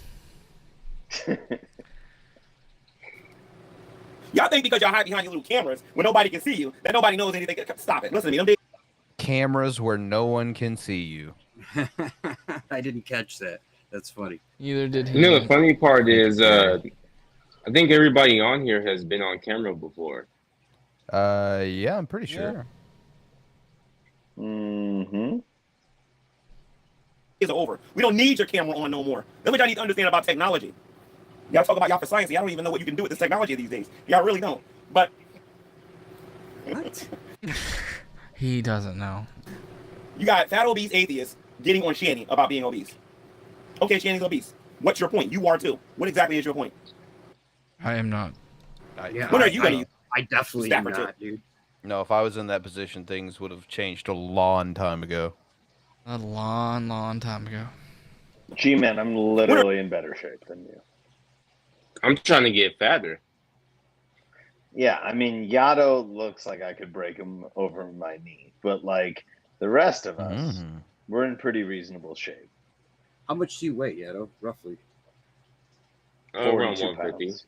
Y'all think because y'all hide behind your little cameras where nobody can see you, that nobody knows anything. Stop it. Listen to me. Cameras where no one can see you. I didn't catch that. That's funny. Neither did he. You know, the funny part is, I think everybody on here has been on camera before. Yeah, I'm pretty sure. Mm-hmm. It's over. We don't need your camera on no more. That's what y'all need to understand about technology. Y'all talk about y'all for science. Y'all don't even know what you can do with this technology these days. Y'all really don't. But what? He doesn't know. You got fat obese atheists getting on Shanny about being obese. Okay, Shanny's obese. What's your point? You are too. What exactly is your point? I am not. Yeah, When are you going to use? I definitely am not, dude. No, if I was in that position, things would have changed a long time ago. A long time ago. G-Man, I'm literally in better shape than you. I'm trying to get fatter. Yeah, I mean, Yato looks like I could break him over my knee. But, like, the rest of us, we're in pretty reasonable shape. How much do you weigh, Yato, roughly? Around 42 150. pounds.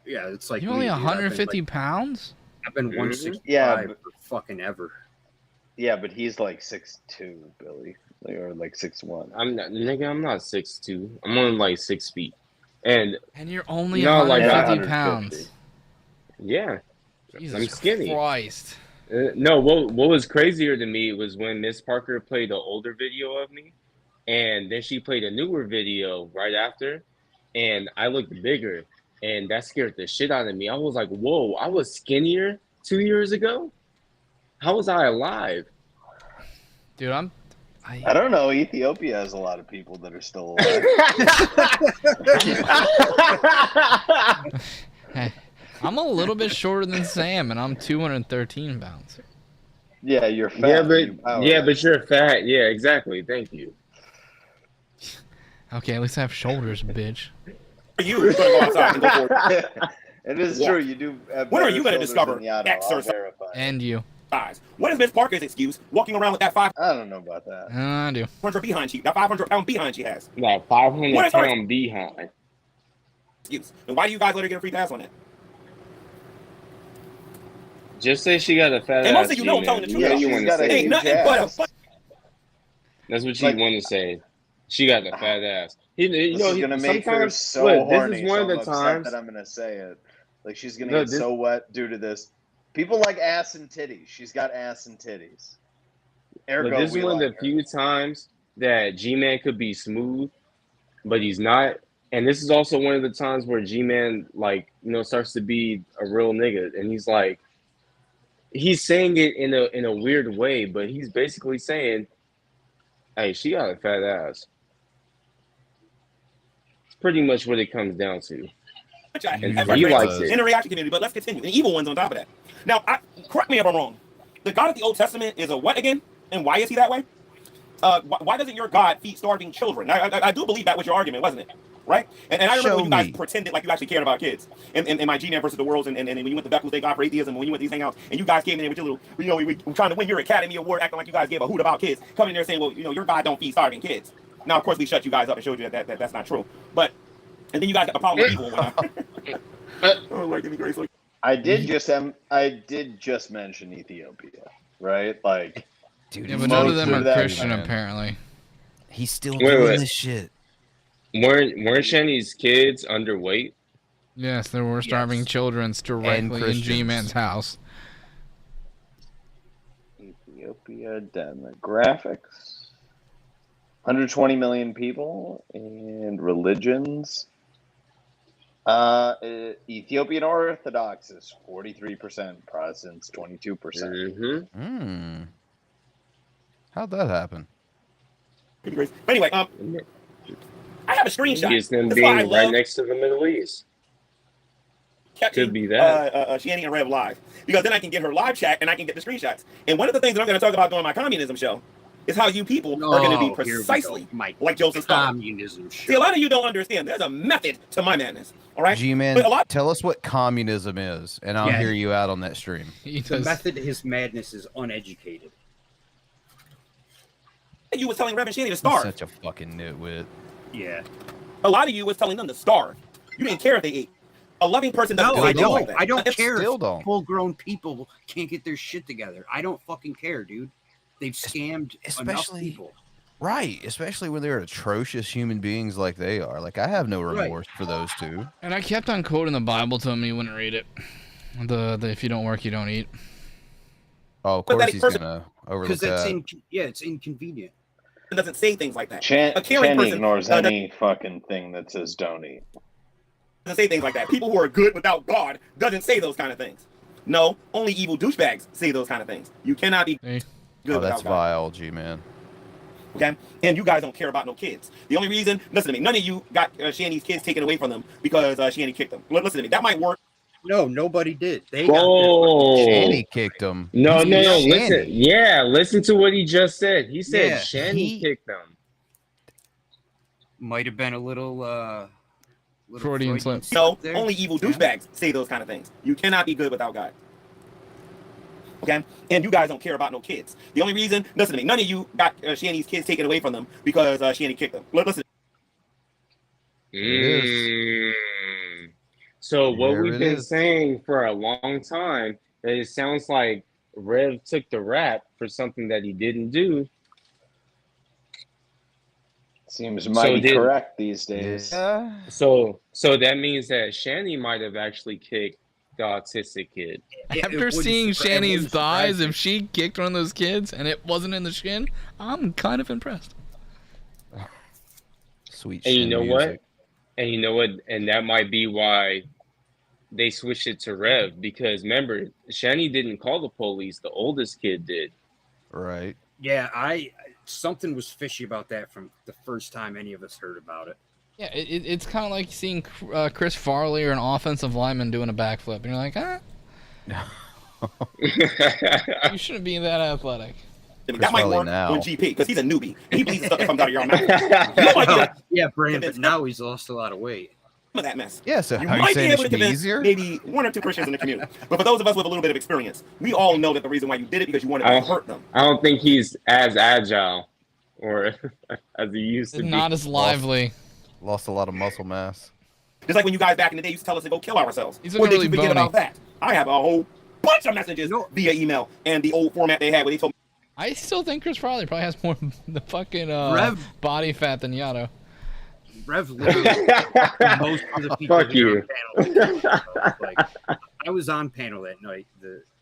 Yeah, it's like You only me, dude. 150 pounds? I've been 165 Yeah, for fucking ever. Yeah, but he's like 6'2", Billy, or like 6'1". I'm not 6'2". I'm only like 6 feet, and you're only not like 150 pounds. Yeah, Jesus I'm skinny. Christ. No, what was crazier to me was when Miss Parker played the older video of me, and then she played a newer video right after, and I looked bigger, and that scared the shit out of me. I was like, whoa, I was skinnier 2 years ago? How was I alive? Dude, I don't know. Ethiopia has a lot of people that are still alive. Hey, I'm a little bit shorter than Sam, and I'm 213 pounds. Yeah, you're fat. But you're fat. Yeah, exactly. Thank you. Okay, at least I have shoulders, bitch. You go outside and go for it. It is true. You do. When are you going to discover exercise? And you. What is Miss Parker's excuse? Walking around with that I don't know about that. I do. 500 behind she, that 500-pound behind she has. That 500-pound behind. Excuse. And why do you guys let her get a free pass on that? Just say she got a fat ass. And most of you know, telling the truth. Yeah, you want to say. Ain't nothing but a. That's what you want to say. She got a fat ass. This is gonna make her so horny. This is one of the times that I'm gonna say it. Like she's gonna get so wet due to this. People like ass and titties. She's got ass and titties. Ergo, this is one of the few times that G-Man could be smooth, but he's not. And this is also one of the times where G-Man, like, starts to be a real nigga. And he's like, he's saying it in a weird way, but he's basically saying, hey, she got a fat ass. It's pretty much what it comes down to. And he likes it. In the reaction community, but let's continue. The evil ones on top of that. Now, correct me if I'm wrong. The God of the Old Testament is a what again? And why is he that way? Why doesn't your God feed starving children? I do believe that was your argument, wasn't it? Right? And I remember when you guys pretended like you actually cared about kids. And my G-Man versus the Worlds, and when you went to Beckles Day God for Atheism, and when you went to these hangouts, and you guys came in there with your little, we were trying to win your Academy Award, acting like you guys gave a hoot about kids, coming in there saying, well, your God don't feed starving kids. Now, of course, we shut you guys up and showed you that that's not true. But, and then you guys got the problem with evil. Oh, like, give me grace. I did just mention Ethiopia, right? Like, dude, yeah, but none of them are Christian, apparently. He's still doing this shit. Weren't Shanny's kids underweight? Yes, there were starving children directly in G-Man's house. Ethiopia demographics: 120 million people, and religions. Ethiopian Orthodox is 43%, Protestants 22%. How'd that happen? But anyway, I have a screenshot. It's them being right next to the Middle East. Could be that. Shanny and Rev live, because then I can get her live chat and I can get the screenshots. And one of the things that I'm going to talk about during my communism show is how you people are going to be precisely like Joseph Stalin. Communism show. See, a lot of you don't understand. There's a method to my madness. All right, G-Man, tell us what communism is, and I'll hear you out on that stream. The method to his madness is uneducated. You was telling Reverend Shanny to starve. Such a fucking nitwit. Yeah. A lot of you was telling them to starve. You didn't care if they ate. A loving person doesn't. No, I don't care Still if don't. full-grown people can't get their shit together. I don't fucking care, dude. They've scammed enough people. Right, especially when they're atrocious human beings like they are. Like, I have no remorse for those two. And I kept on quoting the Bible to him, he wouldn't read it. The if you don't work, you don't eat. Oh, of course he's gonna overlook that. It's inconvenient. It doesn't say things like that. Shanny ignores any fucking thing that says don't eat. Doesn't say things like that. People who are good without God doesn't say those kind of things. No, only evil douchebags say those kind of things. You cannot be good without that's God. vile, G-Man. Okay? And you guys don't care about no kids. The only reason, listen to me, none of you got Shanny's kids taken away from them because Shanny kicked them. Listen to me, that might work. No, nobody did. Shanny kicked them. No, listen. Yeah, listen to what he just said. He said Shanny kicked them. Might have been a little Freudian slip. No, only evil douchebags say those kind of things. You cannot be good without God. Okay? And you guys don't care about no kids. The only reason, listen to me, none of you got Shanny's kids taken away from them because Shanny kicked them. Listen. So what There we've it been is. saying for a long time, that it sounds like Rev took the rap for something that he didn't do. Seems mighty correct these days. Yeah. So that means that Shanny might have actually kicked the autistic kid. After seeing Shanny's thighs, if she kicked one of those kids and it wasn't in the shin, I'm kind of impressed. Sweet. And you shin know music. what? And you know what? And that might be why they switched it to Rev, because remember, Shanny didn't call the police. The oldest kid did. Right. Yeah, something was fishy about that from the first time any of us heard about it. Yeah, it's kind of like seeing Chris Farley or an offensive lineman doing a backflip, and you're like, ah, you shouldn't be that athletic. That might work on GP because he's a newbie. He believes stuff that comes out of your mouth. Yeah, Bran, but now he's lost a lot of weight. Of that mess. Yeah, so you are you might be saying it able to should be convince easier? maybe one or two Christians in the community. But for those of us with a little bit of experience, we all know that the reason why you did it because you wanted to hurt them. I don't think he's as agile or as he used to be. Not as lively. Lost a lot of muscle mass. Just like when you guys back in the day used to tell us to go kill ourselves. He's What did really you forget bony. about that? I have a whole bunch of messages via email and the old format they had where they told me. I still think Chris Farley probably has more the fucking body fat than Yato. Rev literally most of the people Fuck you. on panel. Like, I was on panel that night.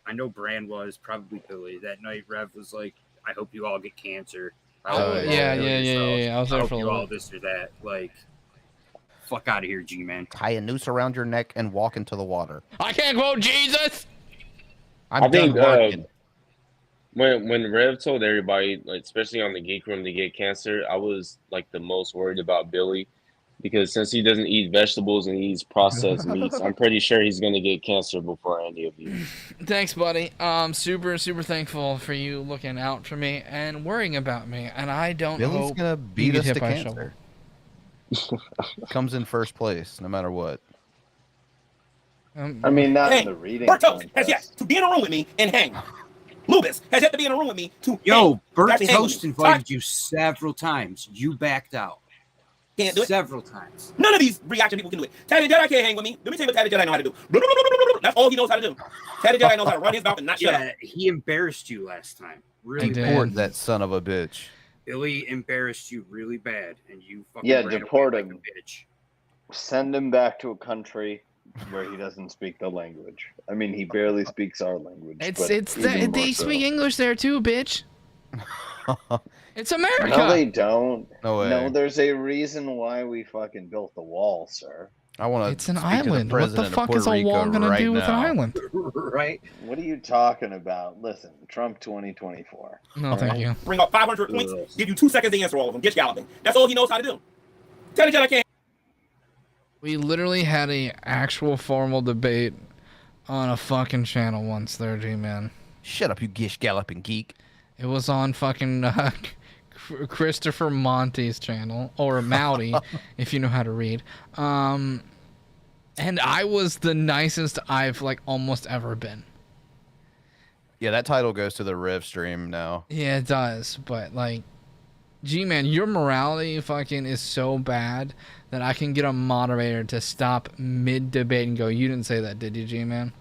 I know Bran was, probably Billy. That night Rev was like, I hope you all get cancer. I hope you all yeah. kill yourselves. I was there hope for a you little all this or that. Like, fuck out of here, G-Man. Tie a noose around your neck and walk into the water. I can't quote Jesus. I'm done barking. When Rev told everybody, like, especially on the Geek Room, to get cancer, I was like the most worried about Billy, because since he doesn't eat vegetables and he eats processed meats, I'm pretty sure he's gonna get cancer before any of you. Thanks, buddy. Super thankful for you looking out for me and worrying about me. And I don't Billy's hope gonna you beat get us hit to by a cancer. shovel. Comes in first place, no matter what. I mean, not in the reading. Bertos has yet to be in a room with me and hang. Lubis has yet to be in a room with me to Yo, Bert That's hang with Toast me. invited you several times. You backed out. Can't do it. Several times. None of these reaction people can do it. Taddy Jedi can't hang with me. Let me tell you what Taddy Jedi know how to do. That's all he knows how to do. Taddy Jedi knows how to run his mouth and not shut up. Yeah, he embarrassed you last time. Really Deport bad. that son of a bitch. Billy embarrassed you really bad, and you fucking Yeah, ran deport away like him. a bitch. Send him back to a country where he doesn't speak the language. I mean, he barely speaks our language. but even more They so. speak English there too, bitch. It's America. No, they don't. No way. No, there's a reason why we fucking built the wall, sir. I want to. It's an island. What the fuck is a wall gonna do with an island? Right? What are you talking about? Listen, Trump 2024. No, thank you. Bring up 500 points, give you 2 seconds to answer all of them. Get galloping. That's all he knows how to do. Taddy Jedi can't. We literally had a actual formal debate on a fucking channel once there, G-Man. Shut up, you gish galloping geek. It was on fucking Christopher Monty's channel, or Mowdy, if you know how to read. And I was the nicest I've like almost ever been. Yeah, that title goes to the Rev stream now. Yeah, it does. But like, G-Man, your morality fucking is so bad that I can get a moderator to stop mid-debate and go, you didn't say that, did you, G-Man?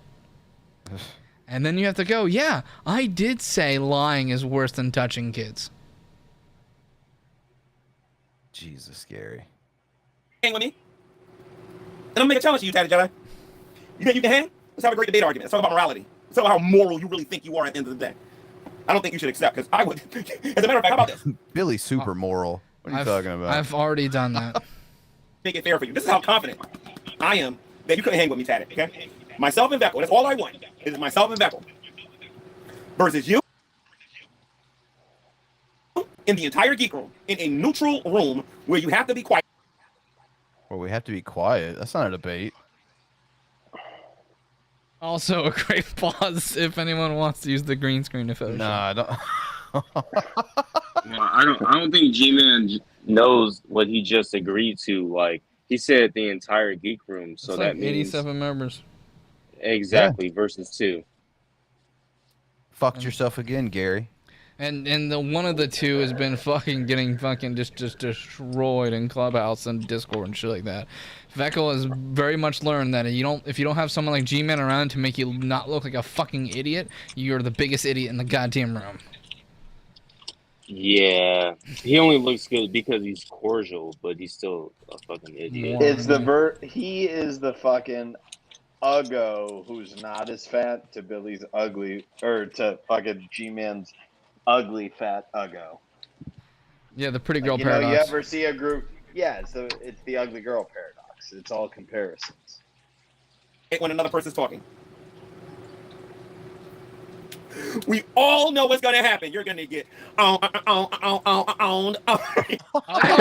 And then you have to go, yeah, I did say lying is worse than touching kids. Jesus, Gary. Hang with me. And I'm going to make a challenge to you, Taddy Jedi. You think you can hang? Let's have a great debate argument. Let's talk about morality. Let's talk about how moral you really think you are at the end of the day. I don't think you should accept, because I would. As a matter of fact, how about this? Billy's super moral. What are you talking about? I've already done that. Make it fair for you. This is how confident I am that you couldn't hang with me, Taddy. Okay? Myself and Veckel. That's all I want. Is myself and Veckel. Versus you in the entire Geek Room. In a neutral room where you have to be quiet. Well, we have to be quiet. That's not a debate. Also, a great pause if anyone wants to use the green screen to Photoshop. Nah, I don't. Well, I don't think G-Man knows what he just agreed to. Like, he said the entire Geek Room, so It's that like means 87 members. exactly versus 2. Fucked yourself again, Gary. And the one of the two has been fucking getting fucking just destroyed in Clubhouse and Discord and shit like that. Veckel has very much learned that if you don't have someone like G-Man around to make you not look like a fucking idiot, you're the biggest idiot in the goddamn room. Yeah, he only looks good because he's cordial, but he's still a fucking idiot. He is the fucking uggo who's not as fat to Billy's ugly, or to fucking G-Man's ugly fat uggo. Yeah, the pretty girl You paradox. know, you ever see a group? Yeah, so it's the ugly girl paradox. It's all comparisons. When another person's talking, we all know what's gonna happen. You're gonna get Although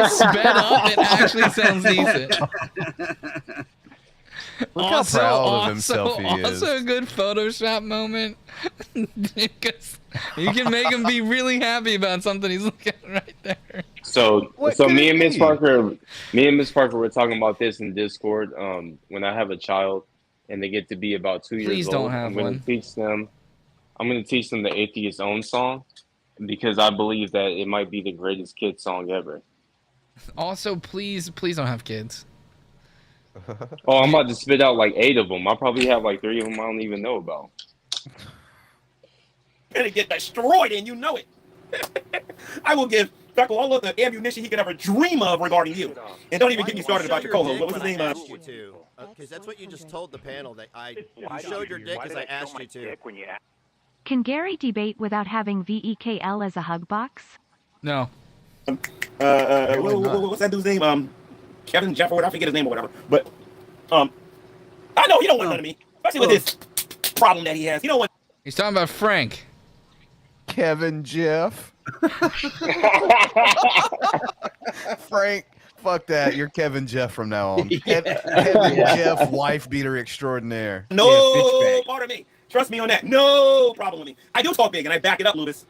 sped up, it actually sounds decent. Look how proud of himself he is. Also a good Photoshop moment. Because you can make him be really happy about something he's looking at right there. So me and Miss Parker were talking about this in Discord. When I have a child and they get to be about 2 years Please old, don't have I'm going one. to teach them. I'm going to teach them the Atheist Own song because I believe that it might be the greatest kid song ever. Also, please don't have kids. Oh, I'm about to spit out like 8 of them. I probably have like 3 of them I don't even know about. gonna get destroyed, and you know it. I will give Beckle all of the ammunition he could ever dream of regarding you. And don't even get me started about your co-host. What was his name? Because that's what you just told the panel, that you showed your dick as I asked you to. Can Gary debate without having VEKL as a hug box? No. What's that dude's name? Kevin Jeff or whatever. I forget his name or whatever. But I know he don't want none of me, especially with this problem that he has. He don't want. He's talking about Frank. Kevin Jeff. Frank, fuck that. You're Kevin Jeff from now on. Kevin Jeff, wife beater extraordinaire. No part of me. Trust me on that. No problem with me. I do talk big, and I back it up, Lubis.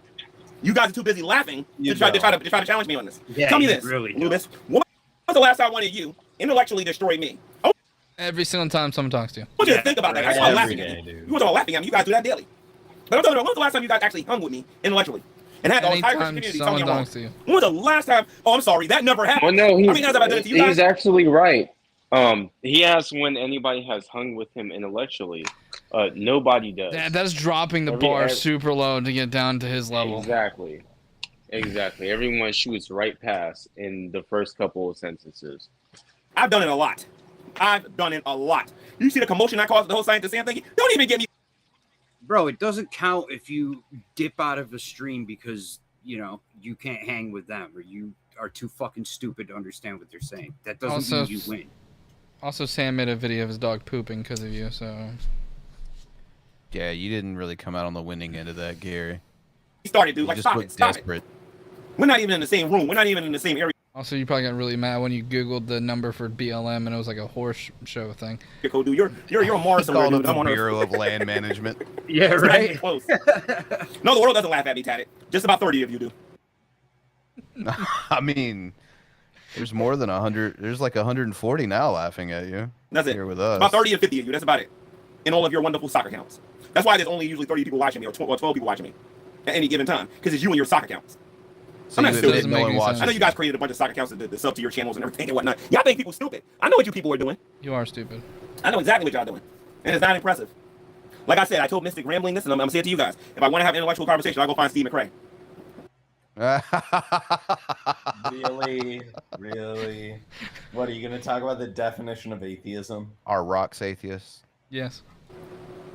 You guys are too busy laughing to try to challenge me on this. Yeah, tell me this, really Lubis. When was the last time one of you intellectually destroyed me? Oh, Every single time someone talks to you. I want you to think about that. I saw laughing at me. You were all laughing at me. You guys do that daily. But I'm talking about, when was the last time you guys actually hung with me intellectually? And had the entire Christian community tell me I'm wrong. When was the last time? Oh, I'm sorry. That never happened. Well, no, how many times have I done it to you guys? he's actually right. He asked when anybody has hung with him intellectually. Nobody does. That's dropping the bar super low to get down to his level. Exactly. Everyone shoots right past in the first couple of sentences. I've done it a lot. You see the commotion I caused the whole scientist Sam thing? Don't even get me. Bro, it doesn't count if you dip out of a stream because, you can't hang with them or you are too fucking stupid to understand what they're saying. That doesn't mean you win. Also, Sam made a video of his dog pooping because of you, so... Yeah, you didn't really come out on the winning end of that, Gary. He started, dude. You Like, just looked desperate. We're not even in the same room. We're not even in the same area. Also, you probably got really mad when you Googled the number for BLM and it was like a horse show thing. Dude, you're a Mars somewhere, dude. I'm on Bureau of Land Management. Yeah, right. Close. No, the world doesn't laugh at me, Tatted. Just about 30 of you do. I mean, there's more than 100. There's like 140 now laughing at you. That's it. Here with us. About 30 to 50 of you. That's about it. In all of your wonderful soccer accounts. That's why there's only usually 30 people watching me or 12 people watching me at any given time. Because it's you and your soccer accounts. So I'm not stupid. no one watches. I know you guys created a bunch of soccer accounts to sub to your channels and everything and whatnot. Y'all think people stupid. I know what you people are doing. You are stupid. I know exactly what y'all doing. And it's not impressive. Like I said, I told Mystic Rambling this, and I'm going to say it to you guys. If I want to have an intellectual conversation, I'll go find Steve McRae. Really? What, are you going to talk about the definition of atheism? Are rocks atheists? Yes.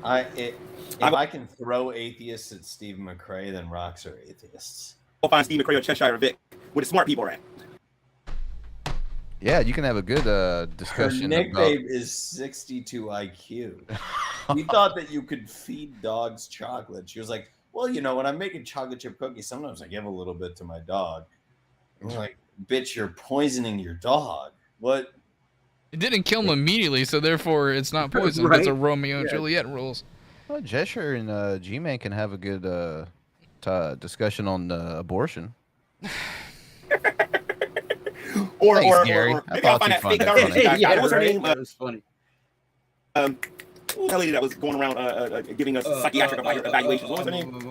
If I can throw atheists at Steve McRae, then rocks are atheists. Go find Steve McRae or Cheshire Vic, where the smart people are at. Yeah, you can have a good discussion. Her nickname is 62 IQ. He thought that you could feed dogs chocolate. She was like, well, when I'm making chocolate chip cookies, sometimes I give a little bit to my dog. And we're like, bitch, you're poisoning your dog. What? It didn't kill him immediately, so therefore it's not poison. Right. That's a Romeo and Juliet rules. Well, Jesher and G-Man can have a good discussion on abortion. Or Gary. maybe I'll find that fake. What was her name? That was funny. Who was that lady that was going around giving us psychiatric evaluations? What was her name? The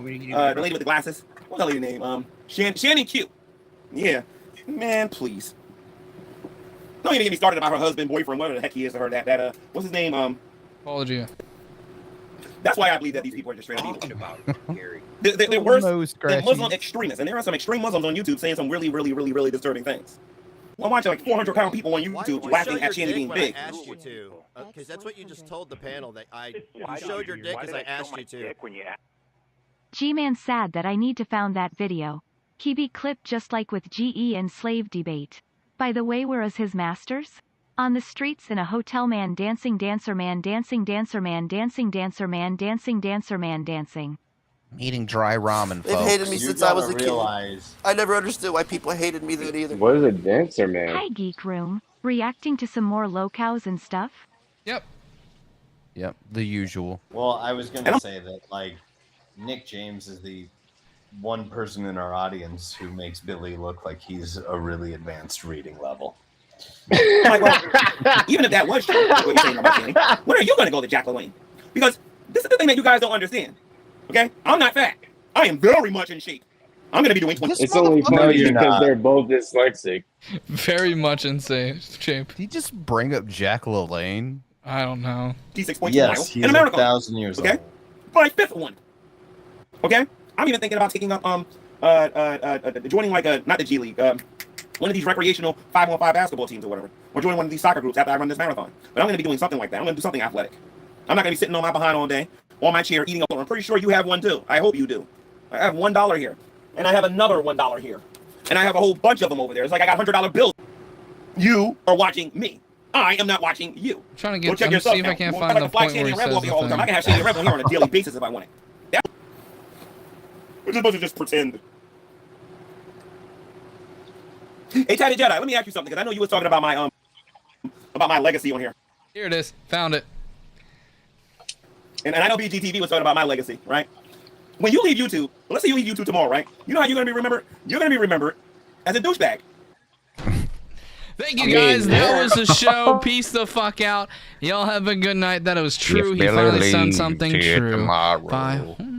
lady with the glasses. What was that lady name? Shanny Q. Yeah. Man, please. Don't even get me started about her husband, boyfriend, whatever the heck he is to her. That what's his name? Apologia. That's why I believe that these people are just straight up evil. They're worse than Muslim extremists, and there are some extreme Muslims on YouTube saying some really disturbing things. Well, I'm watching like 400-pound people on YouTube laughing at Shanny being big. I asked you to, because that's what you just told the panel that you showed your dick as I asked you to. G-Man sad that I need to found that video. He be clipped just like with GE and slave debate. By the way, where is his masters? On the streets in a hotel, man dancing, dancer man dancing, dancer man dancing, dancer man dancing, dancer man dancing. Eating dry ramen, folks. They've hated me since I was a kid. I never understood why people hated me then either. What is a dancer, man? Hi, Geek Room. Reacting to some more locals and stuff? Yep. Yep, the usual. Well, I was going to say that, like, Nick James is the one person in our audience who makes Billy look like he's a really advanced reading level. Like, well, even if that was true, what you're saying about Shanny, when are you going to go to Jack LaLanne? Because this is the thing that you guys don't understand. Okay? I'm not fat. I am very much in shape. I'm going to be doing 20. It's only funny because they're both dyslexic. Very much insane shape. Did he just bring up Jack LaLanne? I don't know. D6.2 yes, he's in America. 1,000 years okay? old. My fifth one. Okay? I'm even thinking about taking up joining like not the G League, one of these recreational 5-on-5 basketball teams or whatever, or joining one of these soccer groups after I run this marathon. But I'm going to be doing something like that. I'm going to do something athletic. I'm not going to be sitting on my behind all day, on my chair, eating. I'm pretty sure you have one too. I hope you do. I have $1 here, and I have another $1 here, and I have a whole bunch of them over there. It's like I got $100 bills. You are watching me. I am not watching you. I'm trying to get. Let me see if I can't find the point where it says the thing. I can have Shanny Rebel here on a daily basis if I want it. Yeah. We're supposed to just pretend. Hey, Tatted Jedi, let me ask you something, because I know you was talking about my legacy on here. Here it is. Found it. And I know BGTV was talking about my legacy, right? When you leave YouTube, let's say you leave YouTube tomorrow, right? You know how you're going to be remembered? You're going to be remembered as a douchebag. Thank you, guys. That was the show. Peace the fuck out. Y'all have a good night. That it was true. He finally sent something true. Bye.